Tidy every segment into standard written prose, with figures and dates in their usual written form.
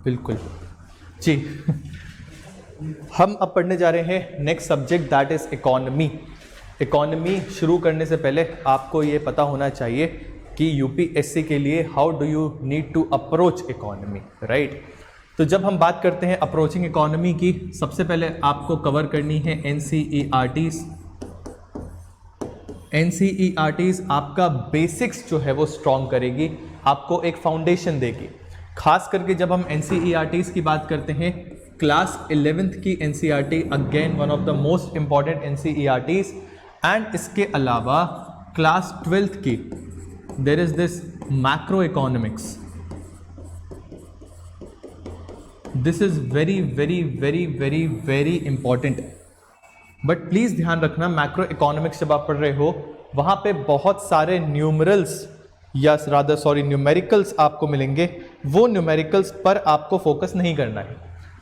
बिल्कुल जी। हम अब पढ़ने जा रहे हैं next subject, that is economy. Economy शुरू करने से पहले आपको ये पता होना चाहिए कि यूपीएससी के लिए how do you need to approach economy, right. तो जब हम बात करते हैं अप्रोचिंग इकोनॉमी की, सबसे पहले आपको कवर करनी है एनसीईआरटीज। एनसीईआरटीज आपका बेसिक्स जो है वो स्ट्रॉन्ग करेगी, आपको एक फाउंडेशन देगी। खास करके जब हम एनसीईआरटीज की बात करते हैं, क्लास 11th की NCERT again one of the most important NCERTs, and इसके अलावा क्लास 12th की there is this macroeconomics. This is very very very very very important. But please ध्यान रखना, मैक्रो इकोनॉमिक्स जब आप पढ़ रहे हो वहाँ पे बहुत सारे न्यूमरल्स या रादर सॉरी न्यूमेरिकल्स आपको मिलेंगे। वो न्यूमेरिकल्स पर आपको फोकस नहीं करना है,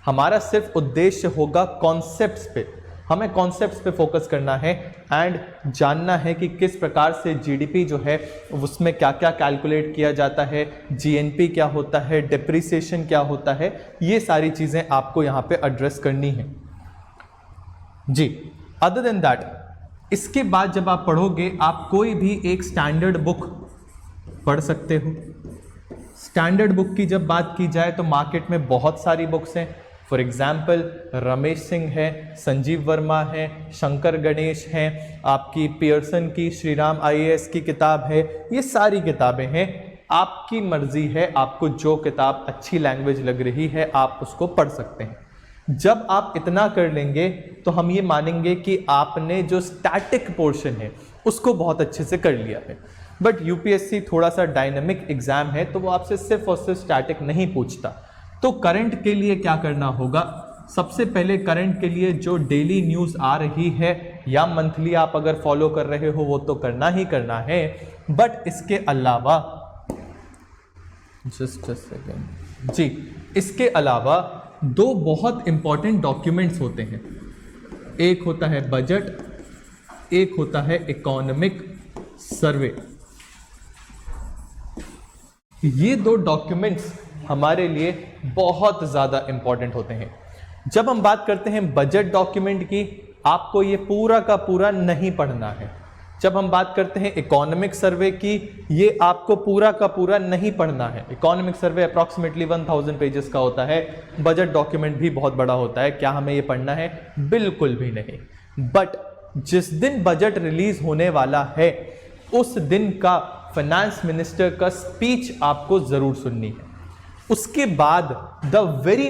हमारा सिर्फ उद्देश्य होगा कॉन्सेप्ट्स पे। हमें कॉन्सेप्ट्स पे फोकस करना है एंड जानना है कि किस प्रकार से जीडीपी जो है उसमें क्या क्या कैलकुलेट किया जाता है, जीएनपी क्या होता है, डिप्रिसिएशन क्या होता है, ये सारी चीज़ें आपको यहाँ पे एड्रेस करनी है जी। अदर देन दैट, इसके बाद जब आप पढ़ोगे आप कोई भी एक स्टैंडर्ड बुक पढ़ सकते हो। स्टैंडर्ड बुक की जब बात की जाए तो मार्केट में बहुत सारी बुक्स हैं। फॉर एग्जाम्पल रमेश सिंह है, संजीव वर्मा है, शंकर गणेश हैं, आपकी पियर्सन की श्रीराम आईएएस की किताब है, ये सारी किताबें हैं। आपकी मर्जी है, आपको जो किताब अच्छी लैंग्वेज लग रही है आप उसको पढ़ सकते हैं। जब आप इतना कर लेंगे तो हम ये मानेंगे कि आपने जो स्टैटिक पोर्शन है उसको बहुत अच्छे से कर लिया है। बट यूपीएससी थोड़ा सा डायनामिक एग्जाम है, तो वो आपसे सिर्फ और सिर्फ स्टैटिक नहीं पूछता। तो करंट के लिए क्या करना होगा? सबसे पहले करंट के लिए जो डेली न्यूज़ आ रही है या मंथली आप अगर फॉलो कर रहे हो वो तो करना ही करना है, बट इसके अलावा जस्ट अ सेकेंड जी, इसके अलावा दो बहुत इंपॉर्टेंट डॉक्यूमेंट्स होते हैं। एक होता है बजट, एक होता है इकोनॉमिक सर्वे। ये दो डॉक्यूमेंट्स हमारे लिए बहुत ज़्यादा इंपॉर्टेंट होते हैं। जब हम बात करते हैं बजट डॉक्यूमेंट की, आपको ये पूरा का पूरा नहीं पढ़ना है। जब हम बात करते हैं इकोनॉमिक सर्वे की, ये आपको पूरा का पूरा नहीं पढ़ना है। इकोनॉमिक सर्वे अप्रॉक्सीमेटली 1000 पेजेस का होता है, बजट डॉक्यूमेंट भी बहुत बड़ा होता है। क्या हमें ये पढ़ना है? बिल्कुल भी नहीं। बट जिस दिन बजट रिलीज होने वाला है उस दिन का फाइनेंस मिनिस्टर का स्पीच आपको जरूर सुननी है। उसके बाद द वेरी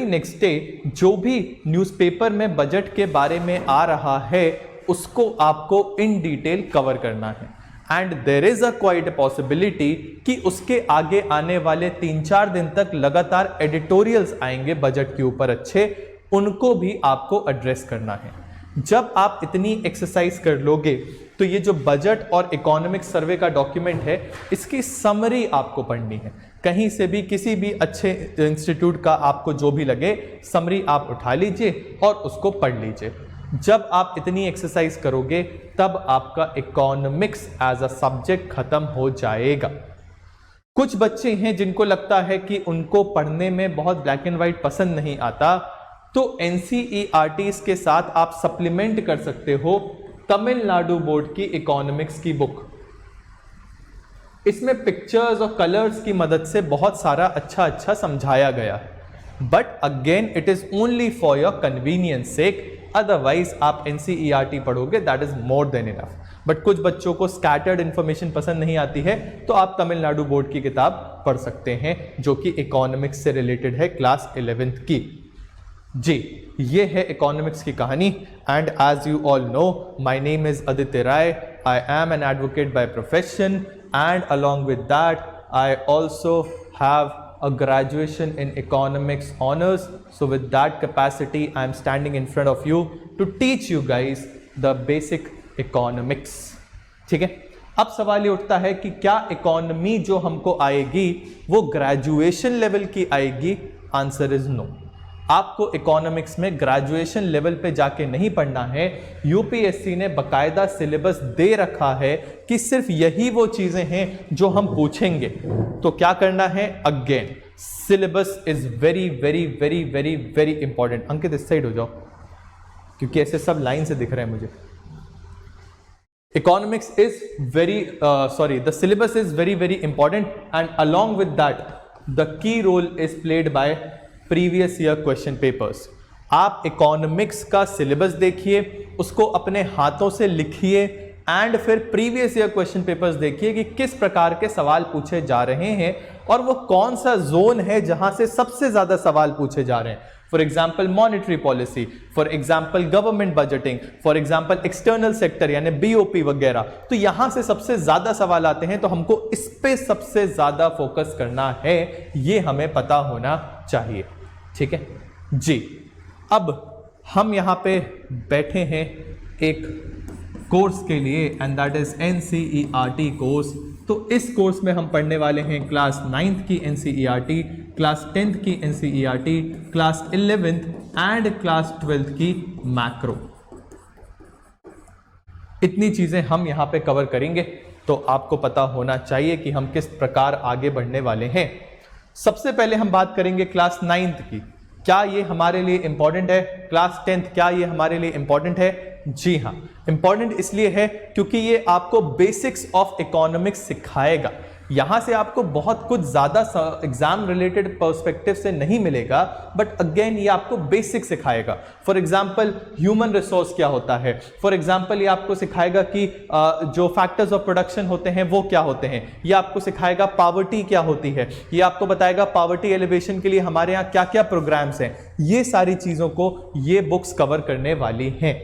नेक्स्ट डे जो भी न्यूज़पेपर में बजट के बारे में आ रहा है उसको आपको इन डिटेल कवर करना है। And there is a quite possibility कि उसके आगे आने वाले 3-4 दिन तक लगातार एडिटोरियल्स आएंगे बजट के ऊपर अच्छे, उनको भी आपको एड्रेस करना है। जब आप इतनी एक्सरसाइज कर लोगे तो ये जो बजट और इकोनॉमिक सर्वे का डॉक्यूमेंट है इसकी समरी आपको पढ़नी है। कहीं से भी किसी भी अच्छे इंस्टीट्यूट का आपको जो भी लगे समरी आप उठा लीजिए और उसको पढ़ लीजिए। जब आप इतनी एक्सरसाइज करोगे तब आपका इकोनॉमिक्स एज अ सब्जेक्ट खत्म हो जाएगा। कुछ बच्चे हैं जिनको लगता है कि उनको पढ़ने में बहुत ब्लैक एंड व्हाइट पसंद नहीं आता, तो एनसीईआरटीज के साथ आप सप्लीमेंट कर सकते हो तमिलनाडु बोर्ड की इकोनॉमिक्स की बुक। इसमें पिक्चर्स और कलर्स की मदद से बहुत सारा अच्छा समझाया गया है। But again it is only for your convenience sake, otherwise आप एनसीईआरटी पढ़ोगे that is more than enough. बट कुछ बच्चों को स्कैटर्ड इंफॉर्मेशन पसंद नहीं आती है तो आप तमिलनाडु बोर्ड की किताब पढ़ सकते हैं जो कि इकोनॉमिक्स से रिलेटेड है, क्लास 11th की जी। ये है इकोनॉमिक्स की कहानी। And as you all know, my name is Aditya Rai. I am an advocate by profession and along with that I also have a graduation in economics honors. So with that capacity I am standing in front of you to teach you guys the basic economics. ठीक है, अब सवाल ये उठता है कि क्या economy जो हमको आएगी वो ग्रेजुएशन लेवल की आएगी? Answer is no. आपको इकोनॉमिक्स में ग्रेजुएशन लेवल पे जाके नहीं पढ़ना है। यूपीएससी ने बकायदा सिलेबस दे रखा है कि सिर्फ यही वो चीजें हैं जो हम पूछेंगे। तो क्या करना है, again syllabus is very very very very very important. Ankit इस साइड हो जाओ, क्योंकि ऐसे सब लाइन से दिख रहे हैं मुझे। Economics is the syllabus is very very important, and along with that the key role is played by previous year question papers. आप इकोनॉमिक्स का सिलेबस देखिए, उसको अपने हाथों से लिखिए एंड फिर प्रीवियस ईयर क्वेश्चन पेपर्स देखिए कि किस प्रकार के सवाल पूछे जा रहे हैं और वो कौन सा जोन है जहां से सबसे ज्यादा सवाल पूछे जा रहे हैं। For example monetary policy, for example government budgeting, for example external sector यानी बीओपी वगैरह। तो यहां से सबसे ज्यादा सवाल आते हैं, तो हमको इस पे सबसे ज्यादा फोकस करना है, ये हमें पता होना चाहिए। ठीक है जी। अब हम यहां पे बैठे हैं एक कोर्स के लिए and that is NCERT course. तो इस कोर्स में हम पढ़ने वाले हैं क्लास 9th की एनसीईआरटी, क्लास 10th की NCERT, class 11th and class 12th की मैक्रो। इतनी चीजें हम यहां पे कवर करेंगे, तो आपको पता होना चाहिए कि हम किस प्रकार आगे बढ़ने वाले हैं। सबसे पहले हम बात करेंगे क्लास 9th की। क्या ये हमारे लिए इंपॉर्टेंट है? क्लास 10th क्या ये हमारे लिए इंपॉर्टेंट है? जी हाँ, इंपॉर्टेंट इसलिए है क्योंकि ये आपको बेसिक्स ऑफ इकोनॉमिक्स सिखाएगा। यहां से आपको बहुत कुछ ज्यादा एग्जाम रिलेटेड पर्सपेक्टिव से नहीं मिलेगा, बट अगेन ये आपको बेसिक सिखाएगा। फॉर एग्जांपल ह्यूमन रिसोर्स क्या होता है, फॉर एग्जांपल ये आपको सिखाएगा कि जो फैक्टर्स ऑफ प्रोडक्शन होते हैं वो क्या होते हैं, ये आपको सिखाएगा पॉवर्टी क्या होती है, ये आपको बताएगा पॉवर्टी एलिवेशन के लिए हमारे यहाँ क्या क्या प्रोग्राम्स हैं। ये सारी चीजों को ये बुक्स कवर करने वाली हैं।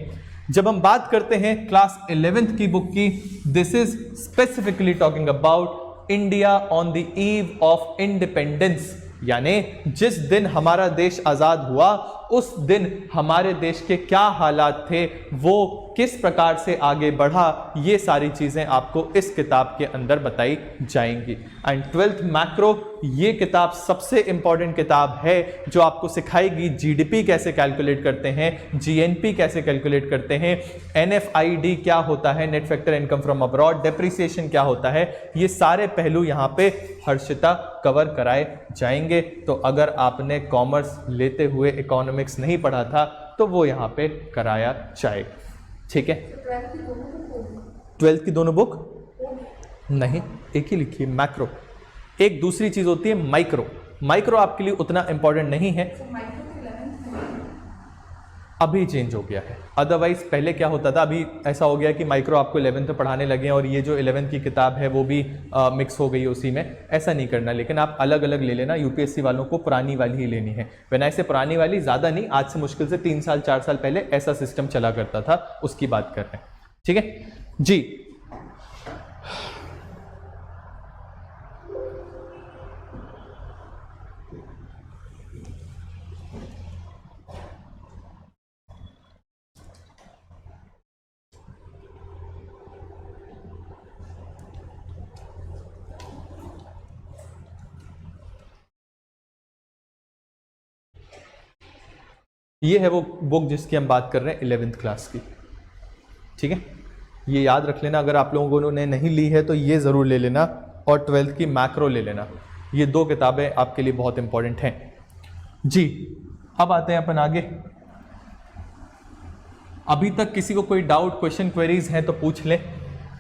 जब हम बात करते हैं क्लास 11th की बुक की, this is specifically talking about India on the eve of independence, यानी जिस दिन हमारा देश आजाद हुआ उस दिन हमारे देश के क्या हालात थे, वो किस प्रकार से आगे बढ़ा, ये सारी चीजें आपको इस किताब के अंदर बताई जाएंगी। एंड 12th मैक्रो, ये किताब सबसे इंपॉर्टेंट किताब है जो आपको सिखाएगी जीडीपी कैसे कैलकुलेट करते हैं, जीएनपी कैसे कैलकुलेट करते हैं, एनएफआईडी क्या होता है, net factor income from abroad, depreciation क्या होता है, ये सारे पहलू यहाँ पे हर्षिता कवर कराए जाएंगे। तो अगर आपने कॉमर्स लेते हुए इकोनॉमिक्स नहीं पढ़ा था तो वो यहाँ पे कराया जाएगा। ठीक है, 12th की दोनों बुक नहीं, एक ही लिखिए मैक्रो। एक दूसरी चीज होती है माइक्रो। माइक्रो आपके लिए उतना इंपॉर्टेंट नहीं है, अभी चेंज हो गया है। अदरवाइज पहले क्या होता था, अभी ऐसा हो गया कि माइक्रो आपको 11th में पढ़ाने लगे हैं और ये जो 11th की किताब है वो भी मिक्स हो गई उसी में। ऐसा नहीं करना, लेकिन आप अलग अलग ले लेना। यूपीएससी वालों को पुरानी वाली ही लेनी है। वैसे ऐसे पुरानी वाली ज़्यादा नहीं, आज से मुश्किल से 3 साल 4 साल पहले ऐसा सिस्टम चला करता था, उसकी बात कर रहे हैं। ठीक है जी। ये है वो बुक जिसकी हम बात कर रहे हैं 11th क्लास की। ठीक है, ये याद रख लेना। अगर आप लोगों ने नहीं ली है तो ये ज़रूर ले लेना, और 12th की मैक्रो ले लेना। ये 2 किताबें आपके लिए बहुत इंपॉर्टेंट हैं जी। अब आते हैं अपन आगे। अभी तक किसी को कोई डाउट, क्वेश्चन, क्वेरीज हैं तो पूछ लें।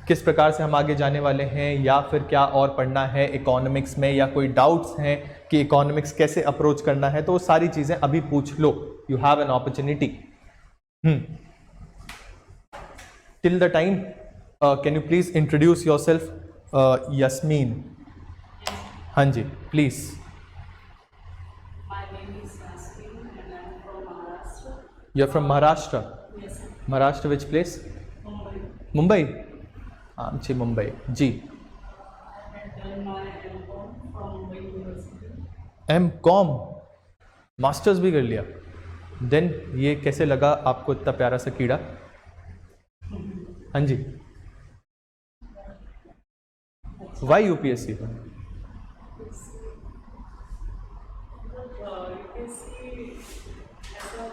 किस प्रकार से हम आगे जाने वाले हैं, या फिर क्या और पढ़ना है इकोनॉमिक्स में, या कोई डाउट्स हैं कि इकोनॉमिक्स कैसे अप्रोच करना है, तो वो सारी चीज़ें अभी पूछ लो। You have an opportunity. Till the time can you please introduce yourself. Yasmeen, हाँ जी please. You are from Maharashtra? Maharashtra which place? Mumbai. हाँ जी, मुंबई जी। M.Com मास्टर्स भी कर लिया। देन ये कैसे लगा आपको इतना प्यारा सा कीड़ा? हाँ जी, वाई यूपीएससी? यूपीएससी ऐसा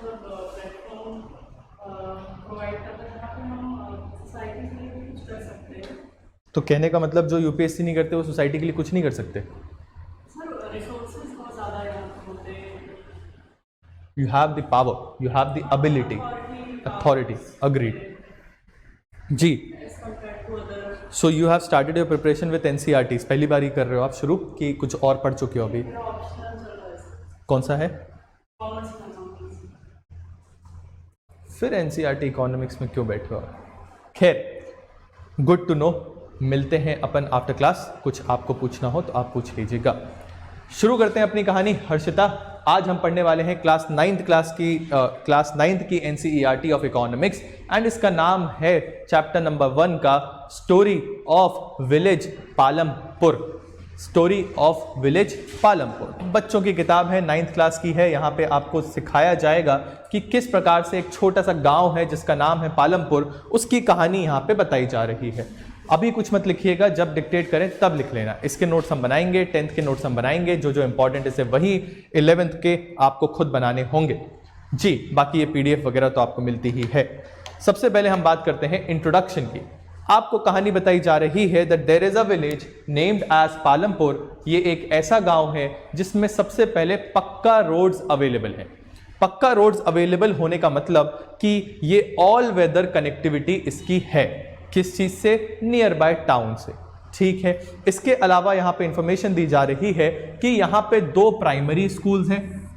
प्लेटफॉर्म प्रोवाइड करता है जहाँ पे हम सोसाइटी के लिए भी कुछ कर सकते हैं। तो कहने का मतलब जो यूपीएससी नहीं करते वो सोसाइटी के लिए कुछ नहीं कर सकते? सर रिसोर्सेज बहुत ज़्यादा यहाँ पे होते हैं। You have the power, you have the ability, authority, agreed ji. So you have started your preparation with NCERT, पहली बार ही कर रहे हो आप शुरू कि कुछ और पढ़ चुके हो अभी? कौन सा है? फिर एनसीईआरटी इकोनॉमिक्स में क्यों बैठे हो? खैर, गुड टू नो। मिलते हैं अपन आफ्टर क्लास, कुछ आपको पूछना हो तो आप पूछ लीजिएगा। शुरू करते हैं अपनी कहानी। हर्षिता, आज हम पढ़ने वाले हैं क्लास 9th की एनसीईआरटी ऑफ इकोनॉमिक्स एंड इसका नाम है चैप्टर नंबर 1 का story of village Palampur. Story of village Palampur बच्चों की किताब है, 9th क्लास की है। यहाँ पे आपको सिखाया जाएगा कि किस प्रकार से एक छोटा सा गांव है जिसका नाम है पालमपुर, उसकी कहानी यहाँ पे बताई जा रही है। अभी कुछ मत लिखिएगा, जब डिक्टेट करें तब लिख लेना। इसके नोट्स हम बनाएंगे, 10th के नोट्स हम बनाएंगे, जो जो इंपॉर्टेंट है वही 11th के आपको खुद बनाने होंगे जी। बाकी ये पीडीएफ वगैरह तो आपको मिलती ही है। सबसे पहले हम बात करते हैं इंट्रोडक्शन की। आपको कहानी बताई जा रही है that there is a village named as Palampur. ये एक ऐसा गांव है जिसमें सबसे पहले पक्का रोड्स अवेलेबल है। पक्का रोड्स अवेलेबल होने का मतलब कि ये ऑल वेदर कनेक्टिविटी इसकी है। किस चीज से? नियर बाय टाउन से, ठीक है। इसके अलावा यहाँ पे इंफॉर्मेशन दी जा रही है कि यहाँ पे 2 प्राइमरी स्कूल्स हैं,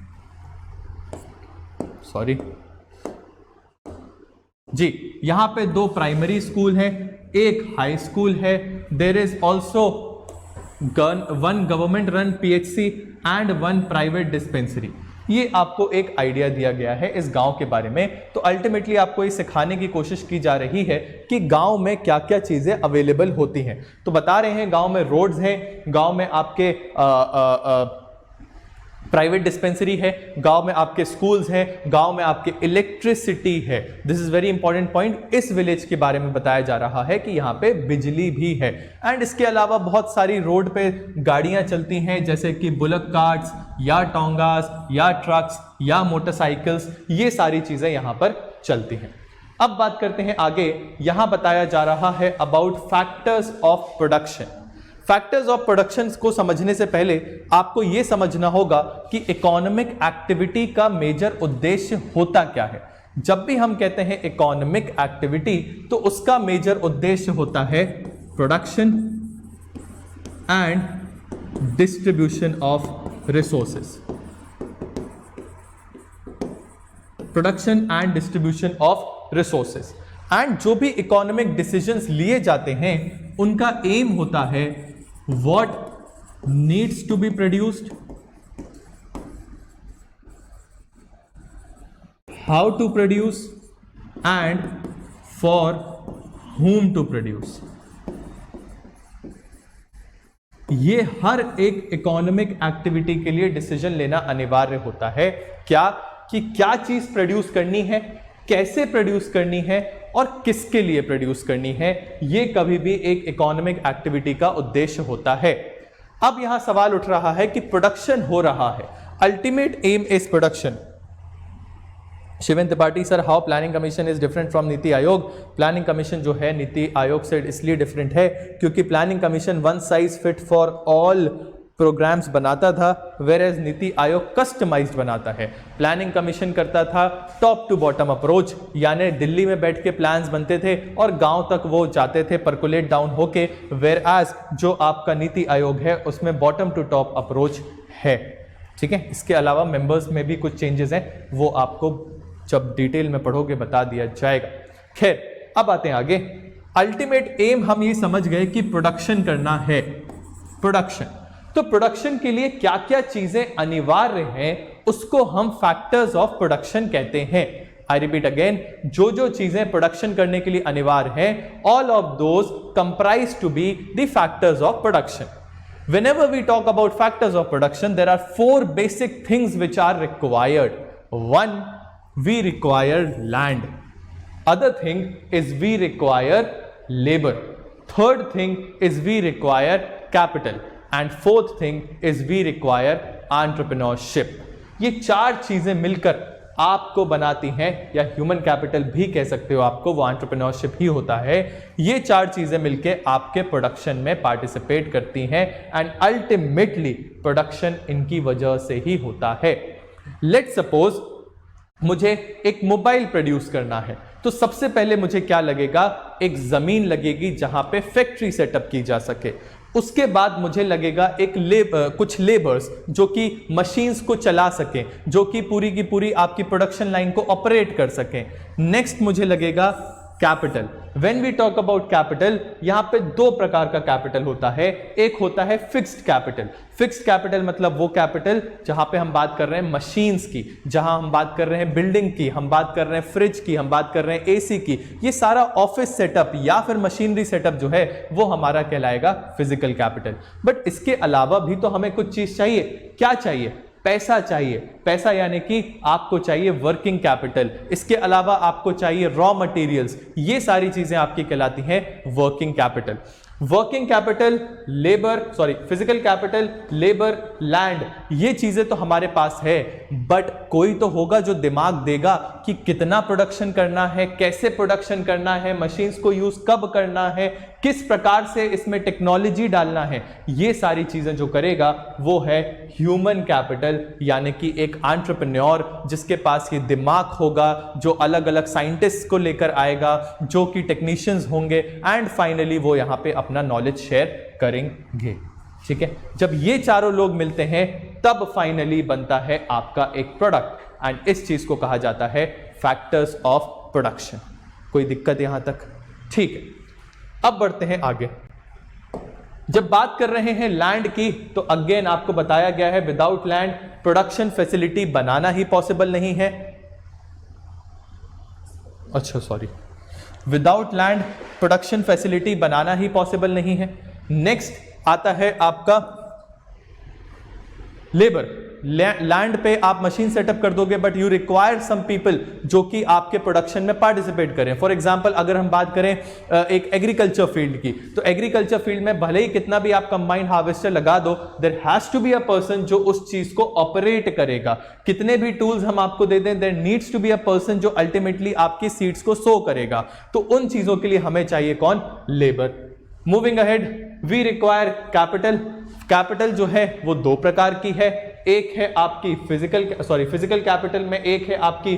सॉरी जी, यहाँ पे 2 प्राइमरी स्कूल हैं, एक हाई स्कूल है। There is also 1 government run PHC and 1 private dispensary. ये आपको एक आइडिया दिया गया है इस गांव के बारे में। तो अल्टीमेटली आपको ये सिखाने की कोशिश की जा रही है कि गांव में क्या क्या चीज़ें अवेलेबल होती हैं। तो बता रहे हैं गांव में रोड्स हैं, गांव में आपके प्राइवेट डिस्पेंसरी है, गांव में आपके स्कूल्स हैं, गांव में आपके इलेक्ट्रिसिटी है। This is very important point. इस विलेज के बारे में बताया जा रहा है कि यहाँ पे बिजली भी है एंड इसके अलावा बहुत सारी रोड पे गाड़ियां चलती हैं, जैसे कि बुलक कार्ट्स या टोंगास या ट्रक्स या मोटरसाइकिल्स, ये सारी चीजें यहाँ पर चलती हैं। अब बात करते हैं आगे। यहां बताया जा रहा है about factors of production. Factors of production को समझने से पहले आपको यह समझना होगा कि इकोनॉमिक एक्टिविटी का मेजर उद्देश्य होता क्या है। जब भी हम कहते हैं इकोनॉमिक एक्टिविटी तो उसका मेजर उद्देश्य होता है production and distribution of resources. Production and distribution of resources and जो भी इकोनॉमिक डिसीजंस लिए जाते हैं उनका एम होता है what needs to be produced, how to produce and for whom to produce। ये हर एक इकोनॉमिक एक्टिविटी के लिए डिसीजन लेना अनिवार्य होता है। क्या? कि क्या चीज प्रोड्यूस करनी है, कैसे प्रोड्यूस करनी है और किसके लिए प्रोड्यूस करनी है। यह कभी भी एक इकोनॉमिक एक्टिविटी का उद्देश्य होता है। अब यहां सवाल उठ रहा है कि प्रोडक्शन हो रहा है, ultimate aim is production. Shiven Tripathi sir, how planning commission is different from NITI Aayog? Planning commission जो है नीति आयोग से इसलिए डिफरेंट है क्योंकि planning commission one size fit for all programmes बनाता था, वेरेज नीति आयोग कस्टमाइज्ड बनाता है। प्लानिंग कमीशन करता था टॉप टू बॉटम अप्रोच, यानी दिल्ली में बैठ के प्लान्स बनते थे और गांव तक वो जाते थे परकुलेट डाउन होके, वेरएज जो आपका नीति आयोग है उसमें बॉटम टू टॉप अप्रोच है। ठीक है, इसके अलावा मेंबर्स में भी कुछ चेंजेस हैं, वो आपको जब डिटेल में पढ़ोगे बता दिया जाएगा। खैर, अब आते हैं आगे। अल्टीमेट एम हम ये समझ गए कि प्रोडक्शन करना है। प्रोडक्शन, तो प्रोडक्शन के लिए क्या क्या चीजें अनिवार्य हैं उसको हम फैक्टर्स ऑफ प्रोडक्शन कहते हैं। आई रिपीट अगेन, जो जो चीजें प्रोडक्शन करने के लिए अनिवार्य हैं, all of those comprise to be the factors of production. Whenever we talk about factors of production, there are 4 basic things which are required. One, we require land. Other thing is we require labor. Third thing is we require capital. And fourth thing is we require entrepreneurship. ये 4 चीजें मिलकर आपको बनाती हैं, या human capital भी कह सकते हो आपको, वो एंटरप्रेन्योरशिप ही होता है। ये 4 चीजें मिलके आपके प्रोडक्शन में पार्टिसिपेट करती हैं एंड अल्टीमेटली प्रोडक्शन इनकी वजह से ही होता है। लेट्स सपोज मुझे एक मोबाइल प्रोड्यूस करना है, तो सबसे पहले मुझे क्या लगेगा, एक जमीन लगेगी जहां पे फैक्ट्री सेटअप की जा सके। उसके बाद मुझे लगेगा कुछ लेबर्स जो कि मशीन्स को चला सकें, जो कि पूरी की पूरी आपकी प्रोडक्शन लाइन को ऑपरेट कर सकें। नेक्स्ट मुझे लगेगा capital. When we talk about capital, यहां पे 2 प्रकार का कैपिटल होता है। एक होता है फिक्स्ड कैपिटल। फिक्स्ड कैपिटल मतलब वो कैपिटल जहां पे हम बात कर रहे हैं मशीन्स की, जहां हम बात कर रहे हैं बिल्डिंग की, हम बात कर रहे हैं फ्रिज की, हम बात कर रहे हैं एसी की। ये सारा ऑफिस सेटअप या फिर मशीनरी सेटअप जो है वो हमारा कहलाएगा फिजिकल कैपिटल। बट इसके अलावा भी तो हमें कुछ चीज चाहिए। क्या चाहिए? पैसा चाहिए। पैसा यानी कि आपको चाहिए वर्किंग कैपिटल। इसके अलावा आपको चाहिए रॉ मटेरियल्स। ये सारी चीजें आपकी कहलाती हैं working capital. Working capital, physical capital, labour, land, ये चीजें तो हमारे पास है, बट कोई तो होगा जो दिमाग देगा कि कितना प्रोडक्शन करना है, कैसे प्रोडक्शन करना है, मशीन्स को यूज कब करना है, किस प्रकार से इसमें टेक्नोलॉजी डालना है। ये सारी चीजें जो करेगा वो है ह्यूमन कैपिटल, यानी कि एक एंटरप्रेन्योर जिसके पास ये दिमाग होगा, जो अलग अलग साइंटिस्ट को लेकर आएगा, जो कि टेक्नीशियंस होंगे एंड फाइनली वो यहाँ पे अपना नॉलेज शेयर करेंगे। ठीक है, जब ये चारों लोग मिलते हैं तब फाइनली बनता है आपका एक प्रोडक्ट एंड इस चीज को कहा जाता है फैक्टर्स ऑफ प्रोडक्शन। कोई दिक्कत यहां तक? ठीक है, अब बढ़ते हैं आगे। जब बात कर रहे हैं लैंड की, तो अगेन आपको बताया गया है विदाउट लैंड प्रोडक्शन फैसिलिटी बनाना ही पॉसिबल नहीं है। विदाउट लैंड प्रोडक्शन फैसिलिटी बनाना ही पॉसिबल नहीं है। नेक्स्ट आता है आपका लेबर। लैंड पे आप मशीन सेटअप कर दोगे, but you require some people जो कि आपके प्रोडक्शन में पार्टिसिपेट करें। फॉर एग्जांपल अगर हम बात करें एक एग्रीकल्चर फील्ड की, तो एग्रीकल्चर फील्ड में भले ही कितना भी आप कंबाइंड हार्वेस्टर लगा दो, there has to be a person जो उस चीज को ऑपरेट करेगा। कितने भी टूल्स हम आपको दे दें, there needs to be a person जो अल्टीमेटली आपकी सीड्स को सो करेगा। तो उन चीजों के लिए हमें चाहिए कौन? Labour. Moving ahead, we require capital. Capital जो है वो 2 प्रकार की है। एक है आपकी फिजिकल कैपिटल में एक है आपकी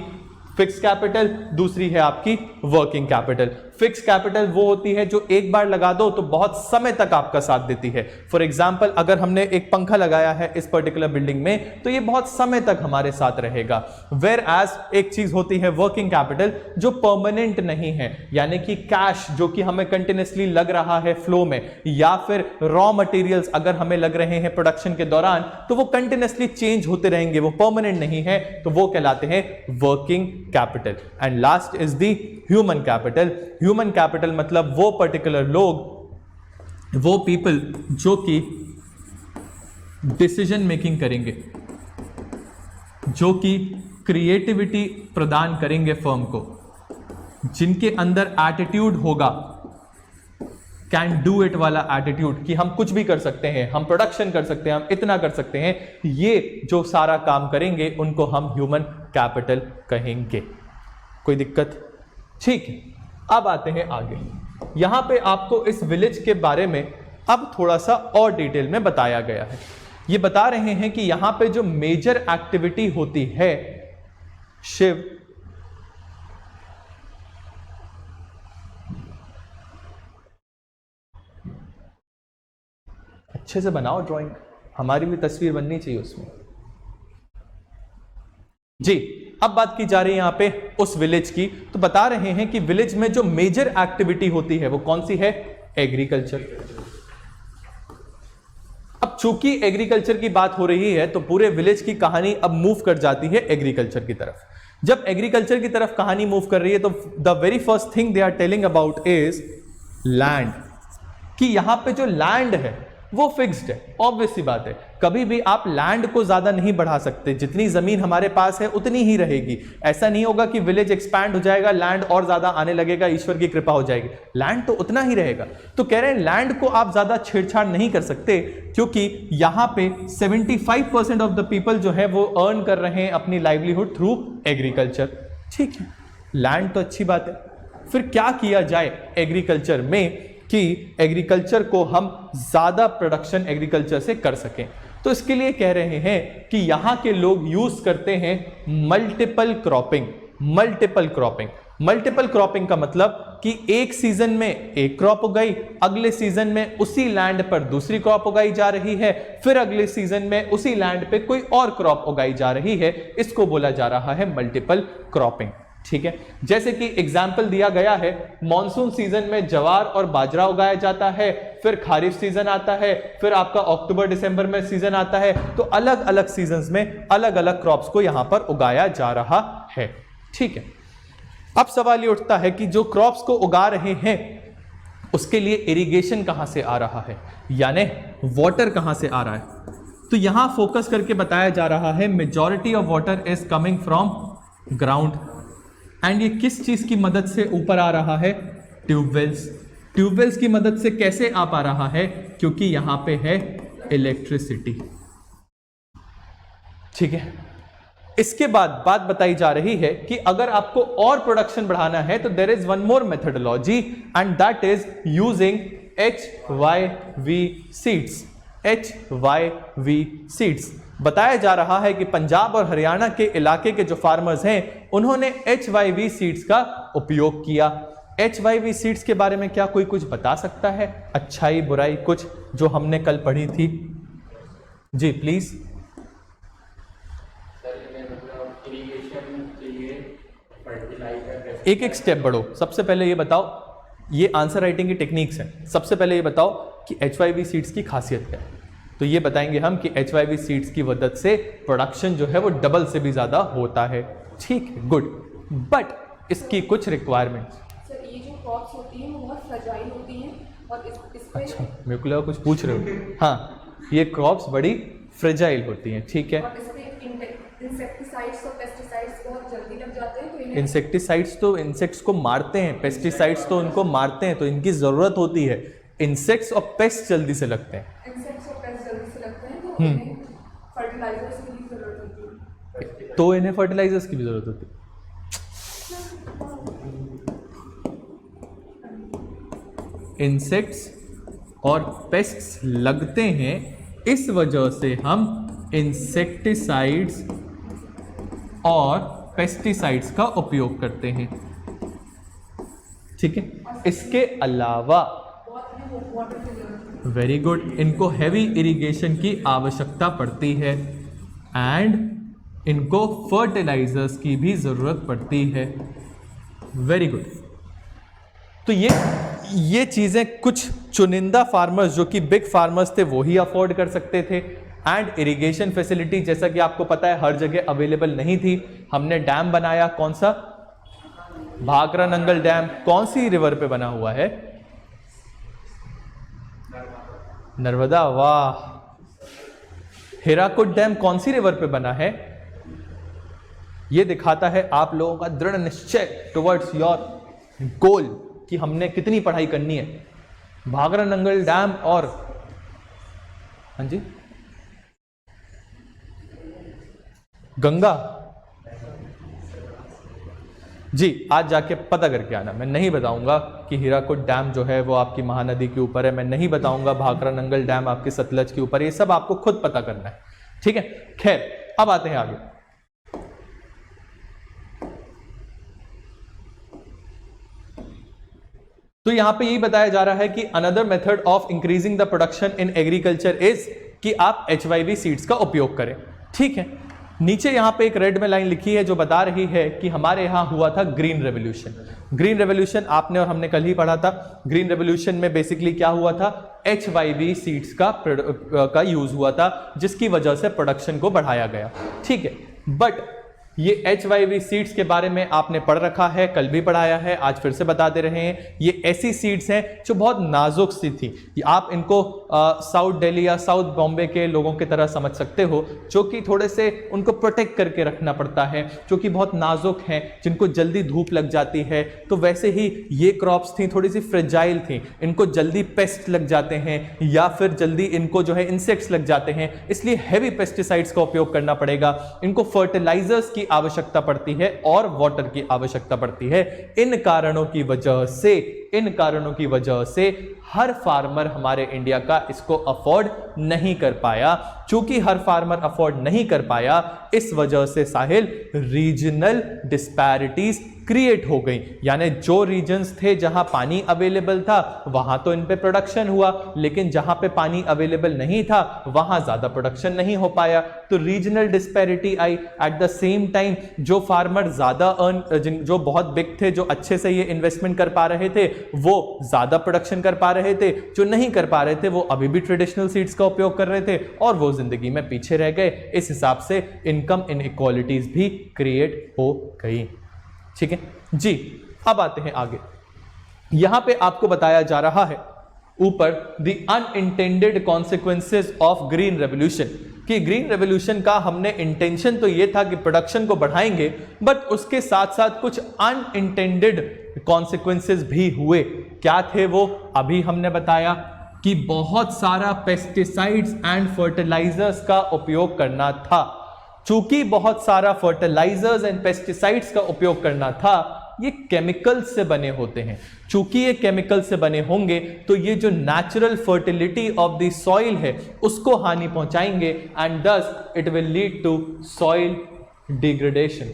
फिक्स कैपिटल, दूसरी है आपकी वर्किंग कैपिटल। फिक्स कैपिटल वो होती है जो एक बार लगा दो तो बहुत समय तक आपका साथ देती है। फॉर एग्जांपल अगर हमने एक पंखा लगाया है इस पर्टिकुलर बिल्डिंग में, तो ये बहुत समय तक हमारे साथ रहेगा। वेयर एज एक चीज होती है वर्किंग कैपिटल जो परमानेंट नहीं है, यानी कि कैश जो कि हमें कंटिन्यूसली लग रहा है फ्लो में, या फिर रॉ मटेरियल्स अगर हमें लग रहे हैं प्रोडक्शन के दौरान, तो वो कंटिन्यूसली चेंज होते रहेंगे, वो परमानेंट नहीं है, तो वो कहलाते हैं working capital. And last is the human capital. Human capital मतलब वो पर्टिकुलर लोग, वो पीपल जो कि डिसीजन मेकिंग करेंगे, जो कि क्रिएटिविटी प्रदान करेंगे फर्म को, जिनके अंदर एटीट्यूड होगा, कैन डू इट वाला एटीट्यूड कि हम कुछ भी कर सकते हैं, हम प्रोडक्शन कर सकते हैं, हम इतना कर सकते हैं। ये जो सारा काम करेंगे उनको हम ह्यूमन कैपिटल कहेंगे। कोई दिक्कत? ठीक है, अब आते हैं आगे। यहां पे आपको इस विलेज के बारे में अब थोड़ा सा और डिटेल में बताया गया है। ये बता रहे हैं कि यहां पे जो मेजर एक्टिविटी होती है, शिव अच्छे से बनाओ ड्राइंग, हमारी भी तस्वीर बननी चाहिए उसमें जी। अब बात की जा रही है यहां पे उस विलेज की, तो बता रहे हैं कि विलेज में जो मेजर एक्टिविटी होती है वो कौन सी है? एग्रीकल्चर। अब चूंकि एग्रीकल्चर की बात हो रही है तो पूरे विलेज की कहानी अब मूव कर जाती है एग्रीकल्चर की तरफ। जब एग्रीकल्चर की तरफ कहानी मूव कर रही है तो the very first thing they are telling about is land, कि यहां पे जो लैंड है वो फिक्स्ड है, ऑब्वियस सी बात है। कभी भी आप लैंड को ज्यादा नहीं बढ़ा सकते, जितनी जमीन हमारे पास है उतनी ही रहेगी। ऐसा नहीं होगा कि विलेज एक्सपैंड हो जाएगा, लैंड और ज्यादा आने लगेगा, ईश्वर की कृपा हो जाएगी, लैंड तो उतना ही रहेगा। तो कह रहे हैं लैंड को आप ज्यादा छेड़छाड़ नहीं कर सकते, क्योंकि यहां पे 75% ऑफ द पीपल जो है वो अर्न कर रहे हैं अपनी लाइवलीहुड थ्रू एग्रीकल्चर। ठीक है, लैंड तो अच्छी बात है, फिर क्या किया जाए एग्रीकल्चर में कि एग्रीकल्चर को हम ज्यादा प्रोडक्शन एग्रीकल्चर से कर सकें। तो इसके लिए कह रहे हैं कि यहां के लोग यूज करते हैं multiple cropping. Multiple cropping, multiple cropping का मतलब कि एक सीजन में एक क्रॉप उगाई, अगले सीजन में उसी लैंड पर दूसरी क्रॉप उगाई जा रही है, फिर अगले सीजन में उसी लैंड पे कोई और क्रॉप उगाई जा रही है। इसको बोला जा रहा है मल्टीपल क्रॉपिंग। ठीक है, जैसे कि एग्जाम्पल दिया गया है, मॉनसून सीजन में ज्वार और बाजरा उगाया जाता है, फिर खारिफ सीजन आता है, फिर आपका अक्टूबर दिसंबर में सीजन आता है। तो अलग अलग सीजन्स में अलग अलग क्रॉप्स को यहां पर उगाया जा रहा है। ठीक है, अब सवाल ये उठता है कि जो क्रॉप्स को उगा रहे हैं उसके लिए इरिगेशन कहां से आ रहा है, यानी वाटर कहां से आ रहा है। तो यहां फोकस करके बताया जा रहा है majority of water is coming from ground. And ये किस चीज की मदद से ऊपर आ रहा है, ट्यूबवेल्स। ट्यूबवेल्स की मदद से कैसे आ पा रहा है, क्योंकि यहां पे है इलेक्ट्रिसिटी। ठीक है, इसके बाद बात बताई जा रही है कि अगर आपको और प्रोडक्शन बढ़ाना है तो there is one more methodology and that is using HYV seeds. HYV seeds बताया जा रहा है कि पंजाब और हरियाणा के इलाके के जो फार्मर्स हैं उन्होंने HYV सीड्स का उपयोग किया। HYV सीड्स के बारे में क्या कोई कुछ बता सकता है, अच्छाई बुराई कुछ जो हमने कल पढ़ी थी? जी प्लीज। एक एक स्टेप बढ़ो। सबसे पहले ये बताओ, ये आंसर राइटिंग की टेक्निक्स हैं। सबसे पहले ये बताओ कि HYV सीड्स की खासियत क्या है। तो ये बताएंगे हम कि HYV सीड्स की मदद से प्रोडक्शन जो है वो डबल से भी ज्यादा होता है। ठीक है, गुड, बट इसकी कुछ रिक्वायरमेंट्स। सर ये जो क्रॉप्स होती हैं वो बहुत फ्रेजाइल होती हैं और इस पे अच्छा, मेरे को लगा कुछ पूछ रहे हो। हाँ, ये क्रॉप्स बड़ी फ्रेजाइल होती हैं। ठीक है, और इस पे इंसेक्टिसाइड्स और पेस्टिसाइड्स बहुत जल्दी लग जाते हैं, तो इन्हें इंसेक्टिसाइड्स तो इंसेक्ट्स को मारते हैं, पेस्टिसाइड्स तो उनको मारते हैं, तो इनकी जरूरत होती है। इंसेक्ट्स और पेस्ट जल्दी से लगते हैं। इंसेक्ट्स और पेस्ट जल्दी से लगते हैं, तो इन्हें फर्टिलाइजर्स की भी जरूरत होती है। तो इन्हें फर्टिलाइजर्स की भी जरूरत होती है। इंसेक्ट्स और पेस्ट्स लगते हैं, इस वजह से हम इंसेक्टिसाइड्स और पेस्टिसाइड्स का उपयोग करते हैं। ठीक है, इसके अलावा वाटर की जरूरत है। वेरी गुड, इनको हैवी इरिगेशन की आवश्यकता पड़ती है एंड इनको फर्टिलाइजर्स की भी जरूरत पड़ती है। Very good. तो ये चीजें कुछ चुनिंदा फार्मर्स जो कि बिग फार्मर्स थे वो ही अफोर्ड कर सकते थे। एंड इरिगेशन फैसिलिटी जैसा कि आपको पता है हर जगह अवेलेबल नहीं थी। हमने डैम बनाया, कौन सा, भाखरा नंगल डैम। कौन सी रिवर पे बना हुआ है? नर्मदा। वाह। हीराकुड डैम कौन सी रिवर पे बना है? यह दिखाता है आप लोगों का दृढ़ निश्चय टुवर्ड्स योर गोल कि हमने कितनी पढ़ाई करनी है। भाखरा नंगल डैम और हाँ जी गंगा जी, आज जाके पता करके आना। मैं नहीं बताऊंगा कि हीराकुड डैम जो है वो आपकी महानदी के ऊपर है, मैं नहीं बताऊंगा भाखरा नंगल डैम आपके सतलज के ऊपर, ये सब आपको खुद पता करना है। ठीक है, खैर अब आते हैं आगे। तो यहां पे यही बताया जा रहा है कि another method of increasing the production in agriculture is कि आप HYV सीड्स का उपयोग करें। ठीक है, नीचे यहां पे एक रेड में लाइन लिखी है जो बता रही है कि हमारे यहां हुआ था ग्रीन रेवोल्यूशन। ग्रीन रेवोल्यूशन आपने और हमने कल ही पढ़ा था। ग्रीन रेवोल्यूशन में बेसिकली क्या हुआ था, HYV सीड्स का यूज हुआ था, जिसकी वजह से प्रोडक्शन को बढ़ाया गया। ठीक है, बट ये HYV सीड्स के बारे में आपने पढ़ रखा है, कल भी पढ़ाया है, आज फिर से बता दे रहे हैं। ये ऐसी सीड्स हैं जो बहुत नाजुक सी थी। आप इनको साउथ दिल्ली या साउथ बॉम्बे के लोगों की तरह समझ सकते हो, जो कि थोड़े से उनको प्रोटेक्ट करके रखना पड़ता है, जो कि बहुत नाजुक हैं, जिनको जल्दी धूप लग जाती है। तो वैसे ही ये क्रॉप्स थी, थोड़ी सी फ्रेजाइल थी, इनको जल्दी पेस्ट लग जाते हैं या फिर जल्दी इनको जो है इंसेक्ट्स लग जाते हैं, इसलिए हैवी पेस्टिसाइड्स का उपयोग करना पड़ेगा। इनको फर्टिलाइजर्स की आवश्यकता पड़ती है और वाटर की आवश्यकता पड़ती है। इन कारणों की वजह से हर फार्मर हमारे इंडिया का इसको अफोर्ड नहीं कर पाया। चूंकि हर फार्मर अफोर्ड नहीं कर पाया, इस वजह से साहिल रीजनल डिस्पैरिटीज क्रिएट हो गई। यानी जो रीजन्स थे जहां पानी अवेलेबल था वहां तो इन पे प्रोडक्शन हुआ, लेकिन जहां पे पानी अवेलेबल नहीं था वहां ज्यादा प्रोडक्शन नहीं हो पाया, तो regional disparity I. Eight the same time जो फार्मर ज्यादा जो बहुत बिग थे, जो अच्छे से ये इन्वेस्टमेंट कर पा रहे थे, वो ज्यादा प्रोडक्शन कर पा रहे थे। जो नहीं कर पा रहे थे वो अभी भी ट्रेडिशनल सीड्स का उपयोग कर रहे थे और वो जिंदगी में पीछे रह गए। इस हिसाब से इनकम इनइक्वालिटीज भी क्रिएट हो गई। ठीक है जी, अब आते हैं आगे। यहां पे आपको बताया जा रहा है ऊपर the unintended consequences of green revolution, कि ग्रीन रेवोल्यूशन का हमने इंटेंशन तो ये था कि प्रोडक्शन को बढ़ाएंगे, बट उसके साथ साथ कुछ अनइंटेंडेड कॉन्सिक्वेंसेस भी हुए। क्या थे वो? अभी हमने बताया कि बहुत सारा पेस्टिसाइड्स एंड फर्टिलाइजर्स का उपयोग करना था। चूंकि बहुत सारा फर्टिलाइजर्स एंड पेस्टिसाइड्स का उपयोग करना था, ये केमिकल से बने होते हैं। चूंकि ये केमिकल से बने होंगे तो ये जो natural fertility of the soil है उसको हानि पहुंचाएंगे and thus it will lead to soil degradation.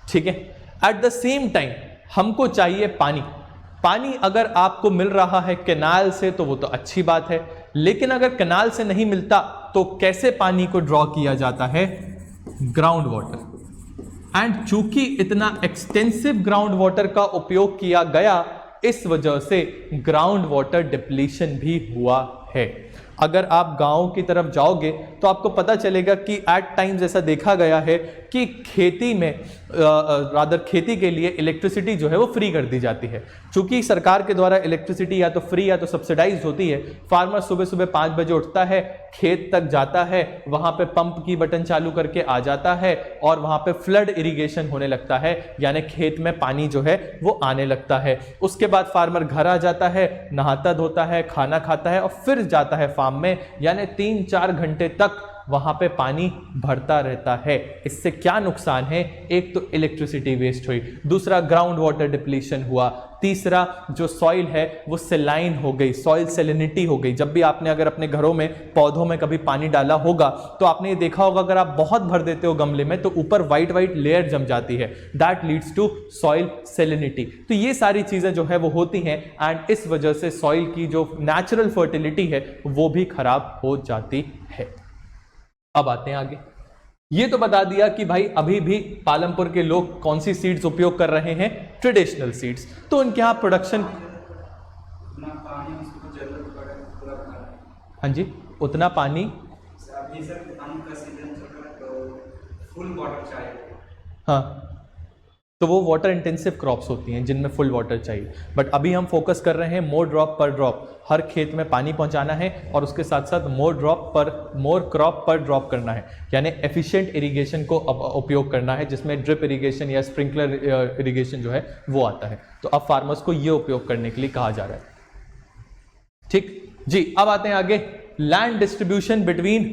ठीक है, एट द सेम टाइम हमको चाहिए पानी। पानी अगर आपको मिल रहा है कैनाल से तो वो तो अच्छी बात है, लेकिन अगर कैनाल से नहीं मिलता तो कैसे पानी को ड्रॉ किया जाता है? Ground water. एंड चूंकि इतना एक्सटेंसिव ग्राउंड वाटर का उपयोग किया गया, इस वजह से ग्राउंड वाटर डिप्लीशन भी हुआ है। अगर आप गांव की तरफ जाओगे तो आपको पता चलेगा कि एट टाइम्स ऐसा देखा गया है कि खेती में खेती के लिए इलेक्ट्रिसिटी जो है वो फ्री कर दी जाती है। चूंकि सरकार के द्वारा इलेक्ट्रिसिटी या तो फ्री या तो सब्सिडाइज होती है, फार्मर सुबह सुबह 5 बजे उठता है, खेत तक जाता है, वहां पे पंप की बटन चालू करके आ जाता है और वहां पे फ्लड इरिगेशन होने लगता है, यानी खेत में पानी जो है वो आने लगता है। उसके बाद फार्मर घर आ जाता है, नहाता धोता है, खाना खाता है और फिर जाता है फार्म में, यानी 3-4 घंटे तक वहां पे पानी भरता रहता है। इससे क्या नुकसान है? एक तो इलेक्ट्रिसिटी वेस्ट हुई, दूसरा ग्राउंड वाटर डिप्लीशन हुआ, तीसरा जो सॉइल है वो सेलाइन हो गई, सॉइल सेलिनिटी हो गई। जब भी आपने अगर अपने घरों में पौधों में कभी पानी डाला होगा तो आपने ये देखा होगा, अगर आप बहुत भर देते हो गमले में तो ऊपर व्हाइट व्हाइट लेयर जम जाती है, that leads to soil salinity. तो ये सारी चीजें जो है वो होती हैं एंड इस वजह से सॉइल की जो नेचुरल फर्टिलिटी है वो भी खराब हो जाती है। अब आते हैं आगे। ये तो बता दिया कि भाई अभी भी पालमपुर के लोग कौन सी सीड्स उपयोग कर रहे हैं, ट्रेडिशनल सीड्स। तो उनके यहाँ प्रोडक्शन, हाँ जी, उतना पानी, अभी सर आम का सीजन चल रहा है तो फुल वाटर चाहिए। हाँ, तो वो वाटर इंटेंसिव क्रॉप्स होती हैं जिनमें फुल वाटर चाहिए। बट अभी हम फोकस कर रहे हैं मोर ड्रॉप पर ड्रॉप, हर खेत में पानी पहुंचाना है और उसके साथ साथ मोर क्रॉप पर ड्रॉप करना है, यानी एफिशिएंट इरिगेशन को उपयोग करना है, जिसमें ड्रिप इरिगेशन या स्प्रिंकलर इरिगेशन जो है वो आता है। तो अब फार्मर्स को ये उपयोग करने के लिए कहा जा रहा है। ठीक जी, अब आते हैं आगे। Land distribution between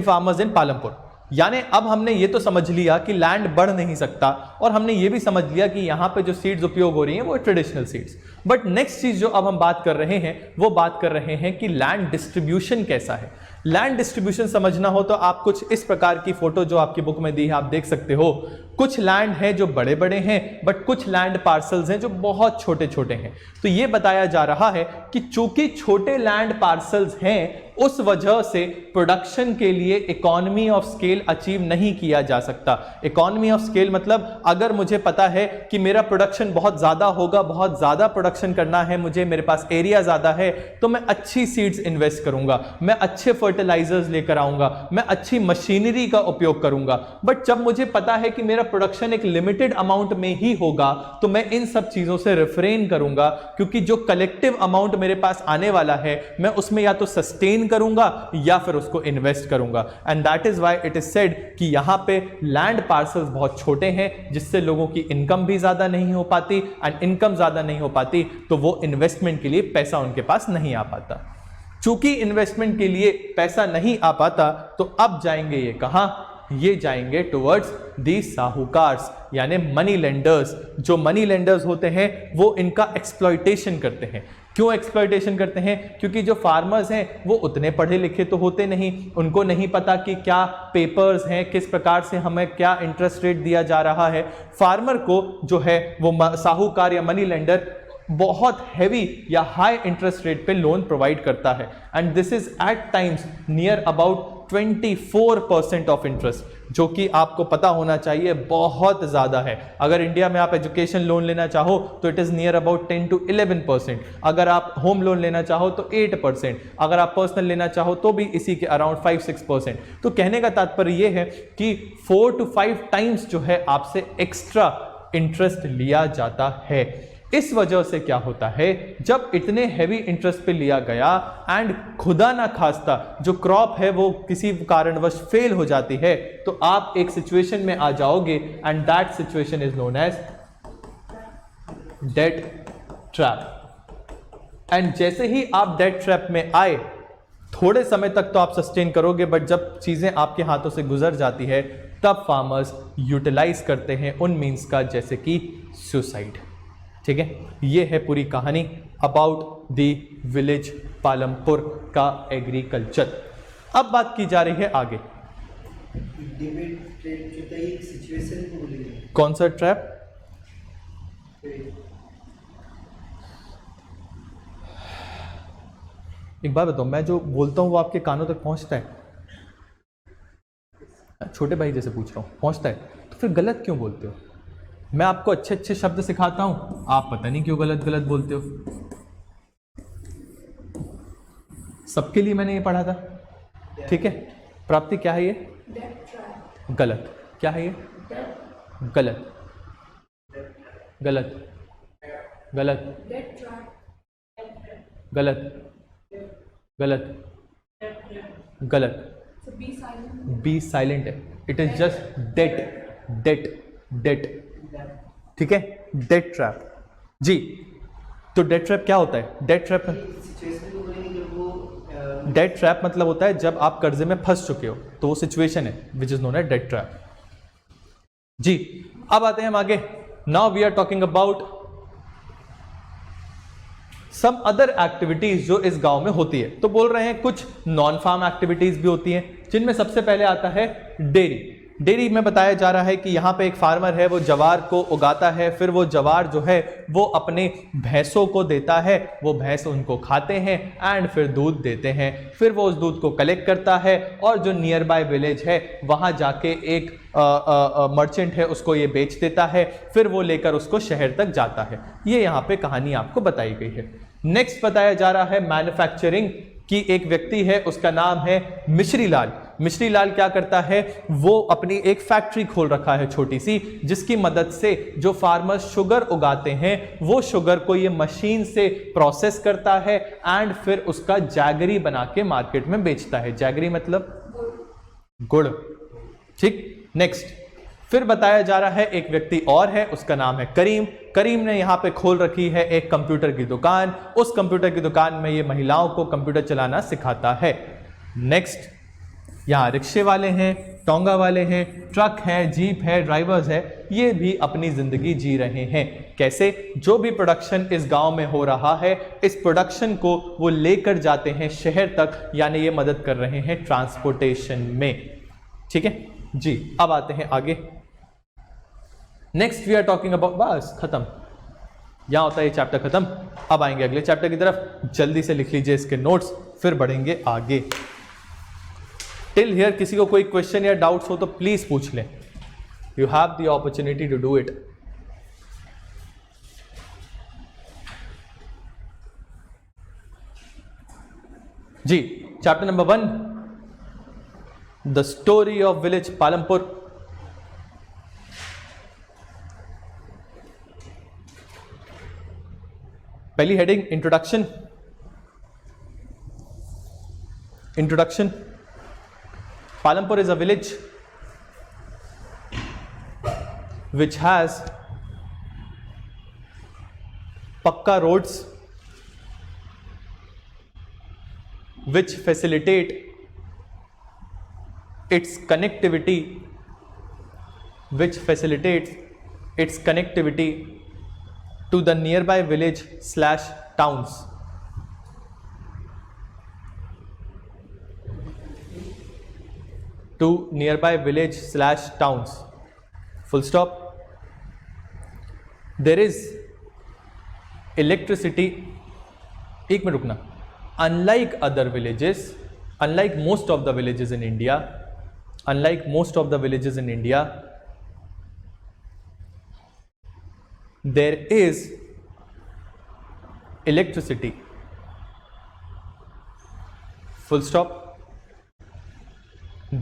farmers in Palampur. यानी अब हमने ये तो समझ लिया कि लैंड बढ़ नहीं सकता और हमने ये भी समझ लिया कि यहाँ पे जो सीड्स उपयोग हो रही हैं वो ट्रेडिशनल सीड्स। बट नेक्स्ट चीज जो अब हम बात कर रहे हैं वो बात कर रहे हैं कि लैंड डिस्ट्रीब्यूशन कैसा है। लैंड डिस्ट्रीब्यूशन समझना हो तो आप कुछ इस प्रकार की फोटो जो आपकी बुक में दी है आप देख सकते हो। कुछ लैंड है जो बड़े बड़े हैं बट कुछ लैंड पार्सल्स हैं जो बहुत छोटे छोटे हैं। तो ये बताया जा रहा है कि चूंकि छोटे लैंड पार्सल्स हैं उस वजह से प्रोडक्शन के लिए इकोनॉमी ऑफ स्केल अचीव नहीं किया जा सकता। इकोनॉमी ऑफ स्केल मतलब अगर मुझे पता है कि मेरा प्रोडक्शन बहुत ज़्यादा होगा, बहुत ज़्यादा प्रोडक्शन करना है मुझे, मेरे पास एरिया ज़्यादा है, तो मैं अच्छी सीड्स इन्वेस्ट करूंगा, मैं अच्छे फर्टिलाइजर्स लेकर आऊंगा, मैं अच्छी मशीनरी का उपयोग करूंगा। बट जब मुझे पता है कि मेरा प्रोडक्शन एक लिमिटेड अमाउंट में ही होगा तो मैं इन सब चीज़ों से रिफ्रेन करूंगा, क्योंकि जो कलेक्टिव अमाउंट मेरे पास आने वाला है मैं उसमें या तो सस्टेन करूंगा या फिर उसको इन्वेस्ट करूंगा। And that is why it is said कि यहां पे लैंड पार्सल्स बहुत छोटे हैं, जिससे लोगों की इनकम भी ज्यादा नहीं हो पाती, एंड इनकम ज्यादा नहीं हो पाती तो वो इन्वेस्टमेंट के लिए पैसा उनके पास नहीं आ पाता। चूंकि इन्वेस्टमेंट के लिए पैसा नहीं आ पाता तो अब जाएंगे ये कहां, ये जाएंगे टुवर्ड्स दी साहूकार्स यानी मनी लेंडर्स। जो मनी लेंडर्स होते हैं वो इनका एक्सप्लॉयटेशन करते हैं। क्यों एक्सप्लॉयटेशन करते हैं? क्योंकि जो फार्मर्स हैं वो उतने पढ़े लिखे तो होते नहीं, उनको नहीं पता कि क्या पेपर्स हैं, किस प्रकार से हमें क्या इंटरेस्ट रेट दिया जा रहा है। फार्मर को जो है वो साहूकार या मनी लेंडर बहुत हैवी या हाई इंटरेस्ट रेट पे लोन प्रोवाइड करता है, and this is at times near about 24% of interest, जो कि आपको पता होना चाहिए बहुत ज़्यादा है। अगर इंडिया में आप एजुकेशन लोन लेना चाहो तो it is near about 10 to 11%, अगर आप होम लोन लेना चाहो तो 8%, अगर आप पर्सनल लेना चाहो तो भी इसी के अराउंड 5-6%। तो कहने का तात्पर्य यह है कि 4 to 5 टाइम्स जो है आपसे एक्स्ट्रा इंटरेस्ट लिया जाता है। इस वजह से क्या होता है, जब इतने हैवी इंटरेस्ट पे लिया गया एंड खुदा ना खास्ता जो क्रॉप है वो किसी कारणवश फेल हो जाती है, तो आप एक सिचुएशन में आ जाओगे and that situation is known as debt trap. And जैसे ही आप डेट ट्रैप में आए, थोड़े समय तक तो आप सस्टेन करोगे, बट जब चीजें आपके हाथों से गुजर जाती है तब फार्मर्स यूटिलाइज करते हैं उन मीन्स का, जैसे कि सुसाइड। ठीक है, ये है पूरी कहानी अबाउट द विलेज पालमपुर का एग्रीकल्चर। अब बात की जा रही है आगे। कौन सा ट्रैप? एक बात बताओ, मैं जो बोलता हूं वो आपके कानों तक पहुंचता है? छोटे भाई जैसे पूछ रहा हूं, पहुंचता है? तो फिर गलत क्यों बोलते हो? मैं आपको अच्छे अच्छे शब्द सिखाता हूं, आप पता नहीं क्यों गलत गलत बोलते हो। सबके लिए मैंने ये पढ़ा था, ठीक है। प्राप्ति क्या है ये? गलत। क्या है ये? गलत गलत गलत गलत गलत गलत। बी साइलेंट है, it is just debt debt debt, ठीक है, डेट ट्रैप जी। तो डेट ट्रैप क्या होता है? डेट ट्रैप मतलब होता है जब आप कर्जे में फंस चुके हो, तो वो सिचुएशन है which is known as debt trap जी। अब आते हैं हम आगे। Now we are talking about some other activities जो इस गांव में होती है। तो बोल रहे हैं कुछ नॉन फार्म एक्टिविटीज भी होती हैं, जिनमें सबसे पहले आता है डेयरी। डेयरी में बताया जा रहा है कि यहाँ पे एक फार्मर है, वो जवार को उगाता है, फिर वो जवार जो है वो अपने भैंसों को देता है, वो भैंस उनको खाते हैं एंड फिर दूध देते हैं। फिर वो उस दूध को कलेक्ट करता है और जो नियर बाय विलेज है वहाँ जाके एक मर्चेंट है उसको ये बेच देता है, फिर वो लेकर उसको शहर तक जाता है। ये यहाँ पे कहानी आपको बताई गई है। नेक्स्ट बताया जा रहा है मैन्युफैक्चरिंग की। एक व्यक्ति है, उसका नाम है मिश्री लाल। मिश्री लाल क्या करता है, वो अपनी एक फैक्ट्री खोल रखा है छोटी सी, जिसकी मदद से जो फार्मर्स शुगर उगाते हैं वो शुगर को ये मशीन से प्रोसेस करता है एंड फिर उसका जैगरी बना के मार्केट में बेचता है। जैगरी मतलब गुड़, ठीक। नेक्स्ट फिर बताया जा रहा है एक व्यक्ति और है, उसका नाम है करीम। करीम ने यहाँ पे खोल रखी है एक कंप्यूटर की दुकान। उस कंप्यूटर की दुकान में ये महिलाओं को कंप्यूटर चलाना सिखाता है। नेक्स्ट यहाँ रिक्शे वाले हैं, टोंगा वाले हैं, ट्रक है, जीप है, ड्राइवर्स है, ये भी अपनी जिंदगी जी रहे हैं। कैसे? जो भी प्रोडक्शन इस गांव में हो रहा है, इस प्रोडक्शन को वो लेकर जाते हैं शहर तक, यानी ये मदद कर रहे हैं ट्रांसपोर्टेशन में। ठीक है जी। अब आते हैं आगे। Next we are talking about, बस खत्म, यहां होता है ये चैप्टर खत्म। अब आएंगे अगले चैप्टर की तरफ। जल्दी से लिख लीजिए इसके नोट्स फिर बढ़ेंगे आगे। टिल हियर किसी को कोई क्वेश्चन या डाउट्स हो तो प्लीज पूछ लें, you have the opportunity to do it. जी, chapter number 1, the story of village Palampur. पहली heading introduction. Introduction, Palampur is a village which has pakka roads which facilitate its connectivity to the nearby village / towns. To nearby village / towns. Full stop. There is electricity. एक minute रुकना। Unlike other villages, unlike most of the villages in India, there is electricity. Full stop.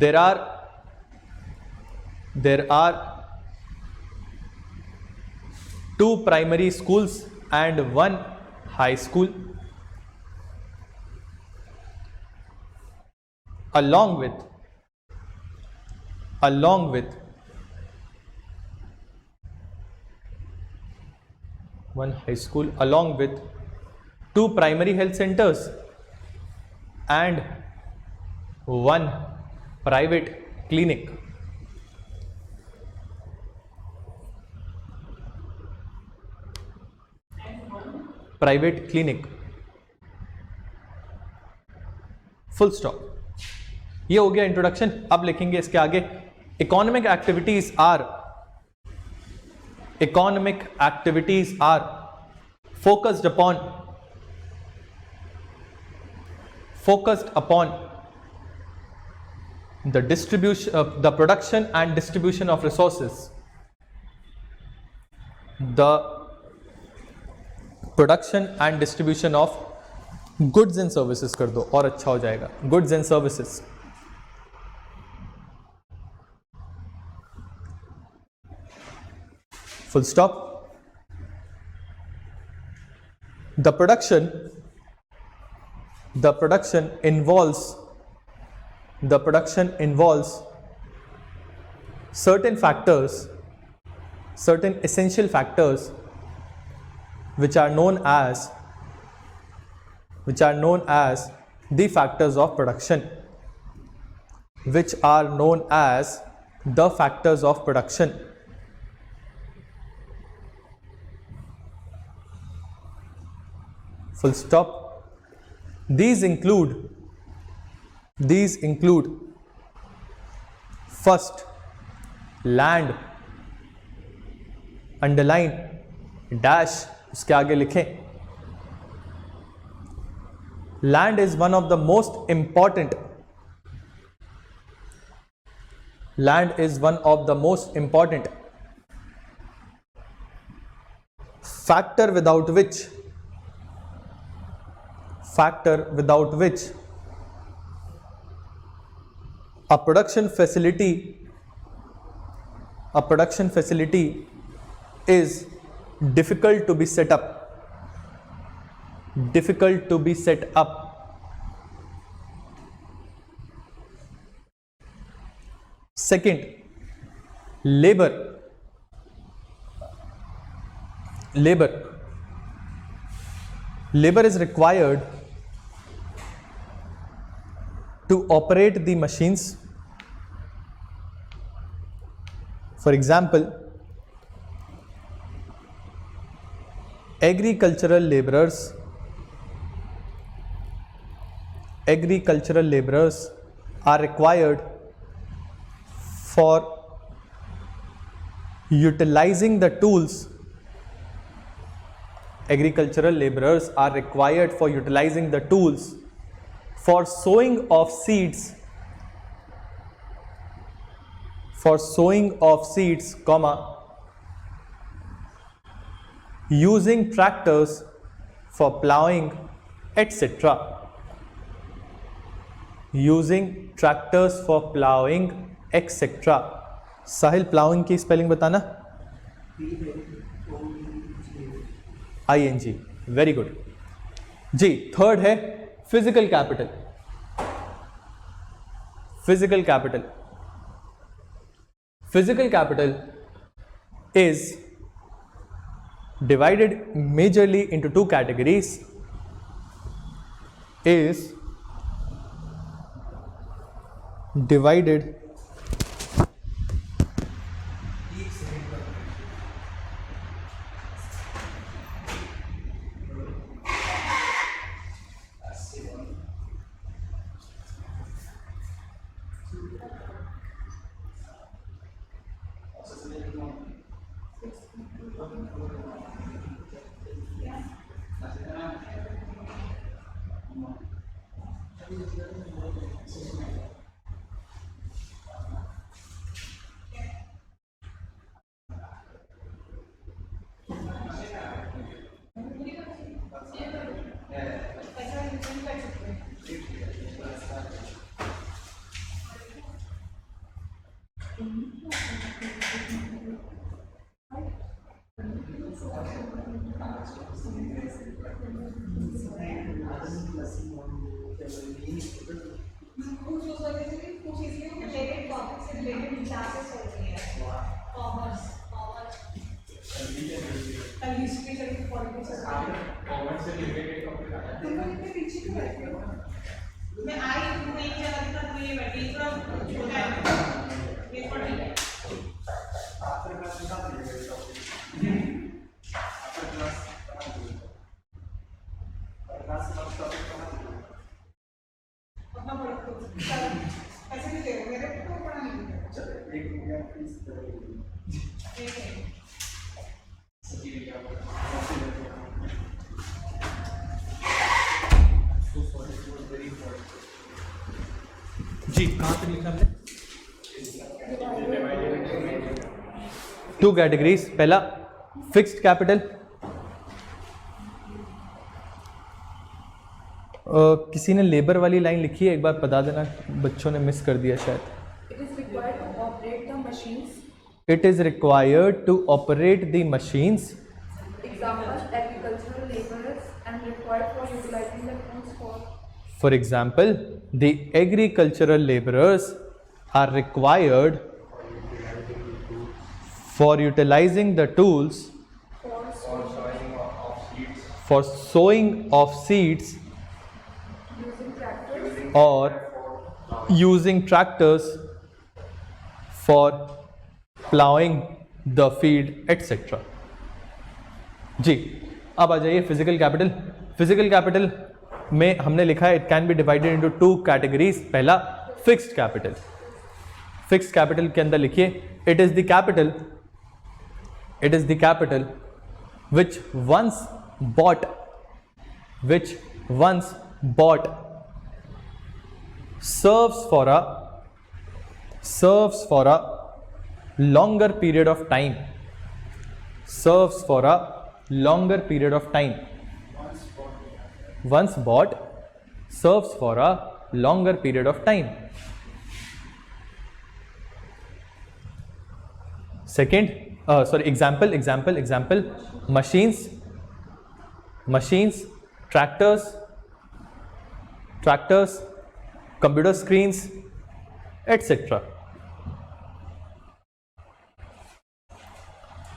There are 2 primary schools and 1 high school, along with 1 high school, along with 2 primary health centers and 1 private clinic. Full stop. ये हो गया introduction. अब लिखेंगे इसके आगे, economic activities are focused upon the production and distribution of resources. The production and distribution of goods and services कर दो और अच्छा हो जाएगा, goods and services. Full stop. The production involves certain essential factors which are known as the factors of production. Full stop. These include first, land, underline, dash, उसके आगे लिखें। Land is one of the most important factor without which a production facility is difficult to be set up. Second, labor is required to operate the machines. For example, agricultural laborers are required for utilizing the tools. Agricultural laborers are required for utilizing the tools for sowing of seeds, comma, using tractors for plowing, etc. using tractors for plowing, etc. Sahil, ploughing की spelling बताना. ING. Very good जी. Third है physical capital. Physical capital. Physical capital is divided majorly into two categories. Is divided जी कहाँ तक लिखा हमने? Two categories. पहला fixed capital. किसी ने लेबर वाली लाइन लिखी है, एक बार बता देना, बच्चों ने मिस कर दिया शायद. It is required to operate the machines. Example, agricultural laborers and required for utilizing the tools for. For example, the agricultural laborers are required for utilizing the tools for sowing of seeds or using tractors for plowing the field, etc. जी अब आ जाइए physical capital. Physical capital में हमने लिखा है it can be divided into two categories. पहला fixed capital. Fixed capital के अंदर लिखिए it is the capital which once bought serves for a longer period of time. Once bought serves for a longer period of time. Second, example, machines, tractors, computer screens, etc.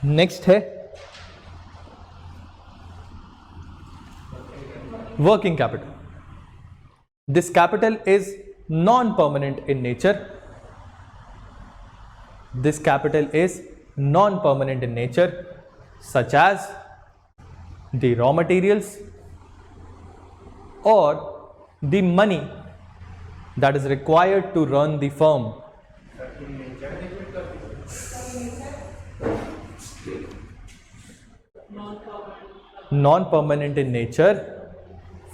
Next है working capital. This capital is non permanent in nature. such as the raw materials or the money that is required to run the firm. Non-permanent in nature,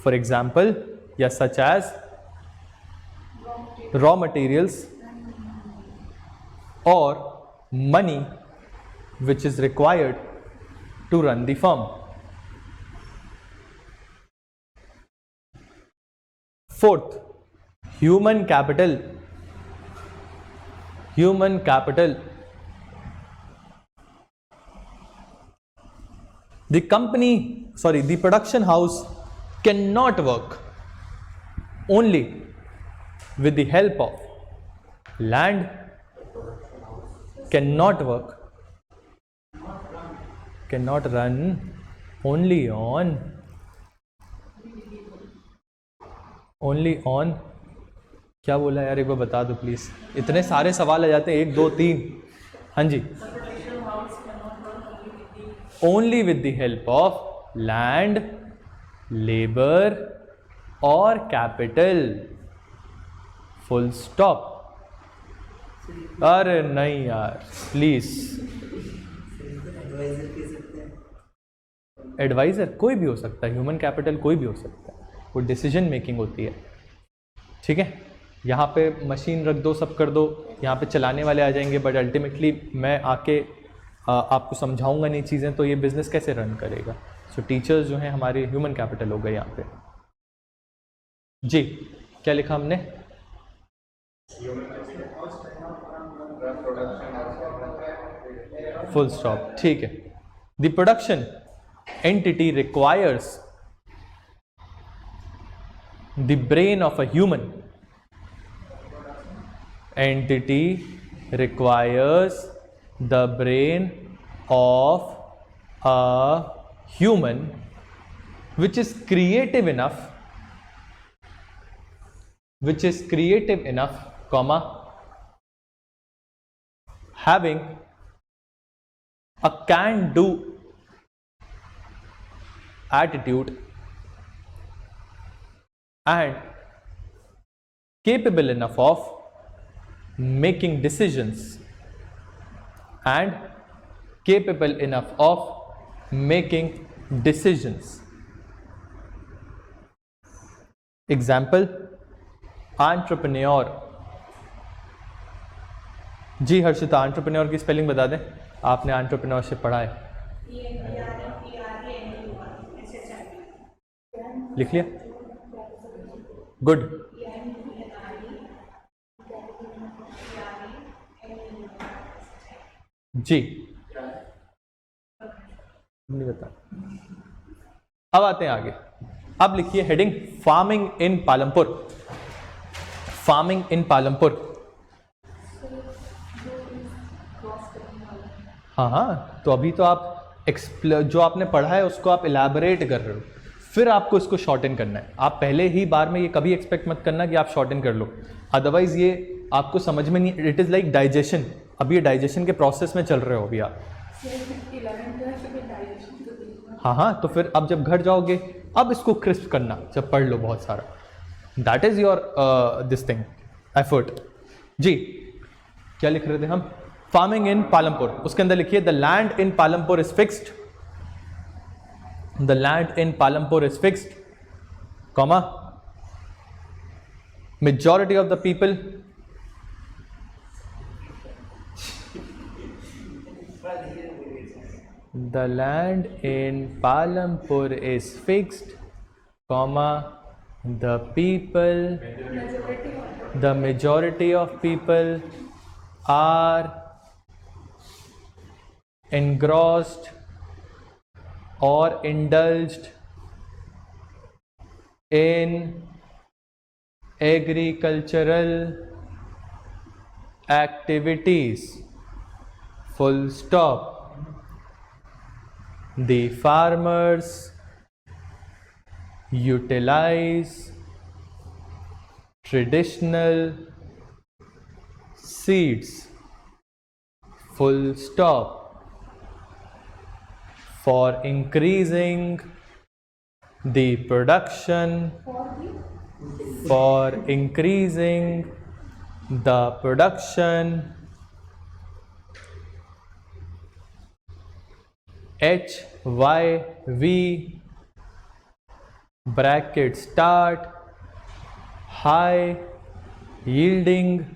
for example, such as raw materials or money which is required to run the firm. Fourth, human capital. Human capital. The production house cannot work only with the help of land, cannot run only on क्या बोला यार, एक बार बता दो please, इतने सारे सवाल आ जाते हैं, 1 2 3। हाँ जी, only with the help of land, labor or capital, full stop। अरे नहीं यार प्लीज। एडवाइजर कोई भी हो सकता है, ह्यूमन कैपिटल कोई भी हो सकता है, वो डिसीजन मेकिंग होती है, ठीक है। यहाँ पे मशीन रख दो, सब कर दो, यहाँ पे चलाने वाले आ जाएंगे, बट अल्टीमेटली मैं आके आपको समझाऊंगा नहीं चीज़ें, तो ये बिजनेस कैसे रन करेगा। सो टीचर्स जो हैं हमारे ह्यूमन कैपिटल हो गए यहाँ पे। जी क्या लिखा हमने? फुल स्टॉप, ठीक है। The production entity requires the brain of a human. Entity requires the brain of a human which is creative enough, comma, having a can-do attitude and capable enough of making decisions example, entrepreneur. जी Harshita, entrepreneur की spelling बता दें, आपने entrepreneurship पढ़ा है, लिख लिया? Good. जी नहीं बता। अब आते हैं आगे। अब लिखिए heading, farming in Palampur. Farming in Palampur, हाँ, तो अभी तो आप जो आपने पढ़ा है उसको आप इलैबोरेट कर रहे हो, फिर आपको इसको शॉर्टन करना है। आप पहले ही बार में ये कभी एक्सपेक्ट मत करना कि आप शॉर्टन कर लो, अदरवाइज ये आपको समझ में नहीं। इट इज़ लाइक डाइजेशन, अभी ये डाइजेशन के प्रोसेस में चल रहे हो अभी आप। हाँ, तो फिर अब जब घर जाओगे, अब इसको क्रिस्प करना, जब पढ़ लो बहुत सारा, that is your this thing effort. जी क्या लिख रहे थे हम? फार्मिंग इन पालमपुर, उसके अंदर लिखिए the land in Palampur is fixed, the land in Palampur is fixed, comma, majority of the people the land in Palampur is fixed, comma, the majority of people are engrossed or indulged in agricultural activities, full stop. The farmers utilize traditional seeds, full stop, for increasing the production, for increasing the production, HYV bracket start, high yielding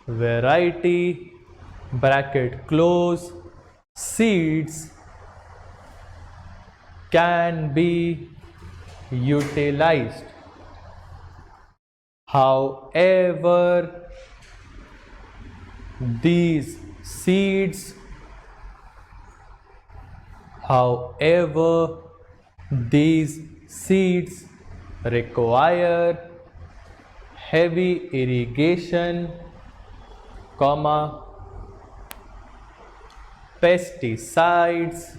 variety bracket close seeds can be utilized. However, these seeds require heavy irrigation, pesticides,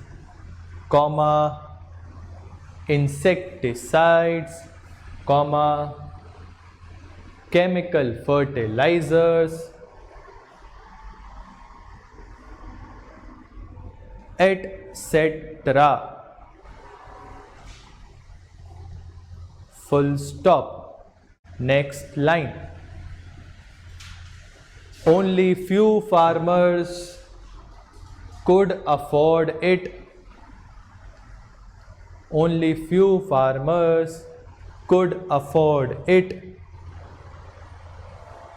insecticides, chemical fertilizers, etc. Full stop. Next line. Only few farmers could afford it. Only few farmers could afford it,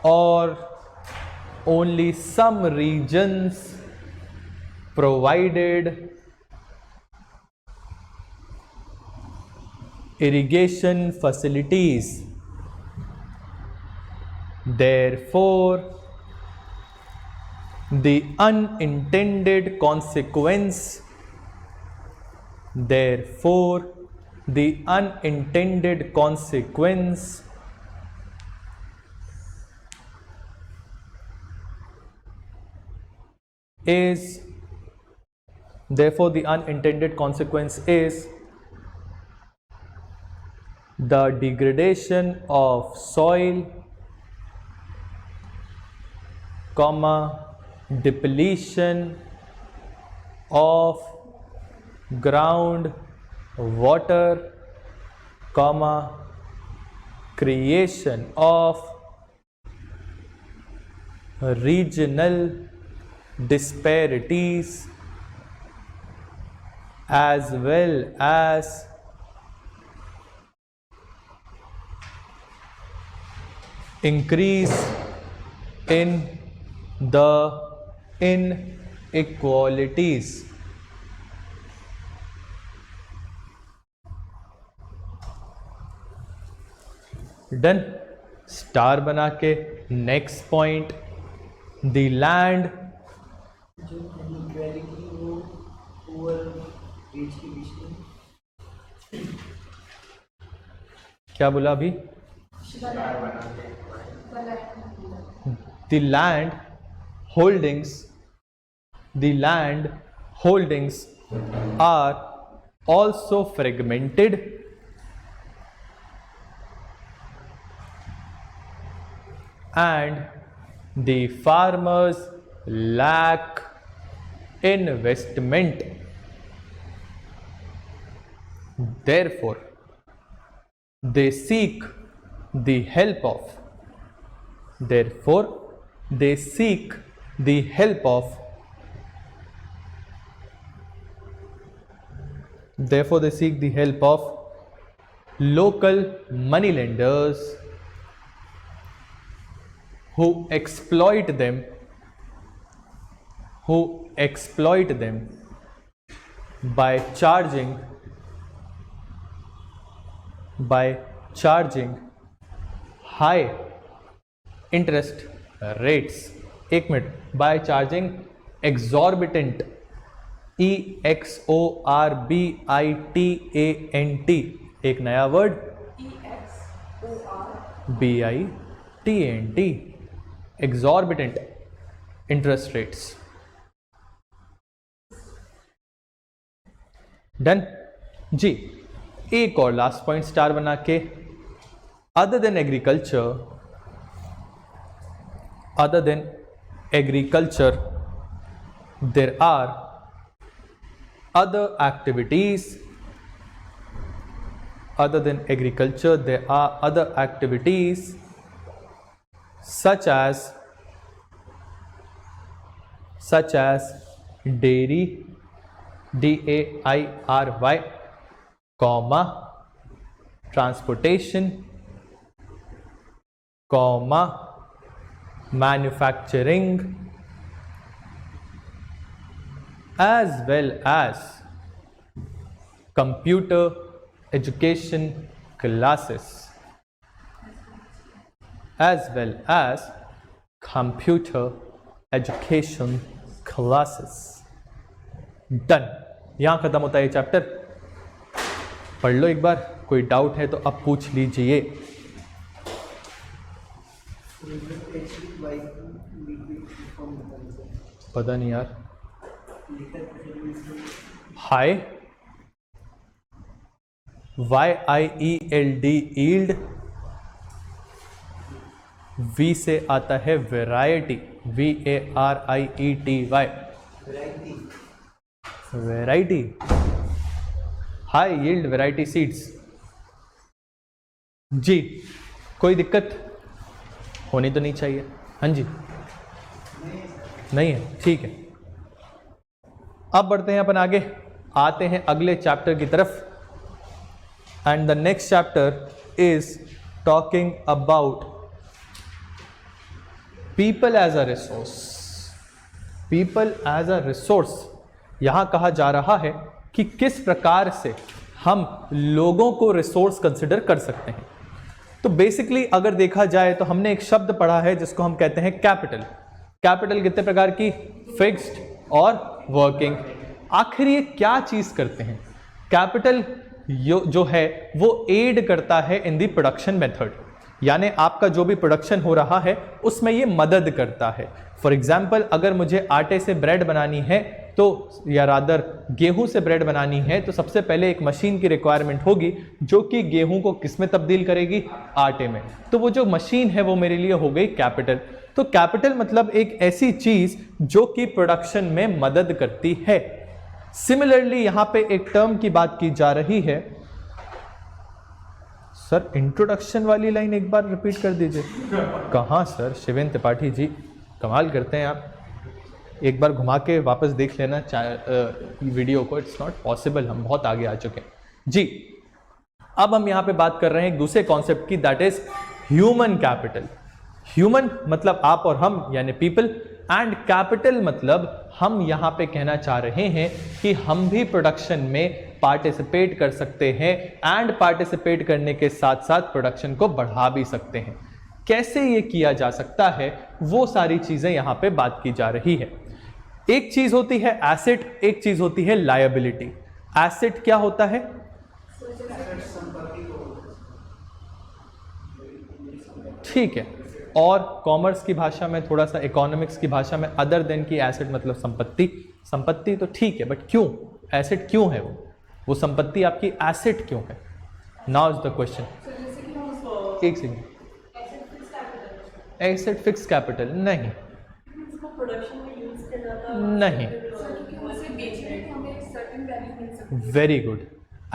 or only some regions provided irrigation facilities. Therefore, the unintended consequence is the degradation of soil, depletion of ground water, creation of regional disparities, as well as increase in the inequalities. Done. Star बना के next point, the land जो inequality वो poor rich के बीच में क्या बोला अभी? The land holdings are also fragmented and the farmers lack investment. Therefore, they seek the help of local moneylenders who exploit them by charging high interest rates. एक मिनट, by charging exorbitant, EXORBITANT, एक नया word, BITANT, exorbitant interest rates. Done जी. एक और last point star बना के, other than agriculture there are other activities such as dairy, DAIRY, transportation, manufacturing, as well as computer education classes, as well as computer education classes. Done. यहां खत्म होता है ये चैप्टर. पढ़ लो एक बार, कोई डाउट है तो अब पूछ लीजिए. पता नहीं यार. हाय, YIELD yield, V से आता है variety, VARIETY, variety, high yield variety seeds. जी, कोई दिक्कत होनी तो नहीं चाहिए. हाँ जी, नहीं है, ठीक है. अब बढ़ते हैं अपन आगे, आते हैं अगले चैप्टर की तरफ. And the next chapter is talking about people as a resource. People as a resource. यहां कहा जा रहा है कि किस प्रकार से हम लोगों को रिसोर्स कंसिडर कर सकते हैं. तो बेसिकली अगर देखा जाए तो हमने एक शब्द पढ़ा है जिसको हम कहते हैं कैपिटल. कैपिटल कितने प्रकार की? फिक्स्ड और वर्किंग. आखिर ये क्या चीज करते हैं? कैपिटल जो है वो एड करता है इन दी प्रोडक्शन मेथड, यानी आपका जो भी प्रोडक्शन हो रहा है उसमें ये मदद करता है. फॉर एग्जाम्पल, अगर मुझे आटे से ब्रेड बनानी है तो, या रादर गेहूं से ब्रेड बनानी है, तो सबसे पहले एक मशीन की रिक्वायरमेंट होगी जो कि गेहूं को किस में तब्दील करेगी? आटे में. तो वो जो मशीन है वो मेरे लिए हो गई कैपिटल. तो कैपिटल मतलब एक ऐसी चीज जो कि प्रोडक्शन में मदद करती है. सिमिलरली यहां पे एक टर्म की बात की जा रही है. सर इंट्रोडक्शन वाली लाइन एक बार रिपीट कर दीजिए. कहाँ सर? शिवेंद्र त्रिपाठी जी, कमाल करते हैं आप. एक बार घुमा के वापस देख लेना वीडियो को. इट्स नॉट पॉसिबल, हम बहुत आगे आ चुके हैं जी. अब हम यहां पे बात कर रहे हैं एक दूसरे कॉन्सेप्ट की, that is human capital. Human मतलब आप और हम, यानी पीपल, एंड कैपिटल मतलब हम यहां पे कहना चाह रहे हैं कि हम भी प्रोडक्शन में पार्टिसिपेट कर सकते हैं, एंड पार्टिसिपेट करने के साथ साथ प्रोडक्शन को बढ़ा भी सकते हैं. कैसे ये किया जा सकता है, वो सारी चीजें यहां पे बात की जा रही है. एक चीज होती है एसेट, एक चीज होती है लायबिलिटी. एसेट क्या होता है? ठीक है. और कॉमर्स की भाषा में, थोड़ा सा इकोनॉमिक्स की भाषा में, अदर देन की एसेट मतलब संपत्ति. संपत्ति तो ठीक है, बट क्यों एसेट क्यों है? वो संपत्ति आपकी एसेट क्यों है? Now is the question. एक सेकंड. एसेट फिक्स कैपिटल नहीं, नहीं. Very good.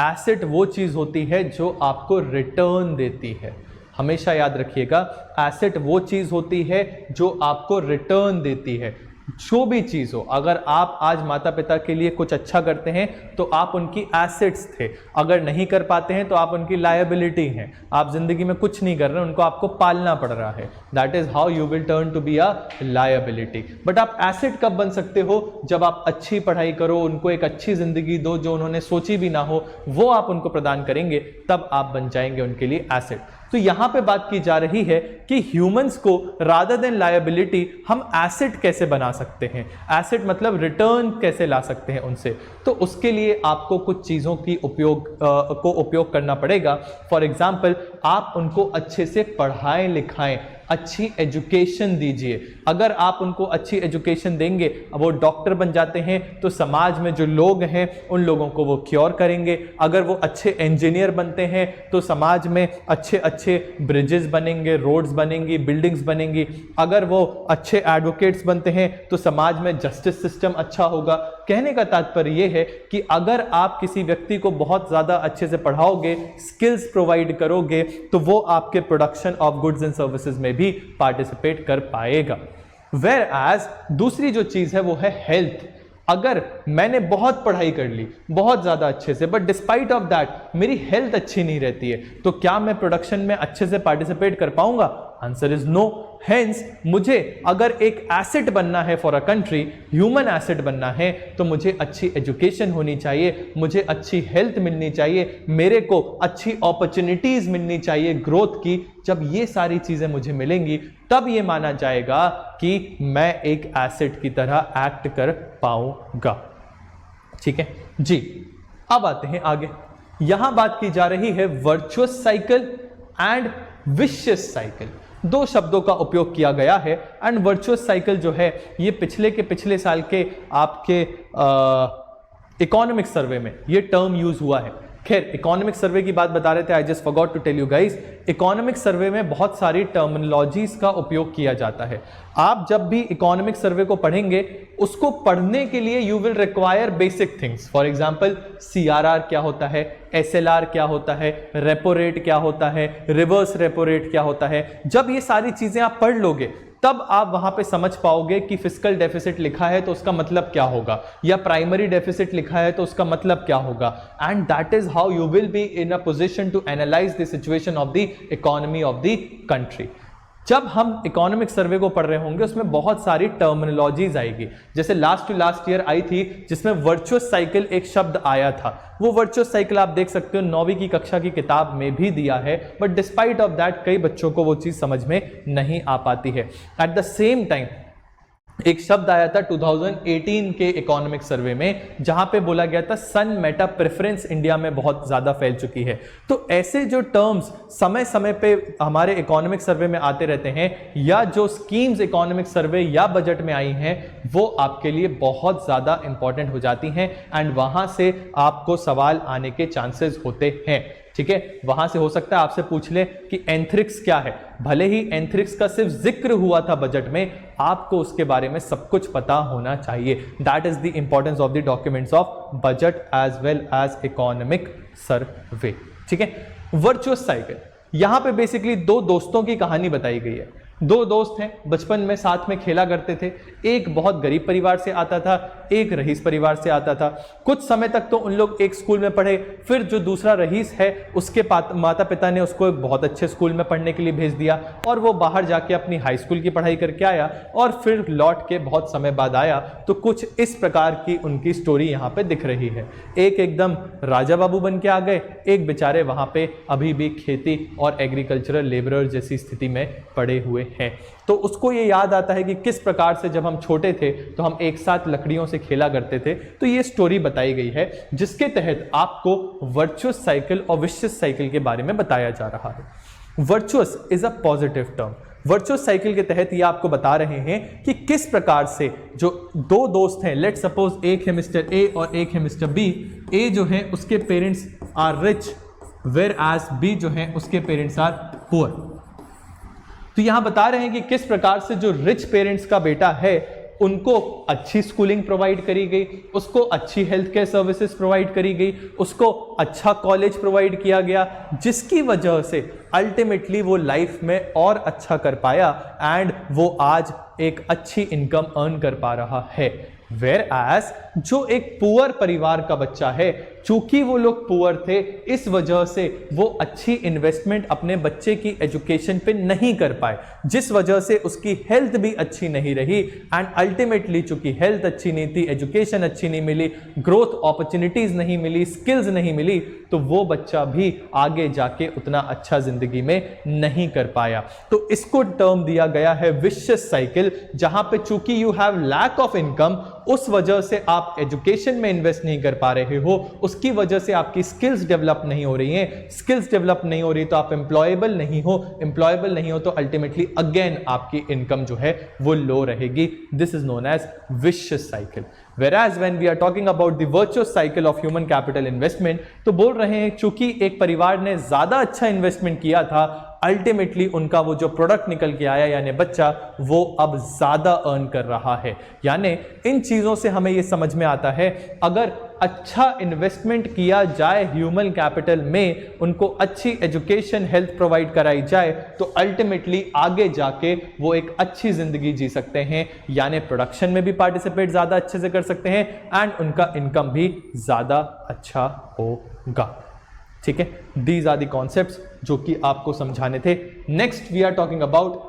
एसेट वो चीज होती है जो आपको रिटर्न देती है. हमेशा याद रखिएगा, एसेट वो चीज होती है जो आपको रिटर्न देती है. जो भी चीज हो, अगर आप आज माता पिता के लिए कुछ अच्छा करते हैं तो आप उनकी एसेट्स थे. अगर नहीं कर पाते हैं तो आप उनकी लायबिलिटी हैं. आप जिंदगी में कुछ नहीं कर रहे, उनको आपको पालना पड़ रहा है. That is how you will turn to be a liability. But आप एसेट कब बन सकते हो? जब आप अच्छी पढ़ाई करो, उनको एक अच्छी जिंदगी दो जो उन्होंने सोची भी ना हो, वो आप उनको प्रदान करेंगे, तब आप बन जाएंगे उनके लिए एसेट. तो यहां पे बात की जा रही है कि ह्यूमंस को रादर देन लायबिलिटी हम एसेट कैसे बना सकते हैं. एसेट मतलब रिटर्न कैसे ला सकते हैं उनसे. तो उसके लिए आपको कुछ चीज़ों की उपयोग करना पड़ेगा. फॉर एग्जाम्पल, आप उनको अच्छे से पढ़ाएं लिखाएं, अच्छी एजुकेशन दीजिए. अगर आप उनको अच्छी एजुकेशन देंगे, वो डॉक्टर बन जाते हैं तो समाज में जो लोग हैं उन लोगों को वो क्योर करेंगे. अगर वो अच्छे इंजीनियर बनते हैं तो समाज में अच्छे अच्छे ब्रिजेस बनेंगे, रोड्स बनेंगी, बिल्डिंग्स बनेंगी. अगर वो अच्छे एडवोकेट्स बनते हैं तो समाज में जस्टिस सिस्टम अच्छा होगा. कहने का तात्पर्य यह है कि अगर आप किसी व्यक्ति को बहुत ज़्यादा अच्छे से पढ़ाओगे, स्किल्स प्रोवाइड करोगे, तो वो आपके production of goods and services में भी पार्टिसिपेट कर पाएगा. वेयर एज दूसरी जो चीज है वो है हेल्थ. अगर मैंने बहुत पढ़ाई कर ली बहुत ज्यादा अच्छे से, बट डिस्पाइट ऑफ दैट मेरी हेल्थ अच्छी नहीं रहती है, तो क्या मैं प्रोडक्शन में अच्छे से पार्टिसिपेट कर पाऊंगा? Answer is no. हेंस मुझे अगर एक एसेट बनना है for a country, human asset बनना है, तो मुझे अच्छी एजुकेशन होनी चाहिए, मुझे अच्छी हेल्थ मिलनी चाहिए, मेरे को अच्छी अपॉर्चुनिटीज मिलनी चाहिए ग्रोथ की। जब ये सारी चीजें मुझे मिलेंगी तब ये माना जाएगा कि मैं एक एसेट की तरह एक्ट कर पाऊंगा। ठीक है जी। अब आते हैं आगे। यहां बात की जा रही है virtuous cycle and vicious cycle. दो शब्दों का उपयोग किया गया है एंड वर्चुअस साइकिल जो है ये पिछले साल के आपके इकोनॉमिक सर्वे में ये टर्म यूज हुआ है। खैर इकोनॉमिक सर्वे की बात बता रहे थे, I just forgot to tell you guys, economic survey में बहुत सारी टर्मिनोलॉजीज का उपयोग किया जाता है। आप जब भी इकोनॉमिक सर्वे को पढ़ेंगे उसको पढ़ने के लिए you will require basic things. For example CRR क्या होता है, एसएलआर क्या होता है, रेपो रेट क्या होता है, रिवर्स रेपो रेट क्या होता है। जब ये सारी चीजें आप पढ़ लोगे तब आप वहां पे समझ पाओगे कि फिस्कल डेफिसिट लिखा है तो उसका मतलब क्या होगा, या प्राइमरी डेफिसिट लिखा है तो उसका मतलब क्या होगा। And that is how you will be in a position to analyse the situation of the economy of the country. जब हम इकोनॉमिक सर्वे को पढ़ रहे होंगे उसमें बहुत सारी टर्मिनोलॉजीज आएगी। जैसे लास्ट टू लास्ट ईयर आई थी जिसमें वर्चुअस साइकिल एक शब्द आया था। वो वर्चुअस साइकिल आप देख सकते हो 9वीं की कक्षा की किताब में भी दिया है, बट डिस्पाइट ऑफ दैट कई बच्चों को वो चीज समझ में नहीं आ पाती है। एट द सेम टाइम एक शब्द आया था 2018 के इकोनॉमिक सर्वे में जहां पे बोला गया था सन मेटा प्रेफरेंस इंडिया में बहुत ज्यादा फैल चुकी है। तो ऐसे जो टर्म्स समय समय पे हमारे इकोनॉमिक सर्वे में आते रहते हैं, या जो स्कीम्स इकोनॉमिक सर्वे या बजट में आई हैं, वो आपके लिए बहुत ज्यादा इंपॉर्टेंट हो जाती हैं एंड वहां से आपको सवाल आने के चांसेस होते हैं। ठीक है, वहां से हो सकता है आपसे पूछ ले कि एंथ्रिक्स क्या है। भले ही एंथ्रिक्स का सिर्फ जिक्र हुआ था बजट में, आपको उसके बारे में सब कुछ पता होना चाहिए। That is the importance of the documents of budget as well as economic survey. ठीक है, वर्चुअस साइकिल, यहां पे बेसिकली दो दोस्तों की कहानी बताई गई है। दो दोस्त हैं, बचपन में साथ में खेला करते थे। एक बहुत गरीब परिवार से आता था, एक रईस परिवार से आता था। कुछ समय तक तो उन लोग एक स्कूल में पढ़े, फिर जो दूसरा रईस है उसके माता पिता ने उसको एक बहुत अच्छे स्कूल में पढ़ने के लिए भेज दिया और वो बाहर जाके अपनी हाई स्कूल की पढ़ाई करके आया और फिर लौट के बहुत समय बाद आया। तो कुछ इस प्रकार की उनकी स्टोरी यहाँ पे दिख रही है। एक एकदम राजा बाबू बन के आ गए, एक बेचारे वहाँ पे अभी भी खेती और एग्रीकल्चरल लेबरर जैसी स्थिति में पड़े हुए हैं। तो उसको ये याद आता है कि किस प्रकार से जब हम छोटे थे तो हम एक साथ लकड़ियों से खेला करते थे। तो ये स्टोरी बताई गई है जिसके तहत आपको वर्चुअस साइकिल और विशियस साइकिल के बारे में बताया जा रहा है। Virtuous is a positive term. Virtuous cycle के तहत ये आपको बता रहे हैं कि किस प्रकार से जो दो दोस्त हैं, लेट सपोज एक है मिस्टर ए और एक है मिस्टर बी। ए जो है उसके parents are rich, whereas B जो है उसके पेरेंट्स आर पुअर। तो यहां बता रहे हैं कि किस प्रकार से जो रिच पेरेंट्स का बेटा है उनको अच्छी स्कूलिंग प्रोवाइड करी गई, उसको अच्छी हेल्थ केयर सर्विसेज प्रोवाइड करी गई, उसको अच्छा कॉलेज प्रोवाइड किया गया, जिसकी वजह से अल्टीमेटली वो लाइफ में और अच्छा कर पाया एंड वो आज एक अच्छी इनकम अर्न कर पा रहा है। वेयर एज जो एक पुअर परिवार का बच्चा है, चूंकि वो लोग पुअर थे इस वजह से वो अच्छी इन्वेस्टमेंट अपने बच्चे की एजुकेशन पे नहीं कर पाए, जिस वजह से उसकी हेल्थ भी अच्छी नहीं रही एंड अल्टीमेटली चूंकि हेल्थ अच्छी नहीं थी, एजुकेशन अच्छी नहीं मिली, ग्रोथ अपॉर्चुनिटीज नहीं मिली, स्किल्स नहीं मिली, तो वो बच्चा भी आगे जाके उतना अच्छा जिंदगी में नहीं कर पाया। तो इसको टर्म दिया गया है विशियस साइकिल, जहां पे चूंकि you have lack of income, उस वजह से आप एजुकेशन में इन्वेस्ट नहीं कर पा रहे हो, उसकी वजह से आपकी स्किल्स डेवलप नहीं हो रही हैं, स्किल्स डेवलप नहीं हो रही तो आप एम्प्लॉयबल नहीं हो, एम्प्लॉयबल नहीं हो तो अल्टीमेटली अगेन आपकी इनकम जो है वो लो रहेगी। This is known as vicious cycle. Whereas when we are talking about the virtuous cycle of human capital investment, तो बोल रहे हैं चूंकि एक परिवार ने ज्यादा अच्छा इन्वेस्टमेंट किया था, अल्टीमेटली उनका वो जो प्रोडक्ट निकल के आया यानी बच्चा, वो अब ज्यादा अर्न कर रहा है। यानी इन चीजों से हमें ये समझ में आता है अगर अच्छा इन्वेस्टमेंट किया जाए ह्यूमन कैपिटल में, उनको अच्छी एजुकेशन हेल्थ प्रोवाइड कराई जाए, तो अल्टीमेटली आगे जाके वो एक अच्छी जिंदगी जी सकते हैं, यानी प्रोडक्शन में भी पार्टिसिपेट ज्यादा अच्छे से कर सकते हैं एंड उनका इनकम भी ज्यादा अच्छा होगा। ठीक है, दीज आर द कॉन्सेप्ट्स जो कि आपको समझाने थे। Next we are talking about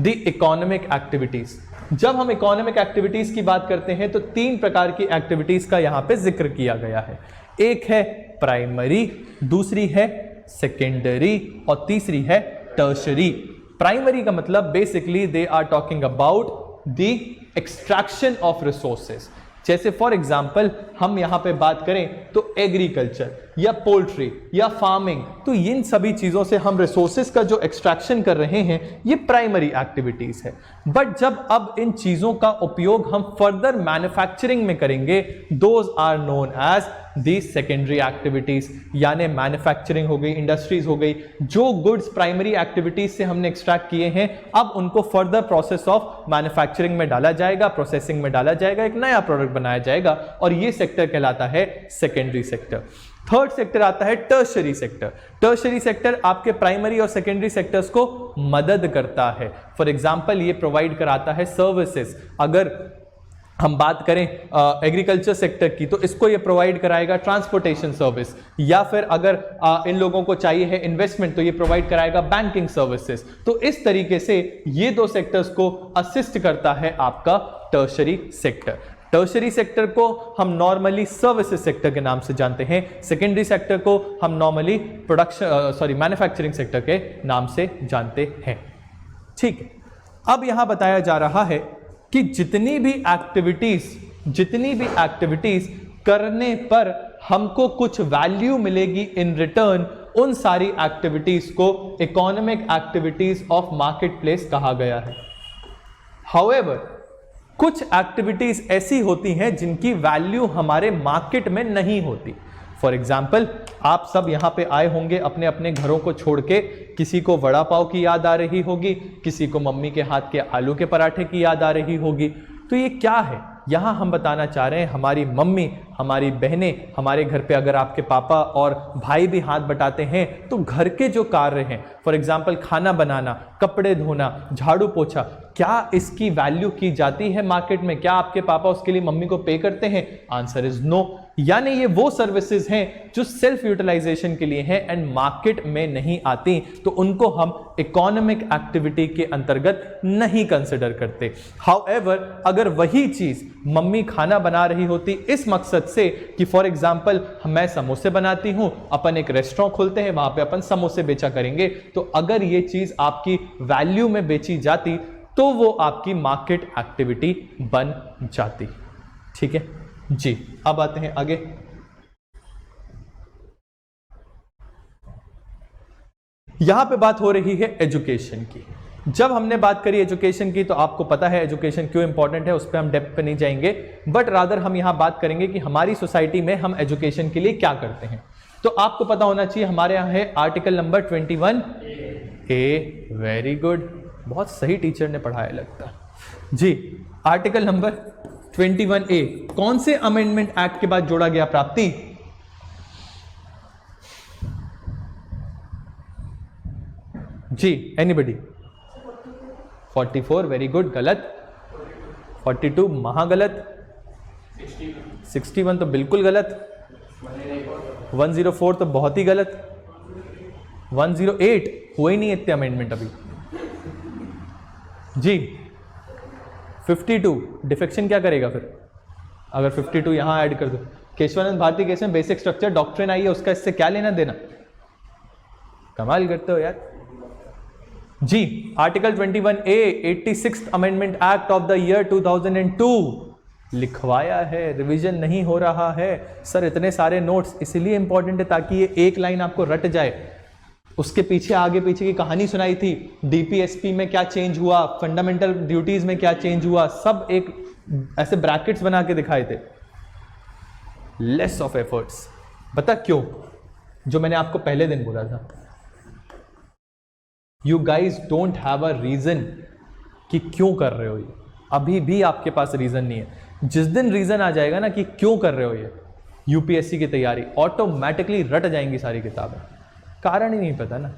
the economic activities. जब हम इकोनॉमिक एक्टिविटीज की बात करते हैं तो 3 प्रकार की एक्टिविटीज का यहां पे जिक्र किया गया है। एक है प्राइमरी, दूसरी है सेकेंडरी और तीसरी है टर्शरी। प्राइमरी का मतलब basically they are talking about the extraction of resources. जैसे फॉर एग्जाम्पल हम यहां पे बात करें तो एग्रीकल्चर या पोल्ट्री या फार्मिंग, तो इन सभी चीजों से हम रिसोर्सेज का जो एक्सट्रैक्शन कर रहे हैं ये प्राइमरी एक्टिविटीज है। बट जब अब इन चीजों का उपयोग हम फर्दर मैन्युफैक्चरिंग में करेंगे, those are known as the secondary activities. यानी मैन्युफैक्चरिंग हो गई, इंडस्ट्रीज हो गई, जो गुड्स प्राइमरी एक्टिविटीज से हमने एक्सट्रैक्ट किए हैं अब उनको फर्दर प्रोसेस ऑफ मैन्युफैक्चरिंग में डाला जाएगा, प्रोसेसिंग में डाला जाएगा, एक नया प्रोडक्ट बनाया जाएगा और ये सेक्टर कहलाता है सेकेंडरी सेक्टर। थर्ड सेक्टर आता है टर्शरी सेक्टर। टर्शरी सेक्टर आपके प्राइमरी और सेकेंडरी सेक्टर्स को मदद करता है। फॉर एग्जांपल ये प्रोवाइड कराता है सर्विसेज। अगर हम बात करें एग्रीकल्चर सेक्टर की तो इसको ये प्रोवाइड कराएगा ट्रांसपोर्टेशन सर्विस, या फिर अगर इन लोगों को चाहिए है इन्वेस्टमेंट तो ये प्रोवाइड कराएगा बैंकिंग सर्विसेज। तो इस तरीके से ये 2 सेक्टर्स को असिस्ट करता है आपका टर्शरी सेक्टर। टर्शरी सेक्टर को हम नॉर्मली सर्विसेज सेक्टर के नाम से जानते हैं, सेकेंडरी सेक्टर को हम नॉर्मली मैन्युफैक्चरिंग सेक्टर के नाम से जानते हैं। ठीक है, अब यहां बताया जा रहा है कि जितनी भी एक्टिविटीज करने पर हमको कुछ वैल्यू मिलेगी इन रिटर्न, उन सारी एक्टिविटीज को economic activities of market place कहा गया है। हाउएवर कुछ एक्टिविटीज ऐसी होती हैं जिनकी वैल्यू हमारे मार्केट में नहीं होती। फॉर एग्जाम्पल आप सब यहां पे आए होंगे अपने अपने घरों को छोड़ के, किसी को वड़ा पाव की याद आ रही होगी, किसी को मम्मी के हाथ के आलू के पराठे की याद आ रही होगी। तो ये क्या है, यहां हम बताना चाह रहे हैं हमारी मम्मी, हमारी बहनें, हमारे घर पे अगर आपके पापा और भाई भी हाथ बटाते हैं तो घर के जो कार्य हैं, फॉर एग्जाम्पल खाना बनाना, कपड़े धोना, झाड़ू पोछा, क्या इसकी वैल्यू की जाती है मार्केट में? क्या आपके पापा उसके लिए मम्मी को पे करते हैं? Answer is no. यानी ये वो सर्विसेज हैं जो सेल्फ यूटिलाइजेशन के लिए हैं एंड मार्केट में नहीं आती, तो उनको हम इकोनॉमिक एक्टिविटी के अंतर्गत नहीं कंसिडर करते। हाउएवर अगर वही चीज मम्मी खाना बना रही होती इस मकसद से कि फॉर एग्जाम्पल मैं समोसे बनाती हूं, अपन एक रेस्टोरेंट खोलते हैं, वहां पे अपन समोसे बेचा करेंगे, तो अगर ये चीज आपकी वैल्यू में बेची जाती तो वो आपकी मार्केट एक्टिविटी बन जाती। ठीक है जी, अब आते हैं आगे। यहां पे बात हो रही है एजुकेशन की। जब हमने बात करी एजुकेशन की तो आपको पता है एजुकेशन क्यों इंपॉर्टेंट है, उस पर हम डेप्थ पे नहीं जाएंगे, बट रादर हम यहां बात करेंगे कि हमारी सोसाइटी में हम एजुकेशन के लिए क्या करते हैं। तो आपको पता होना चाहिए हमारे यहां है article number 21A। Very good, बहुत सही टीचर ने पढ़ाया लगता जी। आर्टिकल नंबर 21A कौन से अमेंडमेंट एक्ट के बाद जोड़ा गया प्राप्ति? जी एनीबडी? 44 वेरी गुड, गलत। 42 महागलत। 61 तो बिल्कुल गलत। 104 तो बहुत ही गलत। 108 हुआ ही नहीं इतने अमेंडमेंट अभी जी। 52 डिफेक्शन क्या करेगा फिर अगर 52 यहां ऐड कर दो? केशवानंद भारती केस में बेसिक स्ट्रक्चर डॉक्ट्रिन आई है, उसका इससे क्या लेना देना? कमाल करते हो यार जी। Article 21A 86th amendment act of the year 2002 लिखवाया है, रिवीजन नहीं हो रहा है। सर इतने सारे नोट्स इसलिए इंपॉर्टेंट है ताकि ये एक लाइन आपको रट जाए, उसके पीछे आगे पीछे की कहानी सुनाई थी, डीपीएसपी में क्या चेंज हुआ, फंडामेंटल ड्यूटीज में क्या चेंज हुआ, सब एक ऐसे ब्रैकेट्स बना के दिखाए थे। लेस ऑफ एफर्ट्स, बता क्यों? जो मैंने आपको पहले दिन बोला था, you guys don't have a reason कि क्यों कर रहे हो ये। अभी भी आपके पास रीजन नहीं है। जिस दिन रीजन आ जाएगा ना कि क्यों कर रहे हो ये यूपीएससी की तैयारी, ऑटोमेटिकली रट जाएंगी सारी किताबें। कारण ही नहीं पता ना।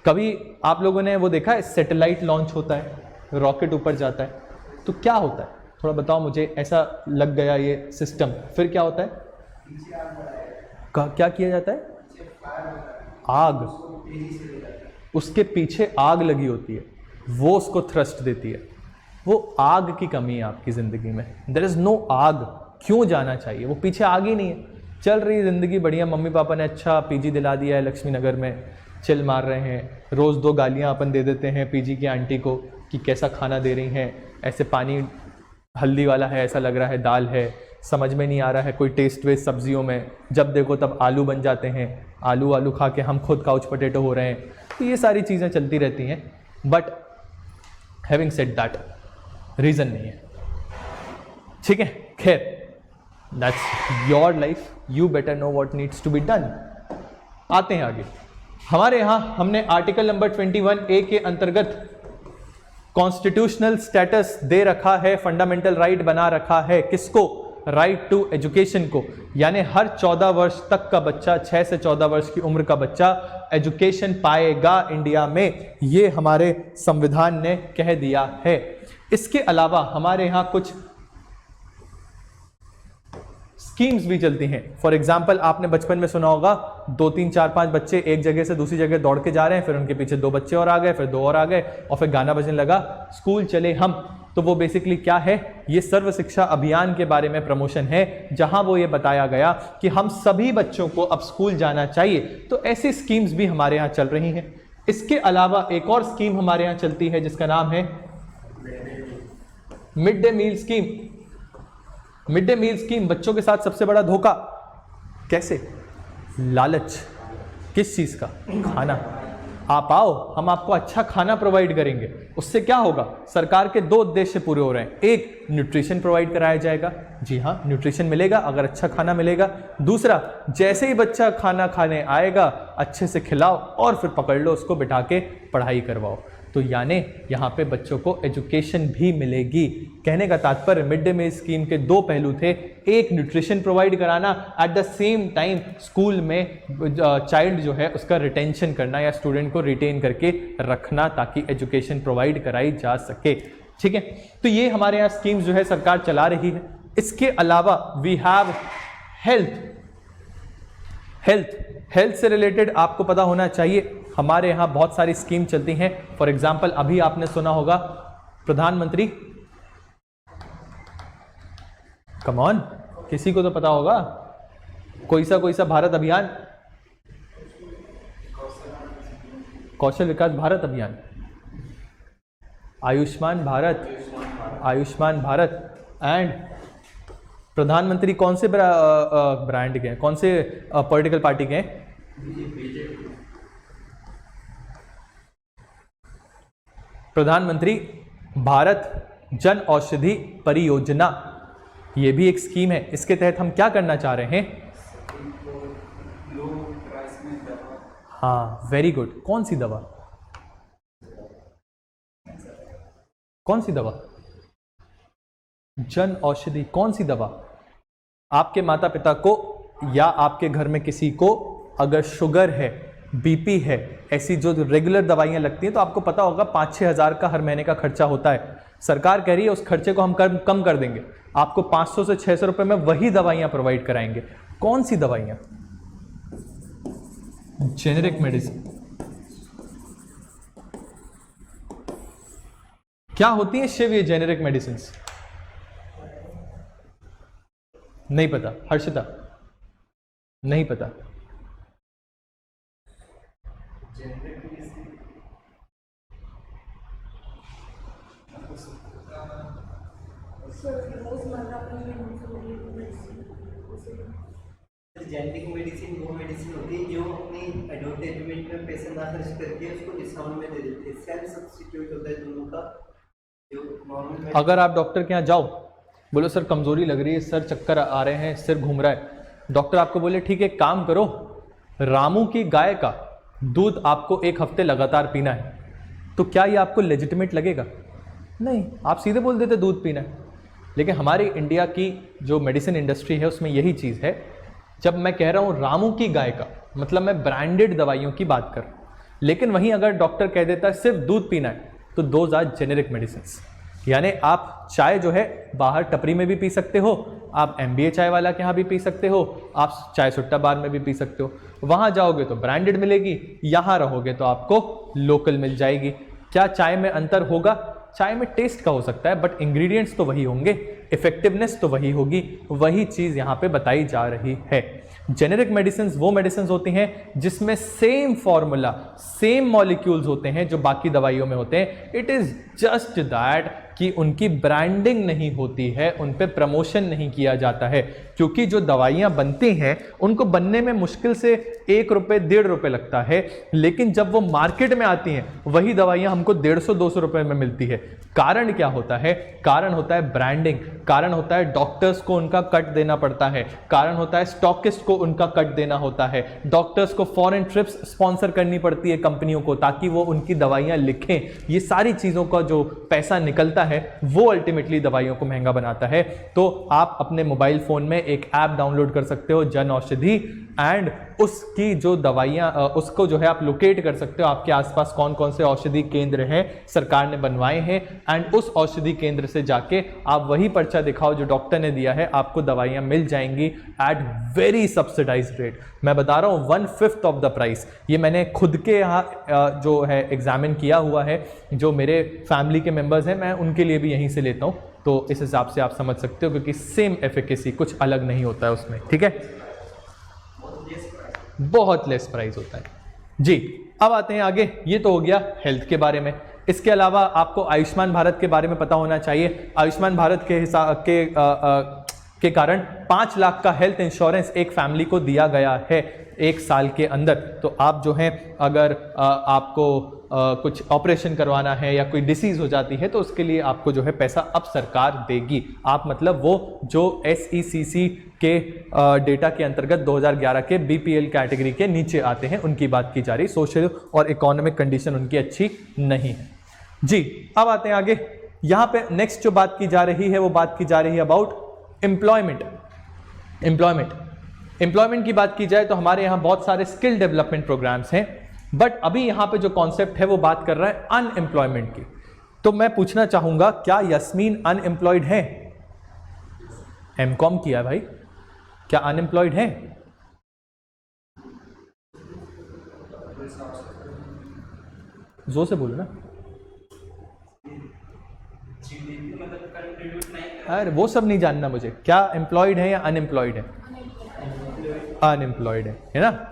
कभी आप लोगों ने वो देखा है सैटेलाइट लॉन्च होता है, रॉकेट ऊपर जाता है, तो क्या होता है थोड़ा बताओ मुझे। ऐसा लग गया ये सिस्टम, फिर क्या होता है? क्या किया जाता है? आग, उसके पीछे आग लगी होती है, वो उसको थ्रस्ट देती है। वो आग की कमी है आपकी ज़िंदगी में। देयर इज़ नो आग। क्यों जाना चाहिए? वो पीछे आग ही नहीं है। चल रही ज़िंदगी बढ़िया, मम्मी पापा ने अच्छा पीजी दिला दिया है लक्ष्मी नगर में, चिल मार रहे हैं। रोज़ 2 गालियाँ अपन दे देते हैं पीजी की आंटी को कि कैसा खाना दे रही हैं, ऐसे पानी हल्दी वाला है, ऐसा लग रहा है दाल है, समझ में नहीं आ रहा है कोई टेस्ट वेस्ट सब्जियों में। जब देखो तब आलू बन जाते हैं, आलू खा के हम खुद काउच पोटैटो हो रहे हैं। तो ये सारी चीज़ें चलती रहती हैं। But having said that, reason नहीं है, ठीक है। खैर, that's your life, you better know what needs to be done. आते हैं आगे। हमारे यहाँ हमने आर्टिकल नंबर 21A के अंतर्गत कॉन्स्टिट्यूशनल स्टेटस दे रखा है, फंडामेंटल राइट बना रखा है। किसको? राइट टू एजुकेशन को। यानी हर 14 वर्ष तक का बच्चा, 6 से 14 वर्ष की उम्र का बच्चा एजुकेशन पाएगा इंडिया में, ये हमारे संविधान ने कह दिया है। इसके अलावा हमारे यहाँ कुछ स्कीम्स भी चलती हैं। फॉर एग्जाम्पल, आपने बचपन में सुना होगा 2, 3, 4, 5 बच्चे एक जगह से दूसरी जगह दौड़ के जा रहे हैं, फिर उनके पीछे 2 बच्चे और आ गए, फिर 2 और आ गए, और फिर गाना बजने लगा, स्कूल चले हम। तो वो बेसिकली क्या है? ये सर्व शिक्षा अभियान के बारे में प्रमोशन है, जहां वो ये बताया गया कि हम सभी बच्चों को अब स्कूल जाना चाहिए। तो ऐसी स्कीम्स भी हमारे यहाँ चल रही हैं। इसके अलावा एक और स्कीम हमारे यहाँ चलती है जिसका नाम है mid day meal scheme. Mid day meal scheme बच्चों के साथ सबसे बड़ा धोखा कैसे? लालच। किस चीज़ का? खाना। आप आओ, हम आपको अच्छा खाना प्रोवाइड करेंगे। उससे क्या होगा? सरकार के 2 उद्देश्य पूरे हो रहे हैं। एक, न्यूट्रिशन प्रोवाइड कराया जाएगा। जी हाँ, न्यूट्रिशन मिलेगा अगर अच्छा खाना मिलेगा। दूसरा, जैसे ही बच्चा खाना खाने आएगा, अच्छे से खिलाओ और फिर पकड़ लो उसको, बिठा के पढ़ाई करवाओ। तो यानी यहाँ पे बच्चों को एजुकेशन भी मिलेगी। कहने का तात्पर्य, मिड डे मील स्कीम के 2 पहलू थे। एक, न्यूट्रिशन प्रोवाइड कराना, eight the same time school में चाइल्ड जो है उसका रिटेंशन करना या स्टूडेंट को रिटेन करके रखना, ताकि एजुकेशन प्रोवाइड कराई जा सके। ठीक है, तो ये हमारे यहाँ स्कीम्स जो है सरकार चला रही है। इसके अलावा वी हैव हेल्थ से रिलेटेड आपको पता होना चाहिए, हमारे यहाँ बहुत सारी स्कीम चलती हैं। फॉर एग्जाम्पल, अभी आपने सुना होगा प्रधानमंत्री, कम ऑन, किसी को तो पता होगा, कोई सा भारत अभियान, कौशल विकास भारत अभियान, आयुष्मान भारत एंड प्रधानमंत्री कौन से ब्रांड के हैं, कौन से पॉलिटिकल पार्टी के हैं? प्रधानमंत्री भारत जन औषधि परियोजना, ये भी एक स्कीम है। इसके तहत हम क्या करना चाह रहे हैं? हाँ, वेरी गुड। कौन सी दवा? जन औषधि। कौन सी दवा? आपके माता पिता को या आपके घर में किसी को अगर शुगर है, बीपी है, ऐसी जो रेगुलर दवाइयाँ लगती हैं, तो आपको पता होगा 5-6 हज़ार का हर महीने का खर्चा होता है। सरकार कह रही है उस खर्चे को हम कम कर देंगे, आपको 500 से 600 रुपये में वही दवाइयाँ प्रोवाइड कराएंगे। कौन सी दवाइयाँ? Generic medicine. क्या होती है शिव ये जेनेरिक मेडिसिन? नहीं पता। हर्षिता, नहीं पता। जेनेरिक मेडिसिन वो मेडिसिन होती है जो अपनी एडवर्टाइजमेंट में पैसे ना खर्च करके उसको डिस्काउंट में दे देते हैं। सेल्फ सब्स्टिट्यूट होता है दोनों का, जो नॉर्मल। अगर आप डॉक्टर के यहाँ जाओ, बोलो सर कमजोरी लग रही है, सर चक्कर आ रहे हैं, सिर घूम रहा है, डॉक्टर आपको बोले ठीक है काम करो, रामू की गाय का दूध आपको 1 हफ्ते लगातार पीना है, तो क्या ये आपको लेजिटिमेट लगेगा? नहीं, आप सीधे बोल देते दूध पीना है। लेकिन हमारी इंडिया की जो मेडिसिन इंडस्ट्री है उसमें यही चीज़ है। जब मैं कह रहा हूँ रामू की गाय का, मतलब मैं ब्रांडेड दवाइयों की बात कर, लेकिन वहीं अगर डॉक्टर कह देता है सिर्फ दूध पीना है, तो दोज आर जेनेरिक मेडिसिन। यानी आप चाय जो है बाहर टपरी में भी पी सकते हो, आप MBA चाय वाला के यहाँ भी पी सकते हो, आप चाय सुट्टा बार में भी पी सकते हो। वहाँ जाओगे तो ब्रांडेड मिलेगी, यहाँ रहोगे तो आपको लोकल मिल जाएगी। क्या चाय में अंतर होगा? चाय में टेस्ट का हो सकता है, बट इंग्रेडिएंट्स तो वही होंगे, इफेक्टिवनेस तो वही होगी, वही चीज़ यहाँ पे बताई जा रही है। जेनेरिक मेडिसिन वो मेडिसिन होती हैं जिसमें सेम फॉर्मूला, सेम मॉलिक्यूल्स होते हैं जो बाकी दवाइयों में होते हैं। इट इज़ जस्ट दैट कि उनकी ब्रांडिंग नहीं होती है, उन पे प्रमोशन नहीं किया जाता है, क्योंकि जो दवाइयाँ बनती हैं उनको बनने में मुश्किल से 1 रुपये 1.5 रुपये लगता है, लेकिन जब वो मार्केट में आती हैं वही दवाइयाँ हमको 150-200 रुपये में मिलती है। कारण क्या होता है? कारण होता है ब्रांडिंग, कारण होता है डॉक्टर्स को उनका कट देना पड़ता है, कारण होता है स्टॉकिस्ट को उनका कट देना होता है, डॉक्टर्स को फॉरेन ट्रिप्स स्पॉन्सर करनी पड़ती है कंपनियों को ताकि वो उनकी दवाइयाँ लिखें। ये सारी चीज़ों का जो पैसा निकलता है वो अल्टीमेटली दवाइयों को महंगा बनाता है। तो आप अपने मोबाइल फ़ोन में एक ऐप डाउनलोड कर सकते हो, जन औषधि, एंड उसकी जो दवाइयाँ उसको जो है आप लोकेट कर सकते हो आपके आसपास कौन कौन से औषधि केंद्र हैं सरकार ने बनवाए हैं, एंड उस औषधि केंद्र से जाके आप वही पर्चा दिखाओ जो डॉक्टर ने दिया है, आपको दवाइयाँ मिल जाएंगी एट वेरी सब्सिडाइज्ड रेट। मैं बता रहा हूँ 1/5 ऑफ द प्राइस। ये मैंने खुद के यहाँ जो है एग्जामिन किया हुआ है, जो मेरे फैमिली के मेम्बर्स हैं मैं उनके लिए भी यहीं से लेता हूँ, तो इस हिसाब से आप समझ सकते हो, क्योंकि सेम एफिकेसी कुछ अलग नहीं होता है उसमें। ठीक है, बहुत लेस प्राइस होता है जी। अब आते हैं आगे, ये तो हो गया हेल्थ के बारे में। इसके अलावा आपको आयुष्मान भारत के बारे में पता होना चाहिए। आयुष्मान भारत के हिसाब के कारण 5 लाख का हेल्थ इंश्योरेंस एक फैमिली को दिया गया है 1 साल के अंदर। तो आप जो हैं अगर आपको कुछ ऑपरेशन करवाना है या कोई डिसीज़ हो जाती है तो उसके लिए आपको जो है पैसा अब सरकार देगी। आप मतलब वो जो SECC के डेटा के अंतर्गत 2011 के BPL कैटेगरी के नीचे आते हैं उनकी बात की जा रही, सोशल और इकोनॉमिक कंडीशन उनकी अच्छी नहीं है जी। अब आते हैं आगे, यहाँ पे नेक्स्ट जो बात की जा रही है वो बात की जा रही है अबाउट एम्प्लॉयमेंट। एम्प्लॉयमेंट की बात की जाए तो हमारे यहाँ बहुत सारे स्किल डेवलपमेंट प्रोग्राम्स हैं, बट अभी यहाँ पे जो कॉन्सेप्ट है वो बात कर रहा है अनएम्प्लॉयमेंट की। तो मैं पूछना चाहूंगा, क्या यस्मीन अनएम्प्लॉयड है? MCOM किया है भाई, क्या अनएम्प्लॉयड है? जोर से बोलो ना। अरे वो सब नहीं जानना मुझे, क्या एम्प्लॉयड है या अनएम्प्लॉयड है? अनएम्प्लॉयड है ना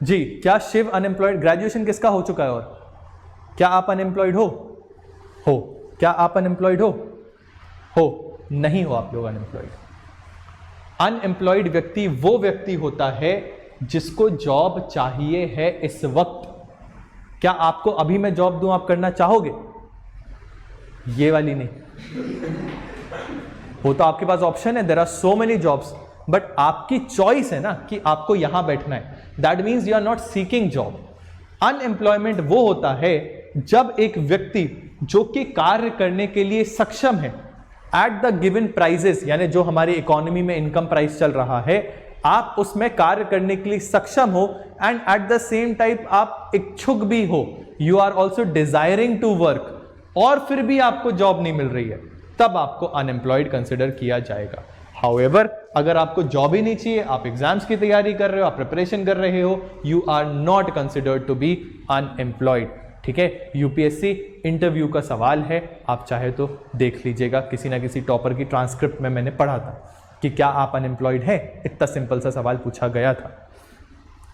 जी। क्या शिव अनएम्प्लॉयड? ग्रेजुएशन किसका हो चुका है? और क्या आप अनएम्प्लॉयड हो? क्या आप अनएम्प्लॉयड हो? नहीं हो आप लोग अनएम्प्लॉयड। अनएम्प्लॉयड व्यक्ति वो व्यक्ति होता है जिसको जॉब चाहिए है इस वक्त। क्या आपको अभी मैं जॉब दूं, आप करना चाहोगे? ये वाली नहीं। वो तो आपके पास ऑप्शन है, there are so many jobs, but आपकी चॉइस है ना कि आपको यहां बैठना है। That means you are not seeking job. Unemployment वो होता है जब एक व्यक्ति जो कि कार्य करने के लिए सक्षम है एट द गिवन प्राइजेस, यानी जो हमारी इकोनॉमी में इनकम प्राइस चल रहा है, आप उसमें कार्य करने के लिए सक्षम हो and at the same time आप इच्छुक भी हो, you are also desiring to work, और फिर भी आपको जॉब नहीं मिल रही है, तब आपको अनएम्प्लॉयड कंसिडर किया जाएगा। हाउएवर, अगर आपको जॉब ही नहीं चाहिए, आप एग्जाम्स की तैयारी कर रहे हो, आप प्रिपरेशन कर रहे हो, you are not considered to be unemployed. ठीक है, यूपीएससी इंटरव्यू का सवाल है, आप चाहे तो देख लीजिएगा, किसी ना किसी टॉपर की ट्रांसक्रिप्ट में मैंने पढ़ा था कि क्या आप अनएम्प्लॉयड हैं, इतना सिंपल सा सवाल पूछा गया था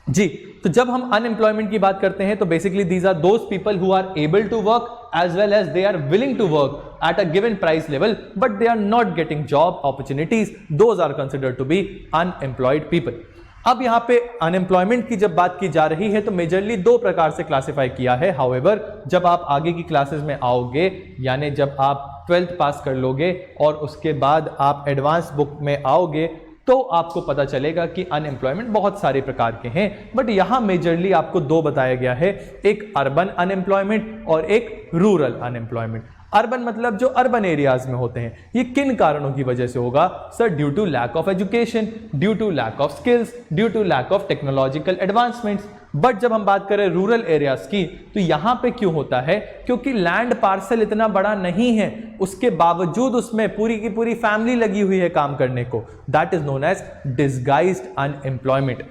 जी। तो जब हम अनएम्प्लॉयमेंट की बात करते हैं तो basically these are those people who are able to work as well as they are willing to work at a given price level, but they are not getting job opportunities. Those are considered to be unemployed people. अब यहाँ पे unemployment की जब बात की जा रही है तो मेजरली 2 प्रकार से क्लासिफाई किया है। हाउएवर, जब आप आगे की क्लासेस में आओगे, यानी जब आप 12th पास कर लोगे और उसके बाद आप एडवांस बुक में आओगे, तो आपको पता चलेगा कि अनएम्प्लॉयमेंट बहुत सारे प्रकार के हैं, बट यहाँ मेजरली आपको 2 बताया गया है, एक अर्बन अनएम्प्लॉयमेंट और एक रूरल अनएम्प्लॉयमेंट। अर्बन मतलब जो अर्बन एरियाज में होते हैं। ये किन कारणों की वजह से होगा? Sir, due to lack of education, due to lack of skills, due to lack of technological advancements. But जब हम बात करें रूरल एरियाज की, तो यहां पे क्यों होता है? क्योंकि लैंड पार्सल इतना बड़ा नहीं है, उसके बावजूद उसमें पूरी की पूरी फैमिली लगी हुई है काम करने को। That is known as disguised unemployment.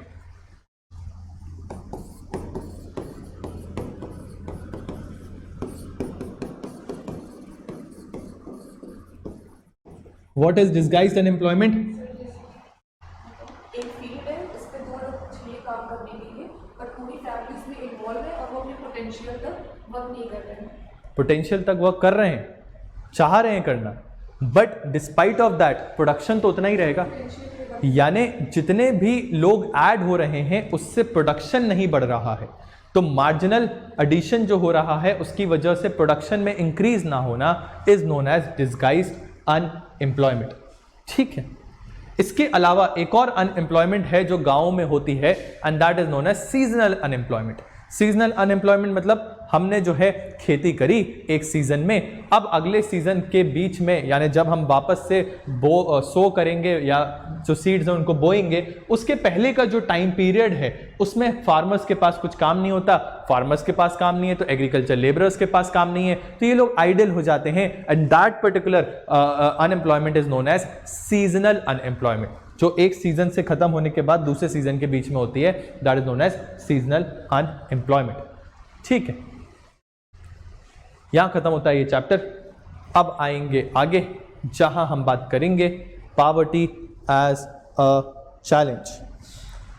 What is disguised unemployment? एक फील्ड है, इस पे 2 लोग चाहिए काम करने के लिए, पर पूरी फैमिली इसमें इन्वॉल्व है और वो अपने पोटेंशियल तक वर्क नहीं कर रहे हैं। पोटेंशियल तक वर्क कर रहे हैं, चाह रहे हैं करना, but despite of that production तो उतना ही रहेगा। यानी जितने भी लोग ऐड हो रहे हैं उससे प्रोडक्शन नहीं बढ़ रहा है, तो मार्जिनल एडिशन जो हो रहा है उसकी वजह से प्रोडक्शन में इंक्रीज ना होना is known as disguised unemployment. ठीक है, इसके अलावा एक और अनएम्प्लॉयमेंट है जो गांवों में होती है, and that is known as seasonal unemployment. Seasonal unemployment मतलब हमने जो है खेती करी एक सीजन में, अब अगले सीजन के बीच में यानी जब हम वापस से सो करेंगे या जो सीड्स हैं उनको बोएंगे, उसके पहले का जो टाइम पीरियड है उसमें फार्मर्स के पास कुछ काम नहीं होता। फार्मर्स के पास काम नहीं है तो एग्रीकल्चर लेबरर्स के पास काम नहीं है, तो ये लोग आइडल हो जाते हैं, and that particular unemployment is known as seasonal unemployment, जो एक सीजन से खत्म होने के बाद दूसरे सीजन के बीच में होती है। That is known as seasonal unemployment. ठीक है, यहां खत्म होता है ये चैप्टर। अब आएंगे आगे जहां हम बात करेंगे poverty as a challenge.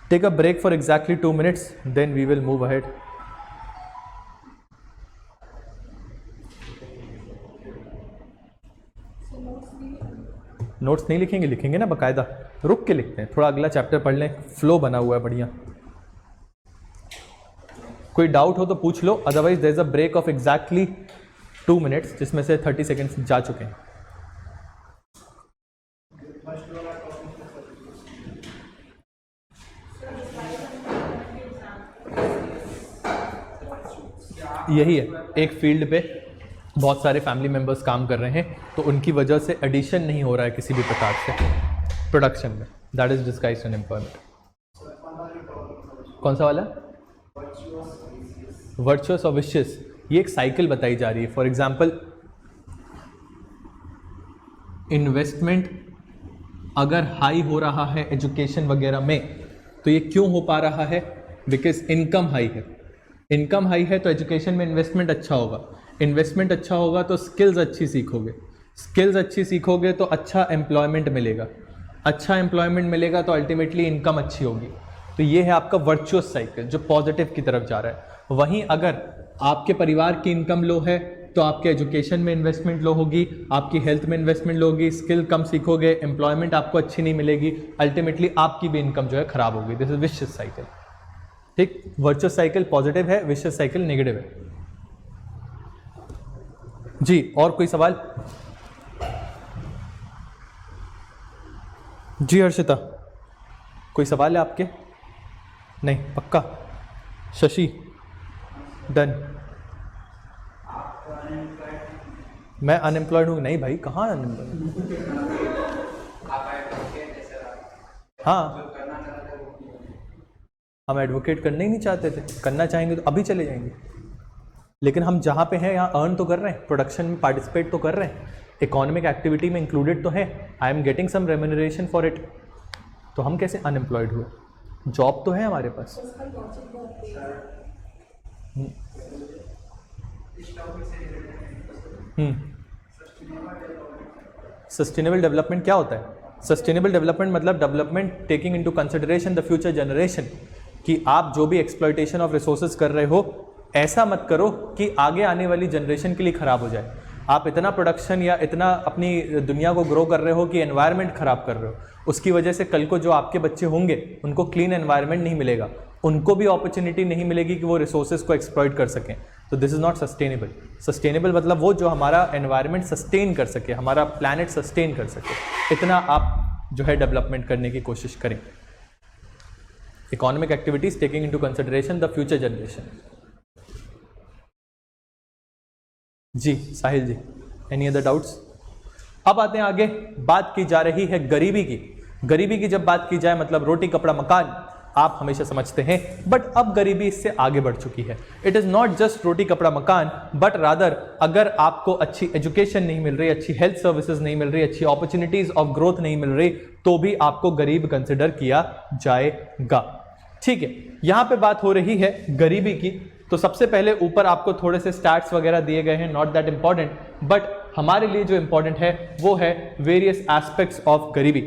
Take a break for exactly 2 minutes, then we will move ahead. Notes नहीं लिखेंगे? लिखेंगे ना बकायदा, रुक के लिखते हैं, थोड़ा अगला चैप्टर पढ़ लें, फ्लो बना हुआ है बढ़िया। कोई डाउट हो तो पूछ लो, otherwise there is a break of exactly 2 minutes, जिसमें से 30 सेकेंड्स जा चुके हैं। यही है, एक फील्ड पे बहुत सारे फैमिली मेंबर्स काम कर रहे हैं, तो उनकी वजह से एडिशन नहीं हो रहा है किसी भी प्रकार से प्रोडक्शन में। That is disguised unemployment. कौन सा वाला? वर्चुअस और विशियस। ये एक साइकिल बताई जा रही है। फॉर एग्जाम्पल, इन्वेस्टमेंट अगर हाई हो रहा है एजुकेशन वगैरह में, तो ये क्यों हो पा रहा है? बिकॉज इनकम हाई है। इनकम हाई है तो एजुकेशन में इन्वेस्टमेंट अच्छा होगा, इन्वेस्टमेंट अच्छा होगा तो स्किल्स अच्छी सीखोगे, स्किल्स अच्छी सीखोगे तो अच्छा एम्प्लॉयमेंट मिलेगा, अच्छा एम्प्लॉयमेंट मिलेगा तो अल्टीमेटली इनकम अच्छी होगी। तो ये है आपका वर्चुअस साइकिल जो पॉजिटिव की तरफ जा रहा है। वहीं अगर आपके परिवार की इनकम लो है तो आपके एजुकेशन में इन्वेस्टमेंट लो होगी, आपकी हेल्थ में इन्वेस्टमेंट लो होगी, स्किल कम सीखोगे, एम्प्लॉयमेंट आपको अच्छी नहीं मिलेगी, अल्टीमेटली आपकी भी इनकम जो है खराब होगी। This is vicious cycle. ठीक, वर्चुअस साइकिल पॉजिटिव है, विशियस साइकिल नेगेटिव है। जी, और कोई सवाल? जी हर्षिता, कोई सवाल है आपके? नहीं, पक्का? शशि, डन। मैं अनएम्प्लॉयड हूँ? नहीं भाई, कहाँ अनएम्प्लॉयड? हाँ, हम एडवोकेट करना ही नहीं चाहते थे, करना चाहेंगे तो अभी चले जाएंगे, लेकिन हम जहाँ पे हैं यहाँ अर्न तो कर रहे हैं, प्रोडक्शन में पार्टिसिपेट तो कर रहे हैं, इकोनॉमिक एक्टिविटी में इंक्लूडेड तो है, I am getting some remuneration for it, तो हम कैसे अनएम्प्लॉयड हुए? जॉब तो है हमारे पास। सस्टेनेबल डेवलपमेंट क्या होता है? सस्टेनेबल डेवलपमेंट मतलब development taking into consideration the future generation, कि आप जो भी एक्सप्लॉयटेशन ऑफ रिसोर्सेज कर रहे हो ऐसा मत करो कि आगे आने वाली जनरेशन के लिए ख़राब हो जाए। आप इतना प्रोडक्शन या इतना अपनी दुनिया को ग्रो कर रहे हो कि एनवायरनमेंट ख़राब कर रहे हो, उसकी वजह से कल को जो आपके बच्चे होंगे उनको क्लीन एनवायरनमेंट नहीं मिलेगा, उनको भी अपॉर्चुनिटी नहीं मिलेगी कि वो रिसोर्सेज को एक्सप्लॉइट कर सकें। तो this is not sustainable. Sustainable मतलब वो जो हमारा एनवायरनमेंट सस्टेन कर सके, हमारा प्लैनेट सस्टेन कर सके, इतना आप जो है डेवलपमेंट करने की कोशिश करें। Economic activities taking into consideration the future generation. जी Sahil ji, any other doubts? अब आते हैं आगे, बात की जा रही है गरीबी की। गरीबी की जब बात की जाए मतलब रोटी कपड़ा मकान, आप हमेशा समझते हैं, बट अब गरीबी इससे आगे बढ़ चुकी है। इट इज़ नॉट जस्ट रोटी कपड़ा मकान, बट रादर अगर आपको अच्छी एजुकेशन नहीं मिल रही, अच्छी हेल्थ सर्विसेज नहीं मिल रही, अच्छी अपॉर्चुनिटीज ऑफ ग्रोथ नहीं मिल रही, तो भी आपको गरीब कंसिडर किया जाएगा। ठीक है, यहां पे बात हो रही है गरीबी की, तो सबसे पहले ऊपर आपको थोड़े से स्टैट्स वगैरह दिए गए हैं, नॉट दैट इंपॉर्टेंट, बट हमारे लिए जो इंपॉर्टेंट है वो है वेरियस एस्पेक्ट्स ऑफ गरीबी।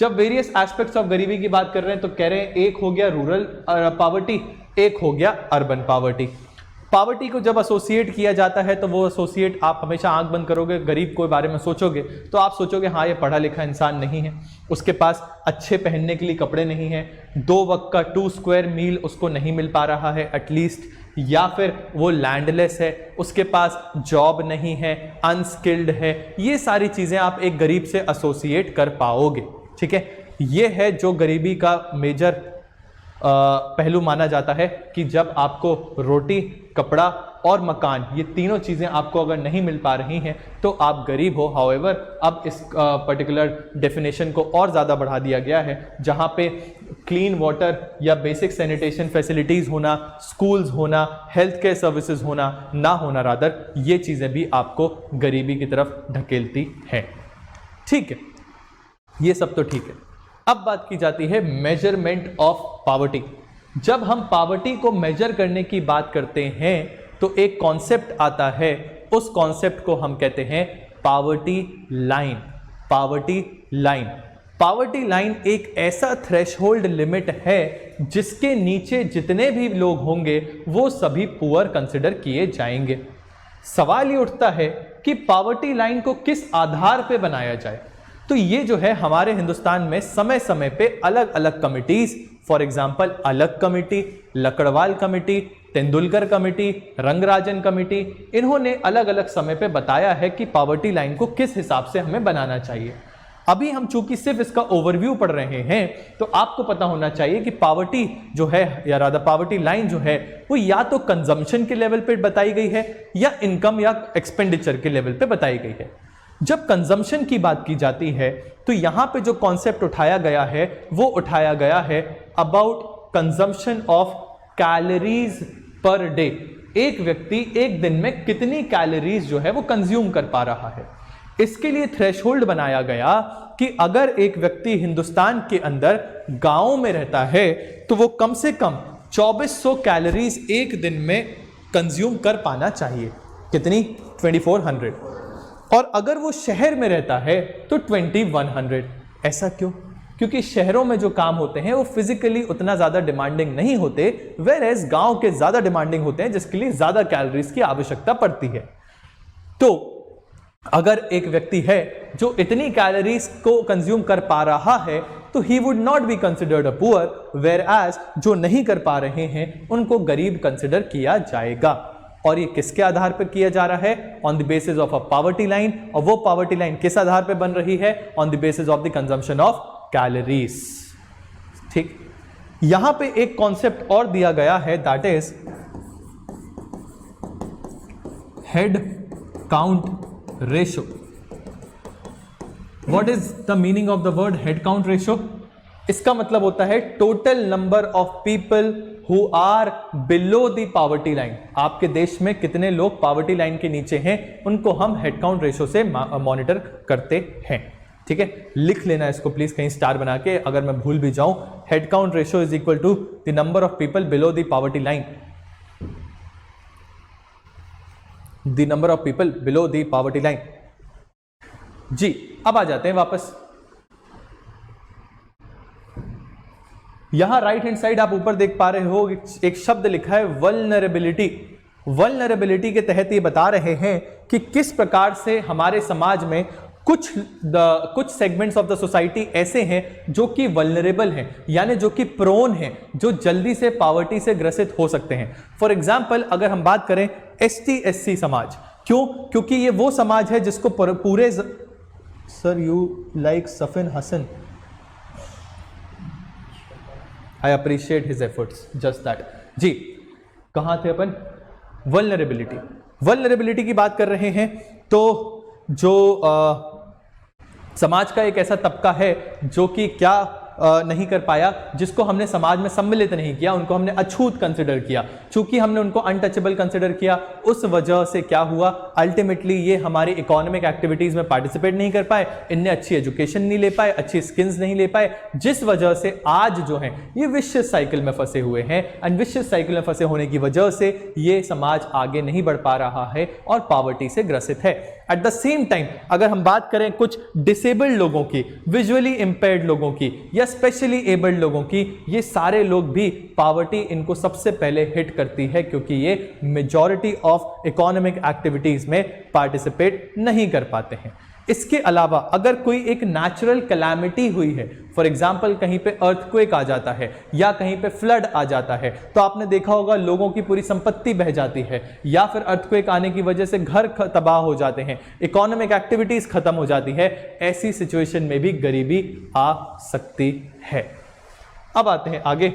जब वेरियस एस्पेक्ट्स ऑफ गरीबी की बात कर रहे हैं तो कह रहे हैं एक हो गया रूरल पॉवर्टी, एक हो गया अर्बन पॉवर्टी। पॉवर्टी को जब एसोसिएट किया जाता है तो वो एसोसिएट, आप हमेशा आंख बंद करोगे गरीब के बारे में सोचोगे तो आप सोचोगे हाँ ये पढ़ा लिखा इंसान नहीं है, उसके पास अच्छे पहनने के लिए कपड़े नहीं है, 2 वक्त का 2 स्क्वायर मील उसको नहीं मिल पा रहा है एटलीस्ट, या फिर वो लैंडलेस है, उसके पास जॉब नहीं है, अनस्किल्ड है। ये सारी चीज़ें आप एक गरीब से एसोसिएट कर पाओगे। ठीक है, ये है जो गरीबी का मेजर पहलू माना जाता है कि जब आपको रोटी, कपड़ा और मकान, ये तीनों चीज़ें आपको अगर नहीं मिल पा रही हैं तो आप गरीब हो। हाउएवर अब इस पर्टिकुलर डेफिनेशन को और ज़्यादा बढ़ा दिया गया है, जहाँ पे क्लीन वाटर या बेसिक सैनिटेशन फैसिलिटीज़ होना, स्कूल्स होना, हेल्थ केयर सर्विसेज होना, ना होना रादर, ये चीज़ें भी आपको गरीबी की तरफ ढकेलती हैं। ठीक है, ये सब तो ठीक है। अब बात की जाती है मेजरमेंट ऑफ पॉवर्टी। जब हम पॉवर्टी को मेजर करने की बात करते हैं तो एक कॉन्सेप्ट आता है, उस कॉन्सेप्ट को हम कहते हैं poverty line. Poverty line, poverty line एक ऐसा थ्रेशहोल्ड लिमिट है जिसके नीचे जितने भी लोग होंगे वो सभी पुअर कंसिडर किए जाएंगे। सवाल ये उठता है कि पॉवर्टी लाइन को किस आधार पे बनाया जाए। तो ये जो है हमारे हिंदुस्तान में समय समय पे अलग अलग कमिटीज, फॉर एग्जाम्पल अलग committee, Lakdawala committee, Tendulkar committee, Rangarajan committee, इन्होंने अलग अलग समय पे बताया है कि पॉवर्टी लाइन को किस हिसाब से हमें बनाना चाहिए। अभी हम चूंकि सिर्फ इसका ओवरव्यू पढ़ रहे हैं तो आपको पता होना चाहिए कि पॉवर्टी जो है या राधा पॉवर्टी लाइन जो है वो या तो कंजम्पशन के लेवल पे बताई गई है या इनकम या एक्सपेंडिचर के लेवल पे बताई गई है। जब कंजम्पशन की बात की जाती है तो यहां पे जो कॉन्सेप्ट उठाया गया है वो उठाया गया है about consumption of calories per day. एक व्यक्ति एक दिन में कितनी कैलोरीज जो है वो कंज्यूम कर पा रहा है। इसके लिए थ्रेशहोल्ड बनाया गया कि अगर एक व्यक्ति हिंदुस्तान के अंदर गांव में रहता है तो वो कम से कम 2400 कैलोरीज एक दिन में कंज्यूम कर पाना चाहिए। कितनी? 2400। और अगर वो शहर में रहता है तो 2100। ऐसा क्यों? क्योंकि शहरों में जो काम होते हैं वो फिजिकली उतना ज़्यादा डिमांडिंग नहीं होते, वेयरएज गांव के ज़्यादा डिमांडिंग होते हैं जिसके लिए ज़्यादा कैलोरीज की आवश्यकता पड़ती है। तो अगर एक व्यक्ति है जो इतनी कैलोरीज को कंज्यूम कर पा रहा है तो he would not be considered a poor, whereas जो नहीं कर पा रहे हैं उनको गरीब कंसिडर किया जाएगा। और ये किसके आधार पर किया जा रहा है? On the basis of a poverty line. और वो पॉवर्टी लाइन किस आधार पर बन रही है? On the basis of the consumption of calories. ठीक, यहां पे एक कॉन्सेप्ट और दिया गया है, that is head count ratio. What is the meaning of the word head count ratio? इसका मतलब होता है total number of people who are below the poverty line. आपके देश में कितने लोग पॉवर्टी लाइन के नीचे हैं उनको हम हेड काउंट रेशो से मॉनिटर करते हैं। ठीक है, लिख लेना इसको प्लीज कहीं स्टार बना के, अगर मैं भूल भी जाऊं। Head count ratio is equal to the number of people below the poverty line. The number of people below the poverty line. जी, अब आ जाते हैं वापस। यहां राइट हैंड साइड आप ऊपर देख पा रहे हो एक शब्द लिखा है वल्नरेबिलिटी। वल्नरेबिलिटी के तहत ये बता रहे हैं कि किस प्रकार से हमारे समाज में कुछ सेगमेंट्स ऑफ द सोसाइटी ऐसे हैं जो कि वल्नरेबल हैं, यानी जो कि प्रोन हैं, जो जल्दी से पॉवर्टी से ग्रसित हो सकते हैं। फॉर एग्जाम्पल अगर हम बात करें ST/SC समाज, क्यों? क्योंकि ये वो समाज है जिसको पूरे sir you like Safin Hasan, I appreciate his efforts, just that. जी, कहां थे अपन? वल्नरेबिलिटी। वल्नरेबिलिटी की बात कर रहे हैं तो जो समाज का एक ऐसा तबका है जो कि क्या नहीं कर पाया, जिसको हमने समाज में सम्मिलित नहीं किया, उनको हमने अछूत कंसिडर किया। चूंकि हमने उनको अनटचेबल कंसिडर किया, उस वजह से क्या हुआ, अल्टीमेटली ये हमारी इकोनॉमिक एक्टिविटीज में पार्टिसिपेट नहीं कर पाए, इनने अच्छी एजुकेशन नहीं ले पाए, अच्छी स्किल्स नहीं ले पाए, जिस वजह से आज जो है ये विशियस साइकिल में फंसे हुए हैं। एंड विशियस साइकिल में फंसे होने की वजह से ये समाज आगे नहीं बढ़ पा रहा है और पॉवर्टी से ग्रसित है। एट द सेम टाइम अगर हम बात करें कुछ डिसेबल्ड लोगों की, विजुअली इंपेयर्ड लोगों की या स्पेशली एबल्ड लोगों की, ये सारे लोग भी पॉवर्टी इनको सबसे पहले हिट करती है, क्योंकि ये मेजॉरिटी ऑफ इकोनॉमिक एक्टिविटीज में पार्टिसिपेट नहीं कर पाते हैं। इसके अलावा अगर कोई एक नेचुरल कैलामिटी हुई है, फॉर एग्जाम्पल कहीं पे अर्थक्वेक आ जाता है या कहीं पे फ्लड आ जाता है, तो आपने देखा होगा लोगों की पूरी संपत्ति बह जाती है, या फिर अर्थक्वेक आने की वजह से घर तबाह हो जाते हैं, इकोनॉमिक एक्टिविटीज खत्म हो जाती है। ऐसी सिचुएशन में भी गरीबी आ सकती है। अब आते हैं आगे।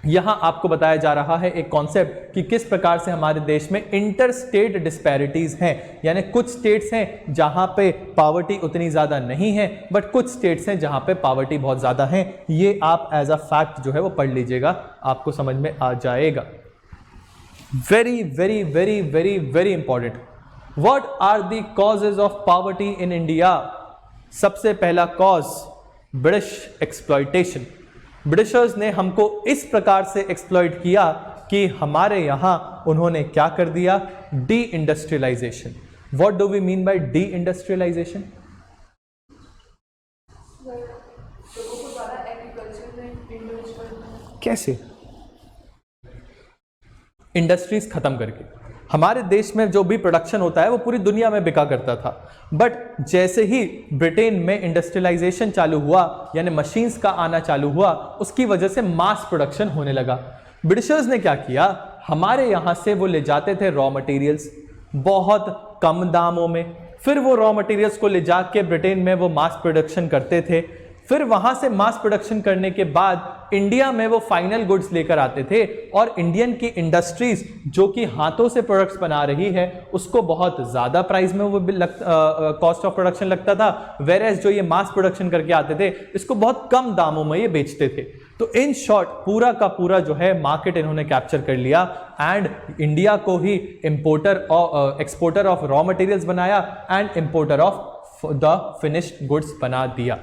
यहां आपको बताया जा रहा है एक कॉन्सेप्ट कि किस प्रकार से हमारे देश में इंटर स्टेट डिस्पैरिटीज हैं, यानी कुछ स्टेट्स हैं जहां पे पॉवर्टी उतनी ज्यादा नहीं है, बट कुछ स्टेट्स हैं जहां पे पॉवर्टी बहुत ज्यादा है। ये आप एज अ फैक्ट जो है वो पढ़ लीजिएगा, आपको समझ में आ जाएगा। Very very very very very important. What are the causes of poverty in India? सबसे पहला कॉज, ब्रिटिश एक्सप्लॉयटेशन। ब्रिटिशर्स ने हमको इस प्रकार से एक्सप्लॉइट किया कि हमारे यहां उन्होंने क्या कर दिया, deindustrialisation. What do we mean by deindustrialisation? लोगों को ज़्यादा एग्रीकल्चर में इंडल्ज करना। कैसे? इंडस्ट्रीज खत्म करके। हमारे देश में जो भी प्रोडक्शन होता है वो पूरी दुनिया में बिका करता था, बट जैसे ही ब्रिटेन में इंडस्ट्रियलाइजेशन चालू हुआ, यानी मशीन्स का आना चालू हुआ, उसकी वजह से मास प्रोडक्शन होने लगा। ब्रिटिशर्स ने क्या किया, हमारे यहाँ से वो ले जाते थे रॉ मटेरियल्स बहुत कम दामों में, फिर वो रॉ मटेरियल्स को ले जाके ब्रिटेन में वो मास प्रोडक्शन करते थे, फिर वहां से मास प्रोडक्शन करने के बाद इंडिया में वो फाइनल गुड्स लेकर आते थे, और इंडियन की इंडस्ट्रीज जो कि हाथों से प्रोडक्ट्स बना रही है उसको बहुत ज्यादा प्राइस में वो कॉस्ट ऑफ प्रोडक्शन लगता था, वेरेज जो ये मास प्रोडक्शन करके आते थे इसको बहुत कम दामों में ये बेचते थे। तो इन शॉर्ट पूरा का पूरा जो है मार्केट इन्होंने कैप्चर कर लिया एंड इंडिया को ही इंपोर्टर और एक्सपोर्टर ऑफ रॉ मटेरियल्स बनाया and importer of the finished goods बना दिया।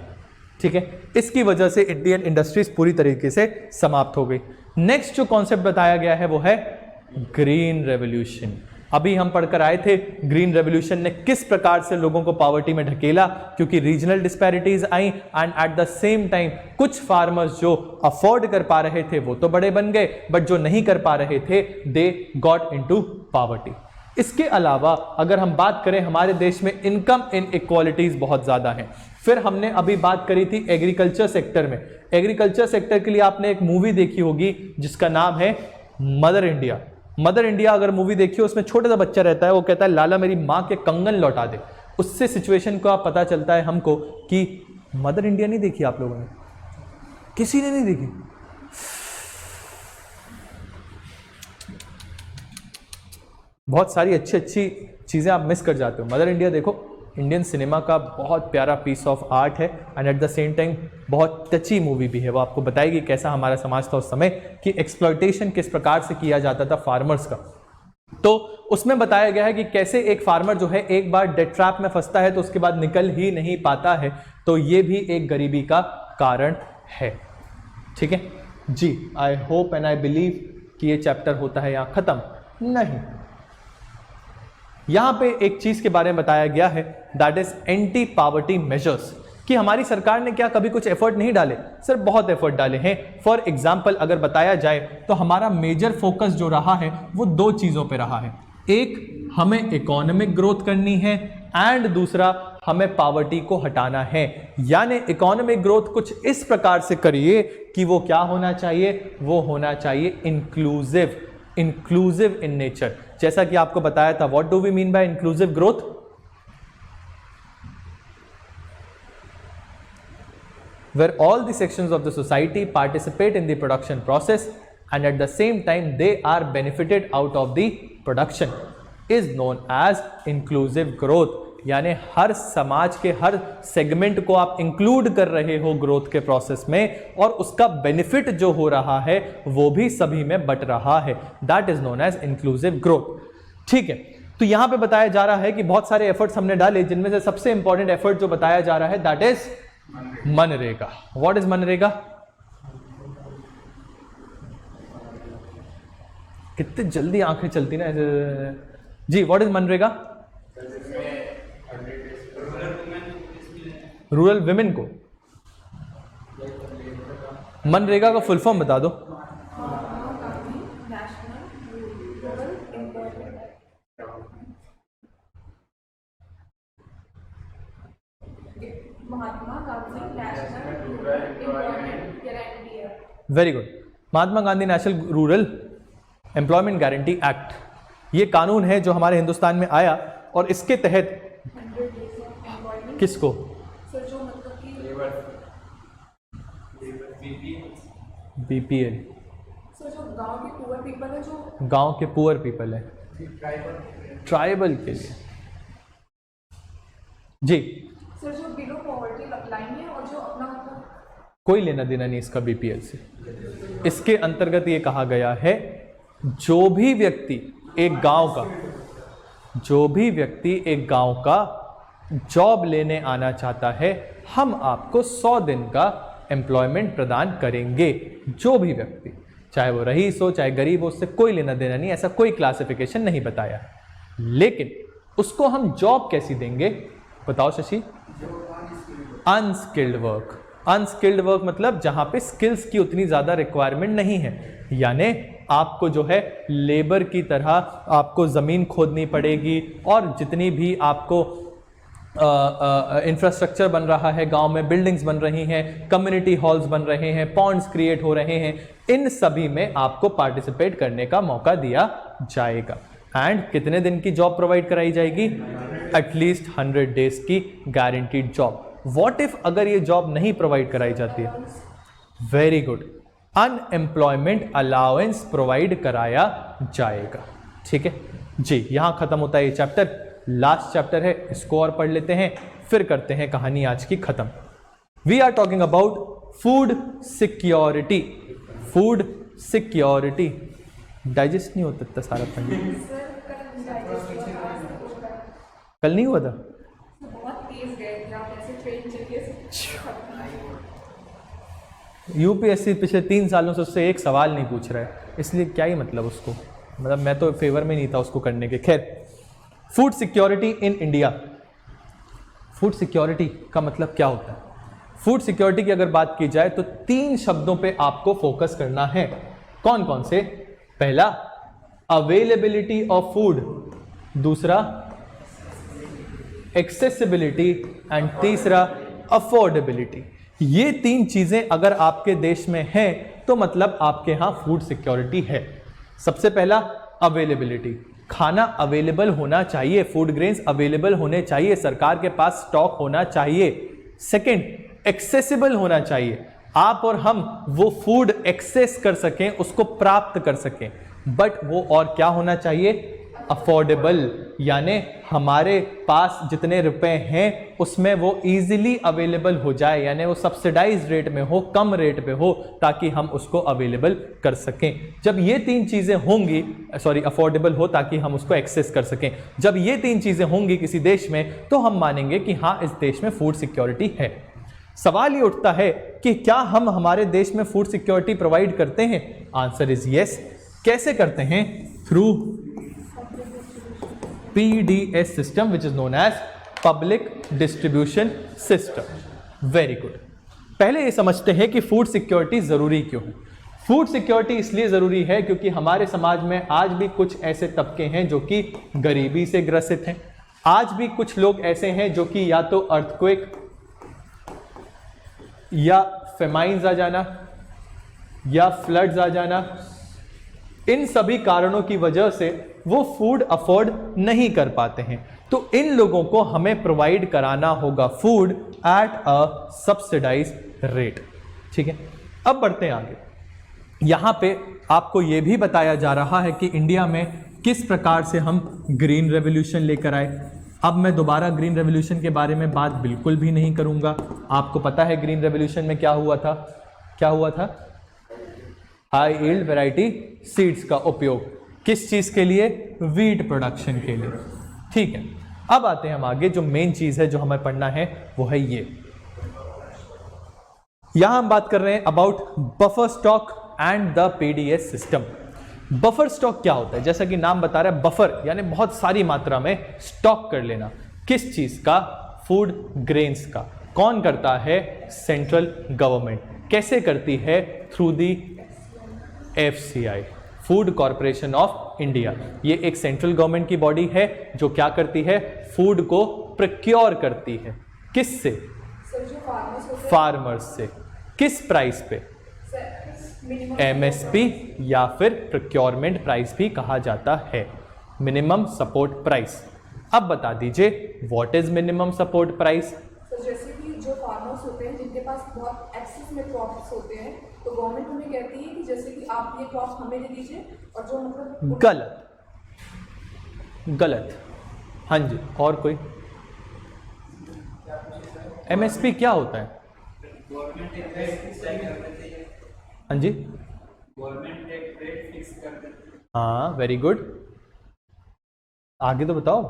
ठीक है, इसकी वजह से इंडियन इंडस्ट्रीज पूरी तरीके से समाप्त हो गई। नेक्स्ट जो कॉन्सेप्ट बताया गया है वो है ग्रीन रेवोल्यूशन। अभी हम पढ़कर आए थे ग्रीन रेवोल्यूशन ने किस प्रकार से लोगों को पॉवर्टी में ढकेला, क्योंकि regional disparities I and at the same time कुछ फार्मर्स जो अफोर्ड कर पा रहे थे वो तो बड़े बन गए, बट जो नहीं कर पा रहे थे दे गॉट इनटू पॉवर्टी। इसके अलावा अगर हम बात करें हमारे देश में इनकम इनइक्वालिटीज बहुत ज्यादा हैं। फिर हमने अभी बात करी थी एग्रीकल्चर सेक्टर में। एग्रीकल्चर सेक्टर के लिए आपने एक मूवी देखी होगी जिसका नाम है मदर इंडिया। मदर इंडिया अगर मूवी देखी हो, उसमें छोटा सा बच्चा रहता है, वो कहता है लाला मेरी माँ के कंगन लौटा दे। उससे सिचुएशन का पता चलता है हमको कि मदर इंडिया नहीं देखी आप लोगों ने, किसी ने नहीं देखी। बहुत सारी अच्छी अच्छी चीजें आप मिस कर जाते हो। मदर इंडिया देखो, इंडियन सिनेमा का बहुत प्यारा पीस ऑफ आर्ट है and at the same time बहुत टची मूवी भी है। वो आपको बताएगी कैसा हमारा समाज था उस समय, कि एक्सप्लॉयटेशन किस प्रकार से किया जाता था फार्मर्स का। तो उसमें बताया गया है कि कैसे एक फार्मर जो है एक बार डेट ट्रैप में फंसता है तो उसके बाद निकल ही नहीं पाता है, तो ये भी एक गरीबी का कारण है। ठीक है जी, I hope and I believe कि ये चैप्टर होता है यहाँ खत्म। नहीं, यहां पे एक चीज के बारे में बताया गया है, that is anti poverty measures, कि हमारी सरकार ने क्या कभी कुछ एफर्ट नहीं डाले? सर बहुत एफर्ट डाले हैं। फॉर एग्जांपल अगर बताया जाए तो हमारा मेजर फोकस जो रहा है वो दो चीजों पे रहा है। एक, हमें इकोनॉमिक ग्रोथ करनी है एंड दूसरा हमें पॉवर्टी को हटाना है। यानी इकोनॉमिक ग्रोथ कुछ इस प्रकार से करिए कि वो क्या होना चाहिए, वो होना चाहिए इंक्लूसिव इन नेचर। जैसा कि आपको बताया था, what do we mean by inclusive growth? where all the sections of the society participate in the production process and at the same time they are benefited out of the production is known as inclusive growth। यानी हर समाज के हर segment को आप include कर रहे हो growth के process में, और उसका बेनिफिट जो हो रहा है वो भी सभी में बट रहा है। That is known as inclusive growth. ठीक है, तो यहां पे बताया जा रहा है कि बहुत सारे एफर्ट्स हमने डाले, जिनमें से सबसे इंपॉर्टेंट एफर्ट जो बताया जा रहा है that is MNREGA. What is MNREGA? कितने जल्दी आंखें चलती ना जी। What is MNREGA? Rural women को। मनरेगा का फुल फॉर्म बता दो। Mahatma Gandhi national rural employment guarantee act. Very good. Mahatma Gandhi national rural employment guarantee act, ये कानून है जो हमारे हिंदुस्तान में आया, और इसके तहत 100 days of employment। किसको? सर जो मतलब कि बीपीएल, सर जो गांव के पुअर पीपल है, जो गांव के पुअर पीपल है, ट्राइबल के लिए। जी सर जो बिलो पॉवर्टी लाइन है और जो अपना मतलब कोई लेना देना नहीं इसका बीपीएल से। इसके अंतर्गत ये कहा गया है जो भी व्यक्ति एक गांव का जॉब लेने आना चाहता है, हम आपको 100 दिन का एम्प्लॉयमेंट प्रदान करेंगे। जो भी व्यक्ति, चाहे वो रईस हो चाहे गरीब हो, उससे कोई लेना देना नहीं, ऐसा कोई क्लासिफिकेशन नहीं बताया। लेकिन उसको हम जॉब कैसी देंगे बताओ Shashi? Unskilled work. Unskilled work मतलब जहां पे स्किल्स की उतनी ज्यादा रिक्वायरमेंट नहीं है, यानी आपको जो है लेबर की तरह आपको ज़मीन खोदनी पड़ेगी, और जितनी भी आपको इंफ्रास्ट्रक्चर बन रहा है गांव में, बिल्डिंग्स बन रही हैं, कम्युनिटी हॉल्स बन रहे हैं, पॉन्ड्स क्रिएट हो रहे हैं, इन सभी में आपको पार्टिसिपेट करने का मौका दिया जाएगा। एंड कितने दिन की जॉब प्रोवाइड कराई जाएगी? एटलीस्ट 100 डेज की गारंटीड जॉब। व्हाट इफ अगर ये जॉब नहीं प्रोवाइड कराई जाती है? Very good, unemployment allowance provide कराया जाएगा। ठीक है जी, यहां खत्म होता है ये चैप्टर। लास्ट चैप्टर है, इसको और पढ़ लेते हैं, फिर करते हैं कहानी आज की खत्म। We are talking about food security. Food security digest नहीं होता इतना सारा पढ़ने। कल नहीं हुआ था? बहुत तेज गए थे आप, ऐसे ट्रेन चलिए। यूपीएससी पिछले 3 सालों से उससे एक सवाल नहीं पूछ रहा है, इसलिए क्या ही मतलब उसको, मतलब मैं तो फेवर में नहीं था उसको करने के। खैर, food security in India. Food security का मतलब क्या होता है? फूड सिक्योरिटी की अगर बात की जाए तो 3 शब्दों पे आपको फोकस करना है। कौन कौन से? पहला अवेलेबिलिटी ऑफ फूड, दूसरा एक्सेसिबिलिटी, एंड तीसरा अफोर्डेबिलिटी। ये 3 चीजें अगर आपके देश में हैं तो मतलब आपके यहां फूड सिक्योरिटी है। सबसे पहला अवेलेबिलिटी, खाना अवेलेबल होना चाहिए, फूड ग्रेन्स अवेलेबल होने चाहिए, सरकार के पास स्टॉक होना चाहिए। सेकंड, एक्सेसिबल होना चाहिए, आप और हम वो फूड एक्सेस कर सकें, उसको प्राप्त कर सकें। बट वो और क्या होना चाहिए? अफोर्डेबल, यानी हमारे पास जितने रुपए हैं उसमें वो इजीली अवेलेबल हो जाए, यानी वो सब्सिडाइज रेट में हो, कम रेट पे हो, ताकि हम उसको अवेलेबल कर सकें। जब ये 3 चीजें होंगी, अफोर्डेबल हो ताकि हम उसको एक्सेस कर सकें, जब ये 3 चीजें होंगी किसी देश में तो हम मानेंगे कि हाँ, इस देश में फूड सिक्योरिटी है। सवाल ये उठता है कि क्या हम हमारे देश में फूड सिक्योरिटी प्रोवाइड करते हैं? Answer is yes. कैसे करते हैं? Through PDS system, which is known as Public Distribution System. Very good. पहले ये समझते हैं कि फूड सिक्योरिटी जरूरी क्यों है। फूड सिक्योरिटी इसलिए जरूरी है क्योंकि हमारे समाज में आज भी कुछ ऐसे तबके हैं जो कि गरीबी से ग्रसित हैं। आज भी कुछ लोग ऐसे हैं जो कि या तो अर्थक्वेक या फेमाइन्स आ जाना या फ्लड्स आ जाना, इन सभी कारणों की वजह से वो फूड अफोर्ड नहीं कर पाते हैं। तो इन लोगों को हमें प्रोवाइड कराना होगा food at a subsidised rate. ठीक है, अब बढ़ते हैं आगे। यहां पे आपको यह भी बताया जा रहा है कि इंडिया में किस प्रकार से हम ग्रीन रेवोल्यूशन लेकर आए, अब मैं दोबारा ग्रीन रेवोल्यूशन के बारे में बात बिल्कुल भी नहीं करूंगा। आपको पता है ग्रीन रेवोल्यूशन में क्या हुआ था, क्या हुआ था? हाई यील्ड वैरायटी सीड्स का उपयोग किस चीज के लिए? वीट प्रोडक्शन के लिए। ठीक है, अब आते हैं हम आगे। जो मेन चीज है जो हमें पढ़ना है वो है ये। यहां हम बात कर रहे हैं about buffer stock and the PDS system. Buffer stock क्या होता है? जैसा कि नाम बता रहा है, बफर यानी बहुत सारी मात्रा में स्टॉक कर लेना। किस चीज का? फूड ग्रेन्स का। कौन करता है? Central government. कैसे करती है? Through the FCI, food corporation of India. ये एक सेंट्रल गवर्नमेंट की बॉडी है जो क्या करती है? फूड को प्रोक्योर करती है। किससे? सर जो फार्मर्स होते हैं, फार्मर्स से। किस प्राइस पे? मिनिमम MSP या फिर प्रोक्योरमेंट प्राइस भी कहा जाता है, मिनिमम सपोर्ट प्राइस। अब बता दीजिए what is minimum support price? Sir जैसे कि जो फार्मर्स होते हैं जिनके पास बहुत एक्सेस में क्रॉप्स होते हैं, तो गवर्नमेंट हमें कहती है कि जैसे कि आप ये क्रॉप हमें दे दीजिए, और जो मतलब गलत, गलत। हाँ जी, और कोई? MSP क्या होता है? गवर्नमेंट एक रेट फिक्स करना चाहिए। हाँ जी, गवर्नमेंट एक रेट फिक्स कर देती है। हाँ, वेरी गुड। आगे तो बताओ।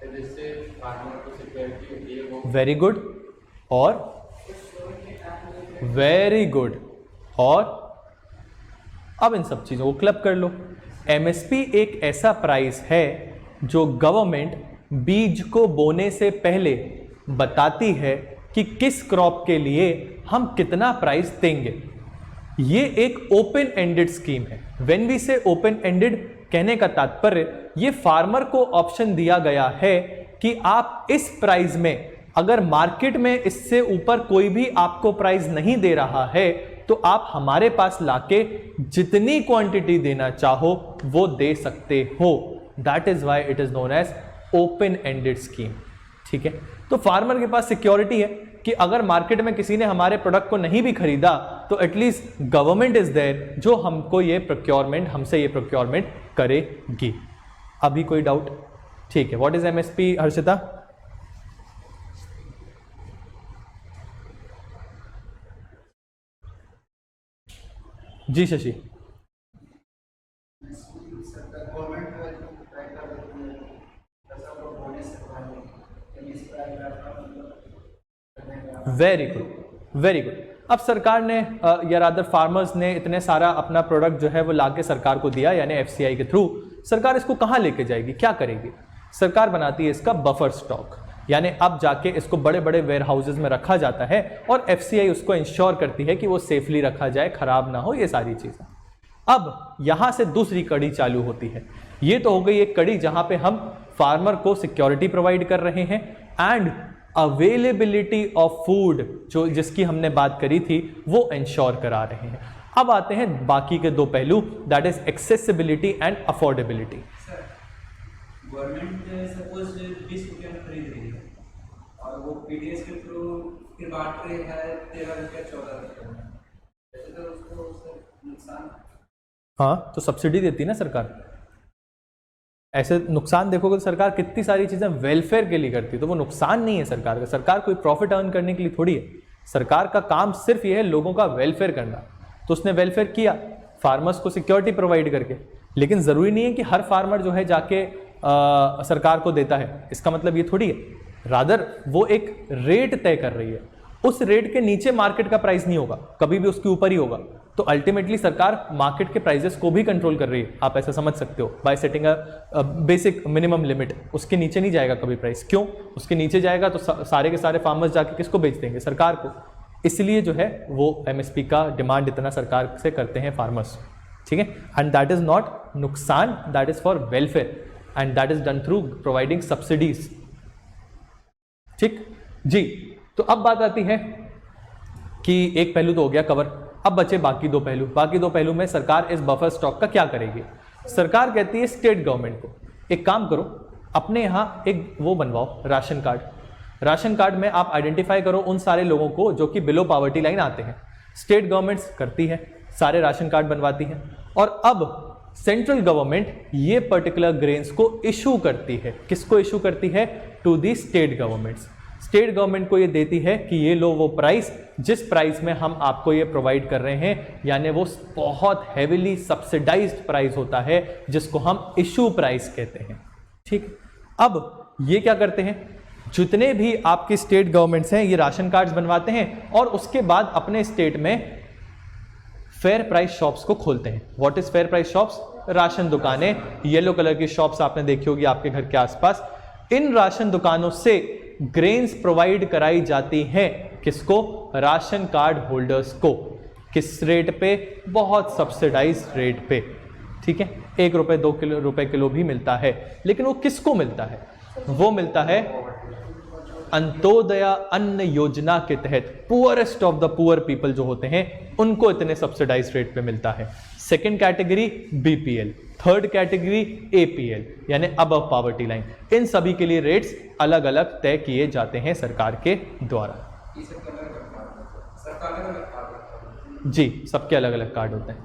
जिससे फार्मर को सिक्योरिटी होती है वो। Very good. और वेरी गुड। और अब इन सब चीजों को क्लब कर लो। MSP एक ऐसा प्राइस है जो गवर्नमेंट बीज को बोने से पहले बताती है कि किस क्रॉप के लिए हम कितना प्राइस देंगे। ये एक ओपन एंडेड स्कीम है। व्हेन वी से ओपन एंडेड, कहने का तात्पर्य ये फार्मर को ऑप्शन दिया गया है कि आप इस प्राइस में, अगर मार्केट में इससे ऊपर कोई भी आपको प्राइस नहीं दे रहा है, तो आप हमारे पास लाके जितनी क्वांटिटी देना चाहो वो दे सकते हो। That is why it is known as open ended scheme. ठीक है, तो फार्मर के पास सिक्योरिटी है कि अगर मार्केट में किसी ने हमारे प्रोडक्ट को नहीं भी खरीदा तो एटलीस्ट गवर्नमेंट इज देयर जो हमको ये प्रोक्योरमेंट, हमसे ये प्रोक्योरमेंट करेगी। अभी कोई डाउट? ठीक है, व्हाट इज MSP हर्षिता? जी Shashi. Very good, very good. अब सरकार ने या रादर फार्मर्स ने इतने सारा अपना प्रोडक्ट जो है वो लाके सरकार को दिया, यानी FCI के थ्रू। सरकार इसको कहाँ लेके जाएगी, क्या करेगी? सरकार बनाती है इसका बफर स्टॉक, यानी अब जाके इसको बड़े बड़े वेयर हाउसेज में रखा जाता है और FCI उसको इंश्योर करती है कि वो सेफली रखा जाए, खराब ना हो, ये सारी चीज़ें। अब यहाँ से दूसरी कड़ी चालू होती है। ये तो हो गई एक कड़ी जहाँ पे हम फार्मर को सिक्योरिटी प्रोवाइड कर रहे हैं एंड अवेलेबिलिटी ऑफ फूड जो जिसकी हमने बात करी थी वो इंश्योर करा रहे हैं। अब आते हैं बाकी के दो पहलू, that is accessibility and affordability. Government suppose 20 रुपये में खरीद रही है और वो PDS के थ्रू फिर बांट रही है 13 रुपये 14 रुपये में, ऐसे तो उसको नुकसान। हाँ, तो सब्सिडी देती है ना सरकार। ऐसे नुकसान देखोगे तो सरकार कितनी सारी चीज़ें वेलफेयर के लिए करती है, तो वो नुकसान नहीं है सरकार का। सरकार कोई प्रॉफिट अर्न करने के लिए थोड़ी है। सरकार का काम सिर्फ ये है लोगों का वेलफेयर करना। तो उसने वेलफेयर किया फार्मर्स को सिक्योरिटी प्रोवाइड करके, लेकिन ज़रूरी नहीं है कि हर फार्मर जो है जाके सरकार को देता है। इसका मतलब ये थोड़ी है। रादर वो एक रेट तय कर रही है, उस रेट के नीचे मार्केट का प्राइस नहीं होगा, कभी भी उसके ऊपर ही होगा। तो अल्टीमेटली सरकार मार्केट के प्राइसेस को भी कंट्रोल कर रही है, आप ऐसा समझ सकते हो, bye setting a basic minimum limit. उसके नीचे नहीं जाएगा कभी प्राइस। क्यों? उसके नीचे जाएगा तो सारे के सारे फार्मर्स जाके किसको बेच देंगे? सरकार को। इसलिए जो है वो MSP का डिमांड इतना सरकार से करते हैं फार्मर्स। ठीक है, एंड दैट इज नॉट नुकसान, that is for welfare and that is done through providing subsidies. ठीक जी, तो अब बात आती है कि एक पहलू तो हो गया कवर, अब बचे बाकी दो पहलू। बाकी दो पहलू में सरकार इस बफर स्टॉक का क्या करेगी? सरकार कहती है स्टेट गवर्नमेंट को, एक काम करो, अपने यहाँ एक वो बनवाओ राशन कार्ड। राशन कार्ड में आप आइडेंटिफाई करो उन सारे लोगों को जो कि बिलो पॉवर्टी लाइन आते हैं। स्टेट गवर्नमेंट्स करती है, सारे राशन कार्ड बनवाती हैं। और अब सेंट्रल गवर्नमेंट ये पर्टिकुलर ग्रेन्स को इशू करती है। किसको इशू करती है? To the state governments. State government को ये देती है कि ये लो वो प्राइस जिस प्राइस में हम आपको ये प्रोवाइड कर रहे हैं, यानी वो बहुत हेविली सब्सिडाइज्ड प्राइस होता है जिसको हम इशू प्राइस कहते हैं। ठीक, अब ये क्या करते हैं, जितने भी आपकी स्टेट गवर्नमेंट्स हैं ये राशन कार्ड्स बनवाते हैं और उसके बाद अपने स्टेट में फेयर प्राइस शॉप्स को खोलते हैं। What is fair price shops? Ration दुकानें, येलो कलर की शॉप्स आपने देखी होगी आपके घर के आसपास। इन राशन दुकानों से ग्रेन्स प्रोवाइड कराई जाती हैं। किसको? राशन कार्ड होल्डर्स को। किस रेट पे? बहुत सब्सिडाइज्ड रेट पे। ठीक है, 1 रुपए 2 रुपए किलो भी मिलता है। लेकिन वो किसको मिलता है? वो मिलता है अंत्योदय अन्न योजना के तहत poorest of the poor people जो होते हैं उनको इतने सब्सिडाइज रेट पे मिलता है। Second category BPL, third category APL यानी अबव पॉवर्टी लाइन। इन सभी के लिए रेट्स अलग अलग तय किए जाते हैं सरकार के द्वारा। जी, सबके अलग अलग कार्ड होते हैं।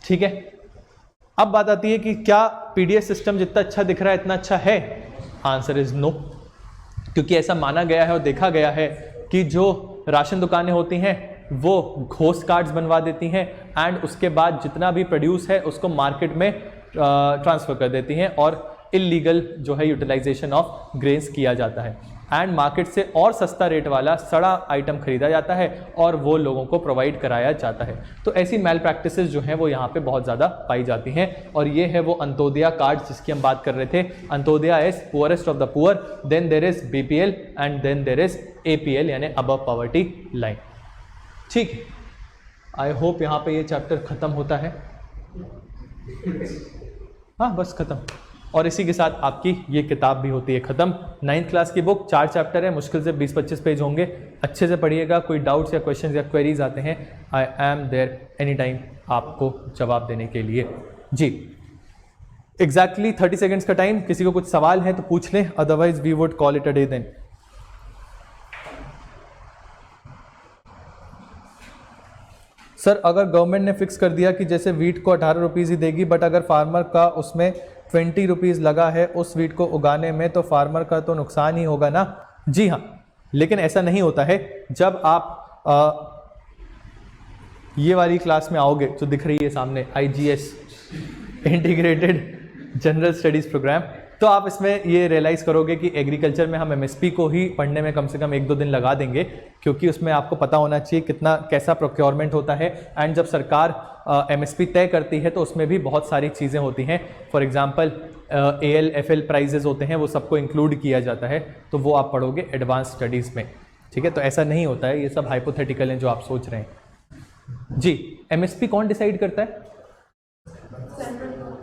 ठीक है, अब बात आती है कि क्या पीडीएस सिस्टम जितना अच्छा दिख रहा है इतना अच्छा है? आंसर इज नो, क्योंकि ऐसा माना गया है और देखा गया है कि जो राशन दुकानें होती हैं वो घोष कार्ड्स बनवा देती हैं एंड उसके बाद जितना भी प्रोड्यूस है उसको मार्केट में ट्रांसफ़र कर देती हैं और इलीगल जो है यूटिलाइजेशन ऑफ ग्रेन्स किया जाता है एंड मार्केट से और सस्ता रेट वाला सड़ा आइटम खरीदा जाता है और वो लोगों को प्रोवाइड कराया जाता है। तो ऐसी मैल प्रैक्टिसेस जो हैं वो यहाँ पे बहुत ज़्यादा पाई जाती हैं और ये है वो अंत्योदय कार्ड जिसकी हम बात कर रहे थे। Antyodaya is poorest of the poor, then there is BPL and then there is APL यानी अबव पॉवर्टी लाइन। ठीक है, आई होप यहाँ पे ये चैप्टर खत्म होता है। हाँ, बस खत्म। और इसी के साथ आपकी ये किताब भी होती है ख़त्म। 9th क्लास की बुक, 4 चैप्टर है, मुश्किल से 20-25 पेज होंगे। अच्छे से पढ़िएगा। कोई डाउट्स या क्वेश्चंस या क्वेरीज आते हैं, I am there any time आपको जवाब देने के लिए। जी, एग्जैक्टली 30 सेकेंड्स का टाइम। किसी को कुछ सवाल है तो पूछ लें, otherwise we would call it a day then. Sir, अगर गवर्नमेंट ने फिक्स कर दिया कि जैसे वीट को 18 रुपीज़ ही देगी, बट अगर फार्मर का उसमें 20 रुपीज़ लगा है उस वीट को उगाने में, तो फार्मर का तो नुकसान ही होगा ना? जी हाँ, लेकिन ऐसा नहीं होता है। जब आप ये वाली क्लास में आओगे जो दिख रही है सामने, IGS integrated general studies programme, तो आप इसमें ये रियलाइज़ करोगे कि एग्रीकल्चर में हम MSP को ही पढ़ने में कम से कम 1-2 दिन लगा देंगे, क्योंकि उसमें आपको पता होना चाहिए कितना कैसा प्रोक्योरमेंट होता है। एंड जब सरकार MSP तय करती है तो उसमें भी बहुत सारी चीज़ें होती हैं। For example AL FL prices होते हैं, वो सबको इंक्लूड किया जाता है, तो वो आप पढ़ोगे एडवांस स्टडीज़ में। ठीक है, तो ऐसा नहीं होता है, ये सब हाइपोथेटिकल हैं जो आप सोच रहे हैं। जी, MSP कौन डिसाइड करता है?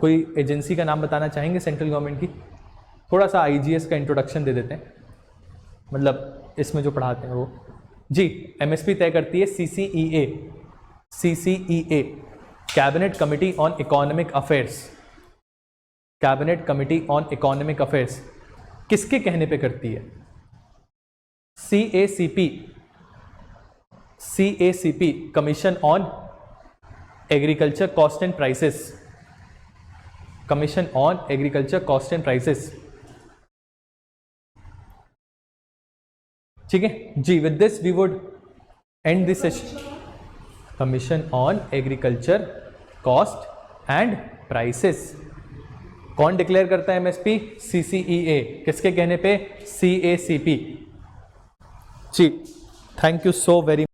कोई एजेंसी का नाम बताना चाहेंगे सेंट्रल गवर्नमेंट की? थोड़ा सा IGS का इंट्रोडक्शन दे देते हैं, मतलब इसमें जो पढ़ाते हैं वो। जी, MSP तय करती है CCEA, cabinet committee on economic affairs. Cabinet committee on economic affairs किसके कहने पे करती है? CACP, commission on agriculture cost and prices. Commission on agriculture cost and prices. ठीक है जी, with this we would end this session. Commission on agriculture cost and prices कौन declare करता है? MSP CCEA। किसके कहने पे? CACP। जी, थैंक यू सो वेरी